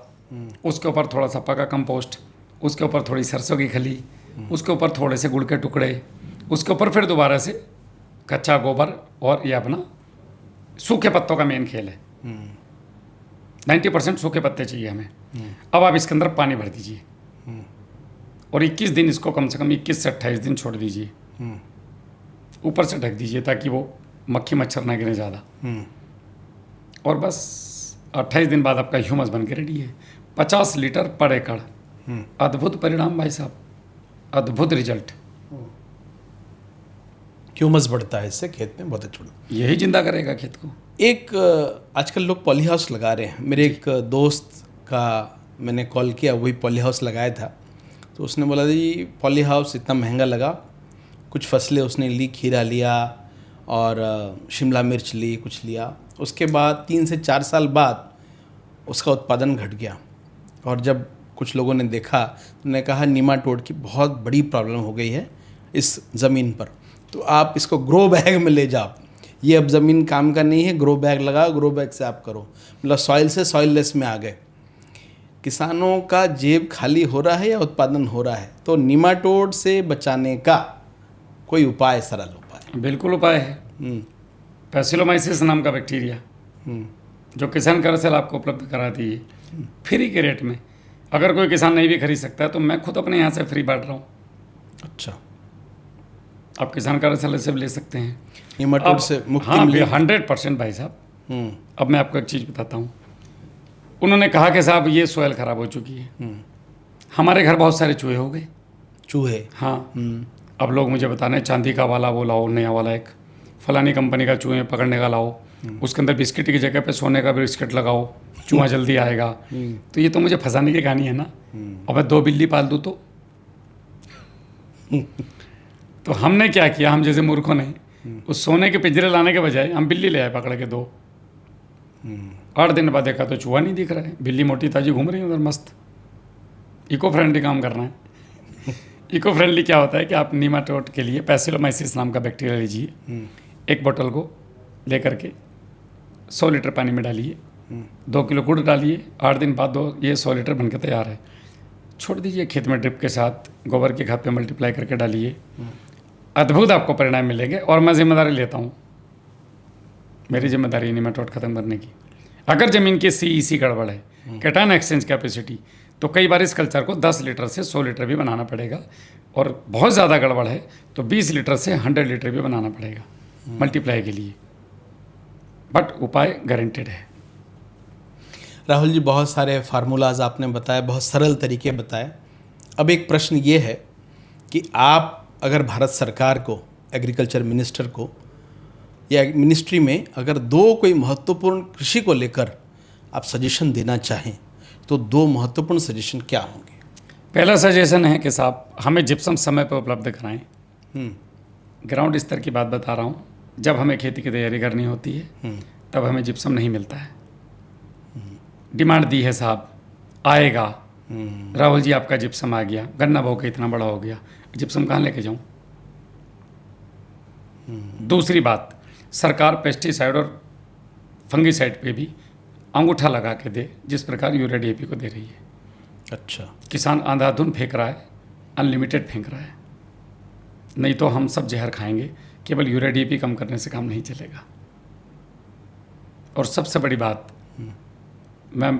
उसके ऊपर थोड़ा सा पका कंपोस्ट, उसके ऊपर थोड़ी सरसों की खली, उसके ऊपर थोड़े से गुड़ के टुकड़े, उसके ऊपर फिर दोबारा से कच्चा गोबर और ये अपना सूखे पत्तों का मेन खेल है। 90% सूखे पत्ते चाहिए हमें। अब आप इसके अंदर पानी भर दीजिए और 21 दिन इसको कम से कम 21 से 28 दिन छोड़ दीजिए। ऊपर से ढक दीजिए ताकि वो मक्खी मच्छर ना गिरे ज़्यादा। और बस 28 दिन बाद आपका ह्यूमस बन के रेडी है। 50 लीटर पर एकड़। अद्भुत परिणाम भाई साहब, अद्भुत रिजल्ट। ह्यूमस बढ़ता है इससे खेत में, बहुत अच्छा। यही जिंदा करेगा खेत को। एक आजकल लोग पॉली हाउस लगा रहे हैं। मेरे एक दोस्त का मैंने कॉल किया, वही पॉली हाउस लगाया था, तो उसने बोला जी पॉली हाउस इतना महंगा लगा। कुछ फसलें उसने ली, खीरा लिया और शिमला मिर्च ली, कुछ लिया। उसके बाद 3 से 4 साल बाद उसका उत्पादन घट गया। और जब कुछ लोगों ने देखा तो उन्होंने कहा नीमाटोड की बहुत बड़ी प्रॉब्लम हो गई है इस ज़मीन पर, तो आप इसको ग्रो बैग में ले जाओ। ये अब ज़मीन काम का नहीं है, ग्रो बैग लगाओ, ग्रो बैग से आप करो। मतलब सॉइल से सॉइललेस में आ गए। किसानों का जेब खाली हो रहा है या उत्पादन हो रहा है? तो नीमाटोड से बचाने का कोई उपाय, सरल उपाय? बिल्कुल उपाय है। पैसिलोमाइसिस नाम का बैक्टीरिया जो किसान कार्सेल आपको उपलब्ध कराती है फ्री के रेट में। अगर कोई किसान नहीं भी खरीद सकता है तो मैं खुद अपने यहाँ से फ्री बांट रहा हूँ। अच्छा, आप किसान कार्सेल से भी ले सकते हैं नीमाटोड से मुक्ति हाँ, मिली? 100% भाई साहब। अब मैं आपको एक चीज़ बताता हूँ। उन्होंने कहा कि साहब ये सोयल ख़राब हो चुकी है। हमारे घर बहुत सारे चूहे हो गए। चूहे? हाँ। अब लोग मुझे बताने चांदी का वाला वो लाओ, नया वाला एक फलानी कंपनी का चूहे पकड़ने का लाओ, उसके अंदर बिस्किट की जगह पे सोने का बिस्किट लगाओ, चूहा जल्दी आएगा। तो ये तो मुझे फंसाने की कहानी है ना। और मैं 2 बिल्ली पाल दूँ तो हमने क्या किया, हम जैसे मूर्खों ने उस सोने के पिंजरे लाने के बजाय हम बिल्ली ले आए पकड़ के 2। 8 दिन बाद देखा तो चूहा नहीं दिख रहा है, बिल्ली मोटी ताजी घूम रही है उधर मस्त। इको फ्रेंडली काम करना है। इको फ्रेंडली क्या होता है कि आप नीमाटोड के लिए पैसिलोमाइसिस नाम का बैक्टीरिया लीजिए। एक बोतल को लेकर के 100 लीटर पानी में डालिए, 2 किलो गुड़ डालिए। 8 दिन बाद ये 100 लीटर बनकर तैयार है। छोड़ दीजिए खेत में ड्रिप के साथ, गोबर की खाद पे मल्टीप्लाई करके डालिए। अद्भुत आपको परिणाम मिलेंगे। और मैं जिम्मेदारी लेता हूँ, मेरी जिम्मेदारी है नीमाटोड खत्म करने की। अगर ज़मीन की CEC गड़बड़ है, कैटायन एक्सचेंज कैपेसिटी, तो कई बार इस कल्चर को 10 लीटर से 100 लीटर भी बनाना पड़ेगा। और बहुत ज़्यादा गड़बड़ है तो 20 लीटर से 100 लीटर भी बनाना पड़ेगा मल्टीप्लाई के लिए। बट उपाय गारंटेड है। राहुल जी, बहुत सारे फार्मूलाज आपने बताए, बहुत सरल तरीके बताए। अब एक प्रश्न ये है कि आप अगर भारत सरकार को, एग्रीकल्चर मिनिस्टर को या मिनिस्ट्री में अगर 2 कोई महत्वपूर्ण कृषि को लेकर आप सजेशन देना चाहें तो 2 महत्वपूर्ण सजेशन क्या होंगे? पहला सजेशन है कि साहब हमें जिप्सम समय पर उपलब्ध कराएं। ग्राउंड स्तर की बात बता रहा हूँ। जब हमें खेती की तैयारी करनी होती है तब हमें जिप्सम नहीं मिलता है। डिमांड दी है साहब, आएगा। राहुल जी आपका जिप्सम आ गया, गन्ना बो के इतना बड़ा हो गया, जिप्सम कहाँ लेके जाऊँ? दूसरी बात, सरकार पेस्टिसाइड और फंगिसाइड पे भी अंगूठा लगा के दे, जिस प्रकार यूरिया DAP को दे रही है। अच्छा, किसान अंधाधुंध फेंक रहा है, अनलिमिटेड फेंक रहा है। नहीं तो हम सब जहर खाएंगे। केवल यूरिया DAP कम करने से काम नहीं चलेगा। और सबसे बड़ी बात, मैं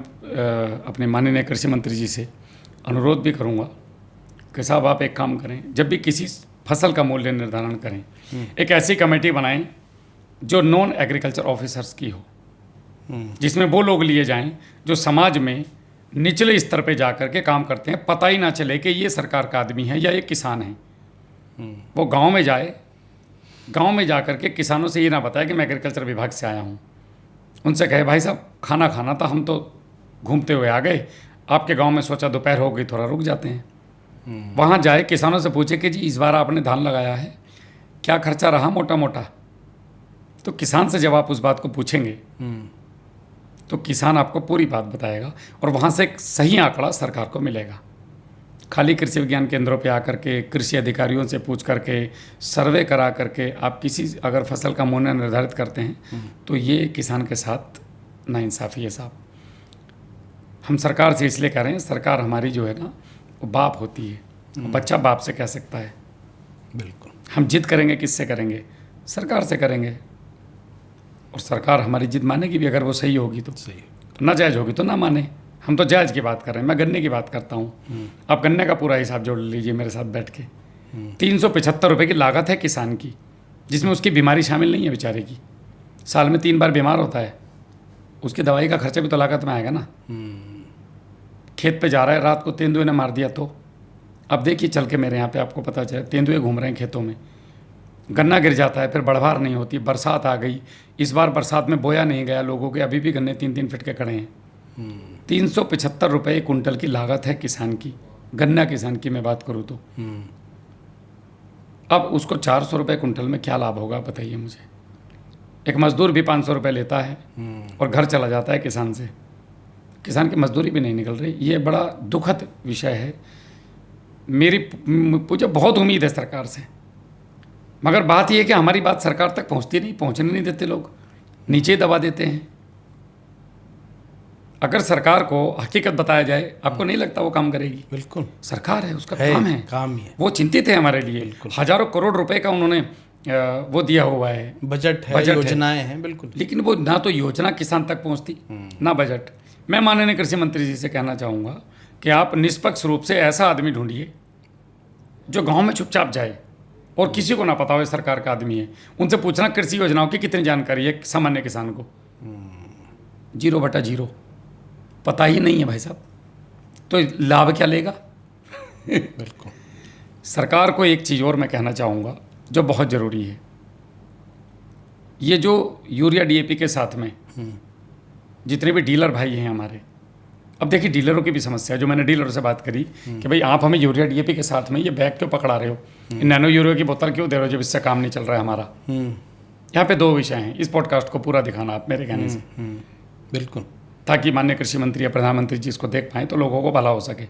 अपने माननीय कृषि मंत्री जी से अनुरोध भी करूंगा कि साहब आप एक काम करें, जब भी किसी फसल का मूल्य निर्धारण करें, एक ऐसी कमेटी बनाएं जो नॉन एग्रीकल्चर ऑफिसर्स की हो, जिसमें वो लोग लिए जाएं जो समाज में निचले स्तर पे जा कर के काम करते हैं। पता ही ना चले कि ये सरकार का आदमी है या ये किसान है। वो गांव में जाए, गांव में जा कर के किसानों से ये ना बताए कि मैं एग्रीकल्चर विभाग से आया हूँ। उनसे कहे भाई साहब खाना खाना था, हम तो घूमते हुए आ गए आपके गांव में, सोचा दोपहर हो गई थोड़ा रुक जाते हैं। वहाँ जाए, किसानों से पूछे कि जी इस बार आपने धान लगाया है, क्या खर्चा रहा मोटा मोटा। तो किसान से जब आप उस बात को पूछेंगे तो किसान आपको पूरी बात बताएगा और वहाँ से एक सही आंकड़ा सरकार को मिलेगा। खाली कृषि विज्ञान केंद्रों पे आकर के कृषि अधिकारियों से पूछ करके, सर्वे करा करके आप किसी अगर फसल का मूल्य निर्धारित करते हैं तो ये किसान के साथ नाइंसाफ़ी है साहब। हम सरकार से इसलिए कह रहे हैं, सरकार हमारी जो है ना वो बाप होती है। बच्चा बाप से कह सकता है। बिल्कुल। हम जिद करेंगे किससे करेंगे? सरकार से करेंगे, और सरकार हमारी जिद मानेगी भी, अगर वो सही होगी तो। सही। नाजायज़ होगी तो ना माने। हम तो जायज़ की बात कर रहे हैं, मैं गन्ने की बात करता हूँ। आप गन्ने का पूरा हिसाब जोड़ लीजिए मेरे साथ बैठ के। 375 रुपये की लागत है किसान की, जिसमें उसकी बीमारी शामिल नहीं है बेचारे की। साल में 3 बार बीमार होता है, उसकी दवाई का खर्चा भी तो लागत में आएगा ना। खेत पे जा रहा है, रात को तेंदुए ने मार दिया तो अब देखिए चल के मेरे यहाँ पे आपको पता चले तेंदुए घूम रहे हैं खेतों में, गन्ना गिर जाता है, फिर बढ़वार नहीं होती, बरसात आ गई। इस बार बरसात में बोया नहीं गया लोगों के, अभी भी गन्ने 3-3 फीट के खड़े हैं। 375 रुपये कुंटल की लागत है किसान की, गन्ना किसान की मैं बात करूँ तो। अब उसको 400 रुपये कुंटल में क्या लाभ होगा बताइए मुझे। एक मजदूर भी 500 रुपये लेता है और घर चला जाता है किसान से, किसान की मजदूरी भी नहीं निकल रही। ये बड़ा दुखद विषय है। मुझे बहुत उम्मीद है सरकार से, मगर बात यह है कि हमारी बात सरकार तक पहुंचती नहीं, पहुंचने नहीं देते लोग, नीचे दबा देते हैं। अगर सरकार को हकीकत बताया जाए, आपको नहीं लगता वो काम करेगी? बिल्कुल, सरकार है, उसका काम है, काम ही है। वो चिंतित है हमारे लिए। हजारों करोड़ रुपए का उन्होंने वो दिया हुआ है, बजट है, योजनाएं हैं, बिल्कुल। लेकिन वो ना तो योजना किसान तक पहुंचती, ना बजट। मैं माननीय कृषि मंत्री जी से कहना चाहूँगा कि आप निष्पक्ष रूप से ऐसा आदमी ढूंढिए जो गांव में चुपचाप जाए और किसी को ना पता हो सरकार का आदमी है। उनसे पूछना कृषि योजनाओं की कितनी जानकारी है सामान्य किसान को, 0/0, पता ही नहीं है भाई साहब, तो लाभ क्या लेगा? बिल्कुल। सरकार को एक चीज़ और मैं कहना चाहूँगा जो बहुत ज़रूरी है, ये जो यूरिया DAP के साथ में जितने भी डीलर भाई हैं हमारे, अब देखिए डीलरों की भी समस्या है। जो मैंने डीलरों से बात करी कि भाई आप हमें यूरिया DAP के साथ में ये बैग क्यों पकड़ा रहे हो, नैनो यूरिया की बोतल क्यों दे रहे हो जब इससे काम नहीं चल रहा है हमारा। यहाँ पे 2 विषय हैं, इस पॉडकास्ट को पूरा दिखाना आप मेरे कहने से, बिल्कुल, ताकि माननीय कृषि मंत्री या प्रधानमंत्री जी इसको देख पाएँ तो लोगों को भला हो सके।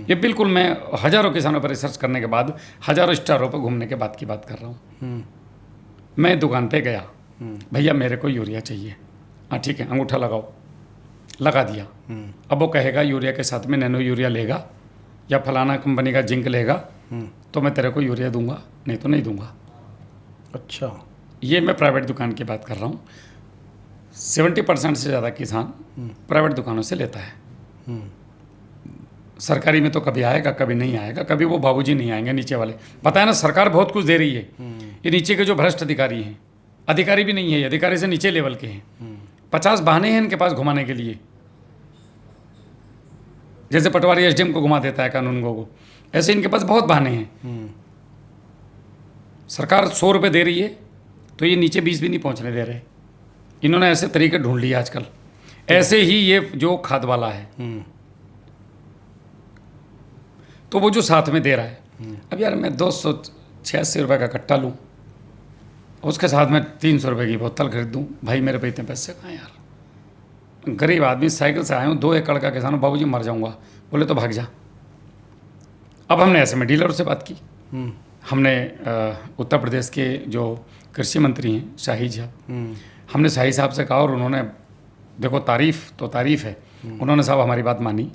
ये बिल्कुल मैं हज़ारों किसानों पर रिसर्च करने के बाद, हज़ारों स्टारों पर घूमने के बाद की बात कर रहा हूँ। मैं दुकान पे गया, भैया मेरे को यूरिया चाहिए। हाँ ठीक है, अंगूठा लगाओ, लगा दिया। अब वो कहेगा यूरिया के साथ में नैनो यूरिया लेगा या फलाना कंपनी का जिंक लेगा तो मैं तेरे को यूरिया दूंगा, नहीं तो नहीं दूंगा। अच्छा, ये मैं प्राइवेट दुकान की बात कर रहा हूँ। 70% से ज़्यादा किसान प्राइवेट दुकानों से लेता है। सरकारी में तो कभी आएगा कभी नहीं आएगा, कभी वो बाबूजी नहीं आएंगे नीचे वाले। पता है ना, सरकार बहुत कुछ दे रही है, ये नीचे के जो भ्रष्ट अधिकारी हैं, अधिकारी भी नहीं है, अधिकारी से नीचे लेवल के हैं। 50 बहाने हैं इनके पास घुमाने के लिए। जैसे पटवारी SDM को घुमा देता है कानून को, ऐसे इनके पास बहुत बहाने हैं। सरकार 100 रुपये दे रही है तो ये नीचे 20 भी नहीं पहुंचने दे रहे। इन्होंने ऐसे तरीके ढूंढ लिए आजकल। ऐसे ही ये जो खाद वाला है तो वो जो साथ में दे रहा है, अब यार मैं 286 रुपये का कट्टा लूँ, उसके साथ में 300 रुपये की बोतल खरीद दूँ, भाई मेरे पे इतने पैसे कहाँ यार। गरीब आदमी, साइकिल से आया हूँ, 2 एकड़ का किसान हूँ, बाबूजी मर जाऊँगा। बोले तो भाग जा। अब हमने ऐसे में डीलरों से बात की। हमने उत्तर प्रदेश के जो कृषि मंत्री हैं शाही जी, हमने शाही साहब से कहा और उन्होंने, देखो तारीफ़ तो तारीफ़ है, उन्होंने साहब हमारी बात मानी।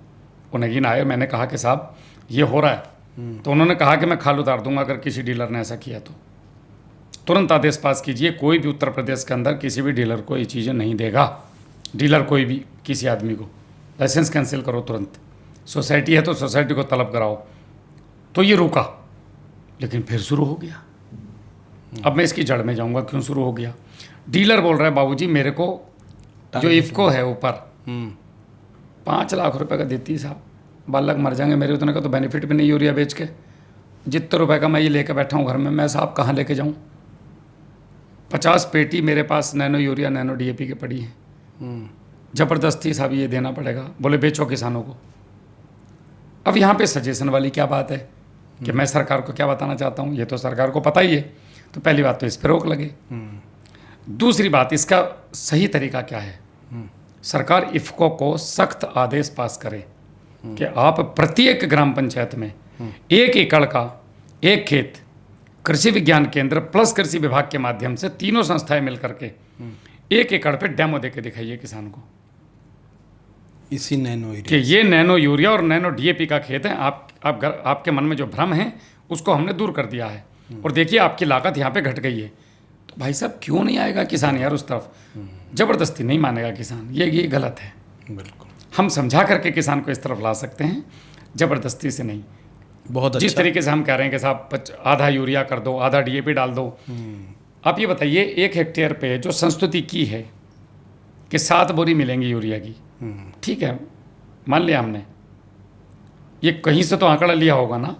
वो नगीन आए, मैंने कहा कि साहब ये हो रहा है, तो उन्होंने कहा कि मैं खाल उतार दूंगा अगर किसी डीलर ने ऐसा किया तो। तुरंत आदेश पास कीजिए, कोई भी उत्तर प्रदेश के अंदर किसी भी डीलर को ये चीज़ें नहीं देगा। डीलर कोई भी किसी आदमी को लाइसेंस कैंसिल करो तुरंत। सोसाइटी है तो सोसाइटी को तलब कराओ। तो ये रुका, लेकिन फिर शुरू हो गया। अब मैं इसकी जड़ में जाऊंगा, क्यों शुरू हो गया। डीलर बोल रहा है बाबूजी मेरे को जो इफ़को है ऊपर 5 लाख रुपए का देती साहब, बालक मर जाएंगे मेरे, उतने का तो बेनिफिट भी नहीं यूरिया बेच के। जितने रुपए का मैं ये लेकर बैठा हूँ घर में, मैं साहब कहाँ लेके जाऊँ। 50 पेटी मेरे पास नैनो यूरिया नैनो DAP की पड़ी है। ज़बरदस्ती साहब ये देना पड़ेगा। बोले बेचो किसानों को। अब यहाँ पे सजेशन वाली क्या बात है कि मैं सरकार को क्या बताना चाहता हूँ, ये तो सरकार को पता ही है। तो पहली बात तो इस पर रोक लगे। दूसरी बात, इसका सही तरीका क्या है। सरकार इफ़को को सख्त आदेश पास करे कि आप प्रत्येक ग्राम पंचायत में 1 एकड़ का एक खेत कृषि विज्ञान केंद्र प्लस कृषि विभाग के माध्यम से तीनों संस्थाएं मिलकर के 1 एकड़ पे डेमो दे के दिखाइए किसान को, इसी नैनो यूरिया कि ये नैनो यूरिया और नैनो DAP का खेत है। आपके मन में जो भ्रम है उसको हमने दूर कर दिया है, और देखिए आपकी लागत यहाँ पे घट गई है। तो तो भाई साहब क्यों नहीं आएगा किसान यार उस तरफ? ज़बरदस्ती नहीं मानेगा किसान, ये गलत है। बिल्कुल, हम समझा करके किसान को इस तरफ ला सकते हैं, ज़बरदस्ती से नहीं। बहुत अच्छा। जिस तरीके से हम कह रहे हैं कि साहब आधा यूरिया कर दो, आधा DAP डाल दो। आप ये बताइए 1 हेक्टेयर पे जो संस्तुति की है कि 7 बोरी मिलेंगी यूरिया की, ठीक है, मान लिया हमने, ये कहीं से तो आंकड़ा लिया होगा ना।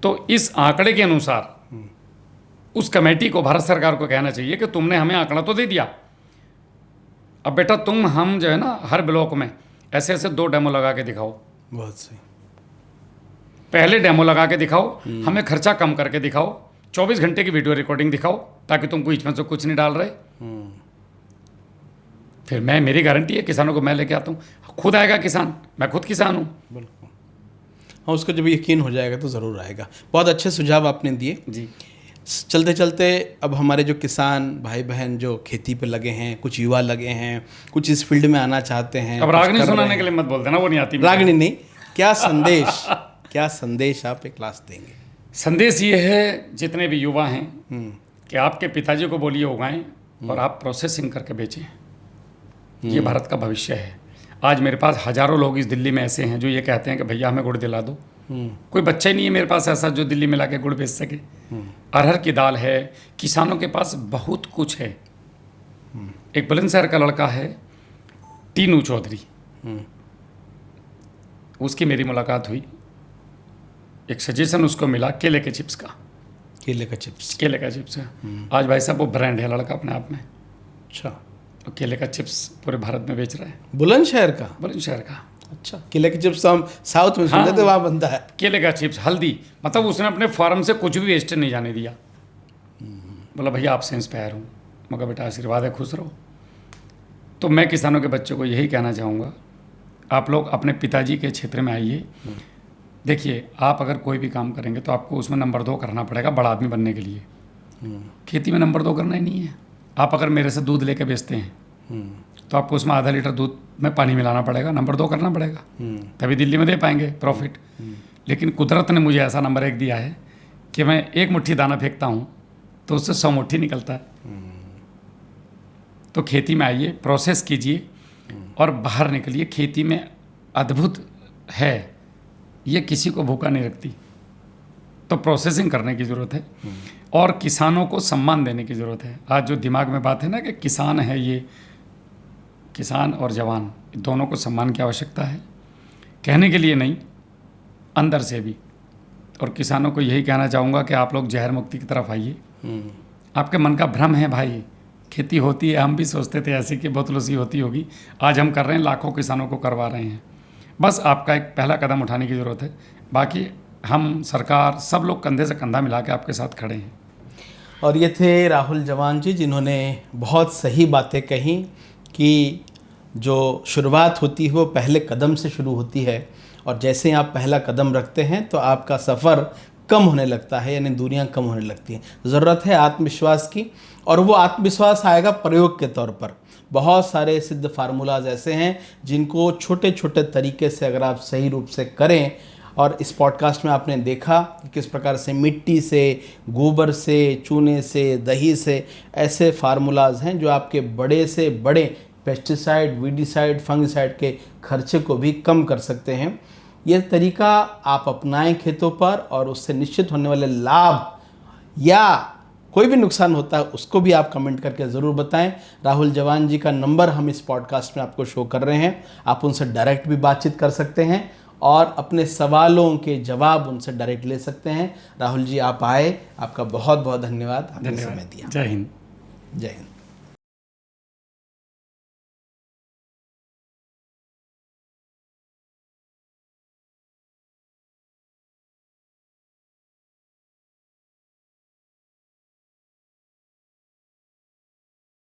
तो इस आंकड़े के अनुसार उस कमेटी को, भारत सरकार को कहना चाहिए कि तुमने हमें आंकड़ा तो दे दिया, अब बेटा हम जो है ना हर ब्लॉक में ऐसे ऐसे 2 डेमो लगा के दिखाओ। बहुत सही। पहले डेमो लगा के दिखाओ, हमें खर्चा कम करके दिखाओ, 24 घंटे की वीडियो रिकॉर्डिंग दिखाओ, ताकि तुम बीच में से कुछ नहीं डाल रहे। फिर मेरी गारंटी है किसानों को मैं लेके आता हूँ, खुद आएगा किसान, मैं खुद किसान हूँ। बिल्कुल, हाँ, उसको जब यकीन हो जाएगा तो ज़रूर आएगा। बहुत अच्छे सुझाव आपने दिए जी। चलते चलते अब हमारे जो किसान भाई बहन जो खेती पे लगे हैं, कुछ युवा लगे हैं, कुछ इस फील्ड में आना चाहते हैं, अब रागनी सुनाने के लिए मत बोल देना, वो नहीं आती। रागनी नहीं, क्या संदेश आप एक क्लास देंगे? संदेश ये है जितने भी युवा हैं कि आपके पिताजी को बोलिए उगाएं और आप प्रोसेसिंग करके बेचें। ये भारत का भविष्य है। आज मेरे पास हजारों लोग इस दिल्ली में ऐसे हैं जो ये कहते हैं कि भैया हमें गुड़ दिला दो। कोई बच्चा ही नहीं है मेरे पास ऐसा जो दिल्ली में लाके गुड़ बेच सके। अरहर की दाल है, किसानों के पास बहुत कुछ है। एक बुलंदशहर का लड़का है टीनू चौधरी, उसकी मेरी मुलाकात हुई, एक सजेशन उसको मिला केले के चिप्स का। केले का चिप्स है। आज भाई साहब वो ब्रांड है लड़का अपने आप में। अच्छा, तो केले का चिप्स पूरे भारत में बेच रहा है। बुलंदशहर का। अच्छा, केले के चिप्स हम साउथ में सुनते थे, वहाँ बनता है केले का चिप्स, हल्दी, मतलब उसने अपने फार्म से कुछ भी वेस्ट नहीं जाने दिया। बोला भैया आपसे इंस्पायर हूँ। मगर बेटा आशीर्वाद है, खुश रहो। तो मैं किसानों के बच्चों को यही कहना चाहूँगा, आप लोग अपने पिताजी के क्षेत्र में आइए। देखिए, आप अगर कोई भी काम करेंगे तो आपको उसमें नंबर 2 करना पड़ेगा बड़ा आदमी बनने के लिए। खेती में नंबर 2 करना ही नहीं है। आप अगर मेरे से दूध लेके बेचते हैं तो आपको उसमें आधा लीटर दूध में पानी मिलाना पड़ेगा, नंबर 2 करना पड़ेगा, तभी दिल्ली में दे पाएंगे प्रॉफिट। लेकिन कुदरत ने मुझे ऐसा नंबर 1 दिया है कि मैं 1 मुट्ठी दाना फेंकता हूँ तो उससे 100 मुट्ठी निकलता है। तो खेती में आइए, प्रोसेस कीजिए और बाहर निकलिए। खेती में अद्भुत है, ये किसी को भूखा नहीं रखती। तो प्रोसेसिंग करने की ज़रूरत है और किसानों को सम्मान देने की ज़रूरत है। आज जो दिमाग में बात है ना कि किसान है, ये किसान और जवान दोनों को सम्मान की आवश्यकता है, कहने के लिए नहीं, अंदर से भी। और किसानों को यही कहना चाहूँगा कि आप लोग जहर मुक्ति की तरफ आइए। आपके मन का भ्रम है भाई, खेती होती है, हम भी सोचते थे ऐसी कि बोतलों सी होती होगी, आज हम कर रहे हैं, लाखों किसानों को करवा रहे हैं। बस आपका एक पहला कदम उठाने की ज़रूरत है। बाकी हम, सरकार, सब लोग कंधे से कंधा मिला के आपके साथ खड़े हैं। और ये थे राहुल जवान जी, जिन्होंने बहुत सही बातें कही कि जो शुरुआत होती है वो पहले कदम से शुरू होती है, और जैसे ही आप पहला कदम रखते हैं तो आपका सफ़र कम होने लगता है, यानी दूरियां कम होने लगती हैं। ज़रूरत है आत्मविश्वास की, और वो आत्मविश्वास आएगा प्रयोग के तौर पर। बहुत सारे सिद्ध फार्मूलाज ऐसे हैं जिनको छोटे छोटे तरीके से अगर आप सही रूप से करें, और इस पॉडकास्ट में आपने देखा कि किस प्रकार से मिट्टी से, गोबर से, चूने से, दही से, ऐसे फार्मूलाज हैं जो आपके बड़े से बड़े पेस्टिसाइड, वीडिसाइड, फंगिसाइड के खर्चे को भी कम कर सकते हैं। यह तरीका आप अपनाएं खेतों पर, और उससे निश्चित होने वाले लाभ या कोई भी नुकसान होता है उसको भी आप कमेंट करके ज़रूर बताएं। राहुल जवान जी का नंबर हम इस पॉडकास्ट में आपको शो कर रहे हैं, आप उनसे डायरेक्ट भी बातचीत कर सकते हैं और अपने सवालों के जवाब उनसे डायरेक्ट ले सकते हैं। राहुल जी, आप आए, आपका बहुत बहुत धन्यवाद, आपने समय दिया। जय हिंद। जय हिंद।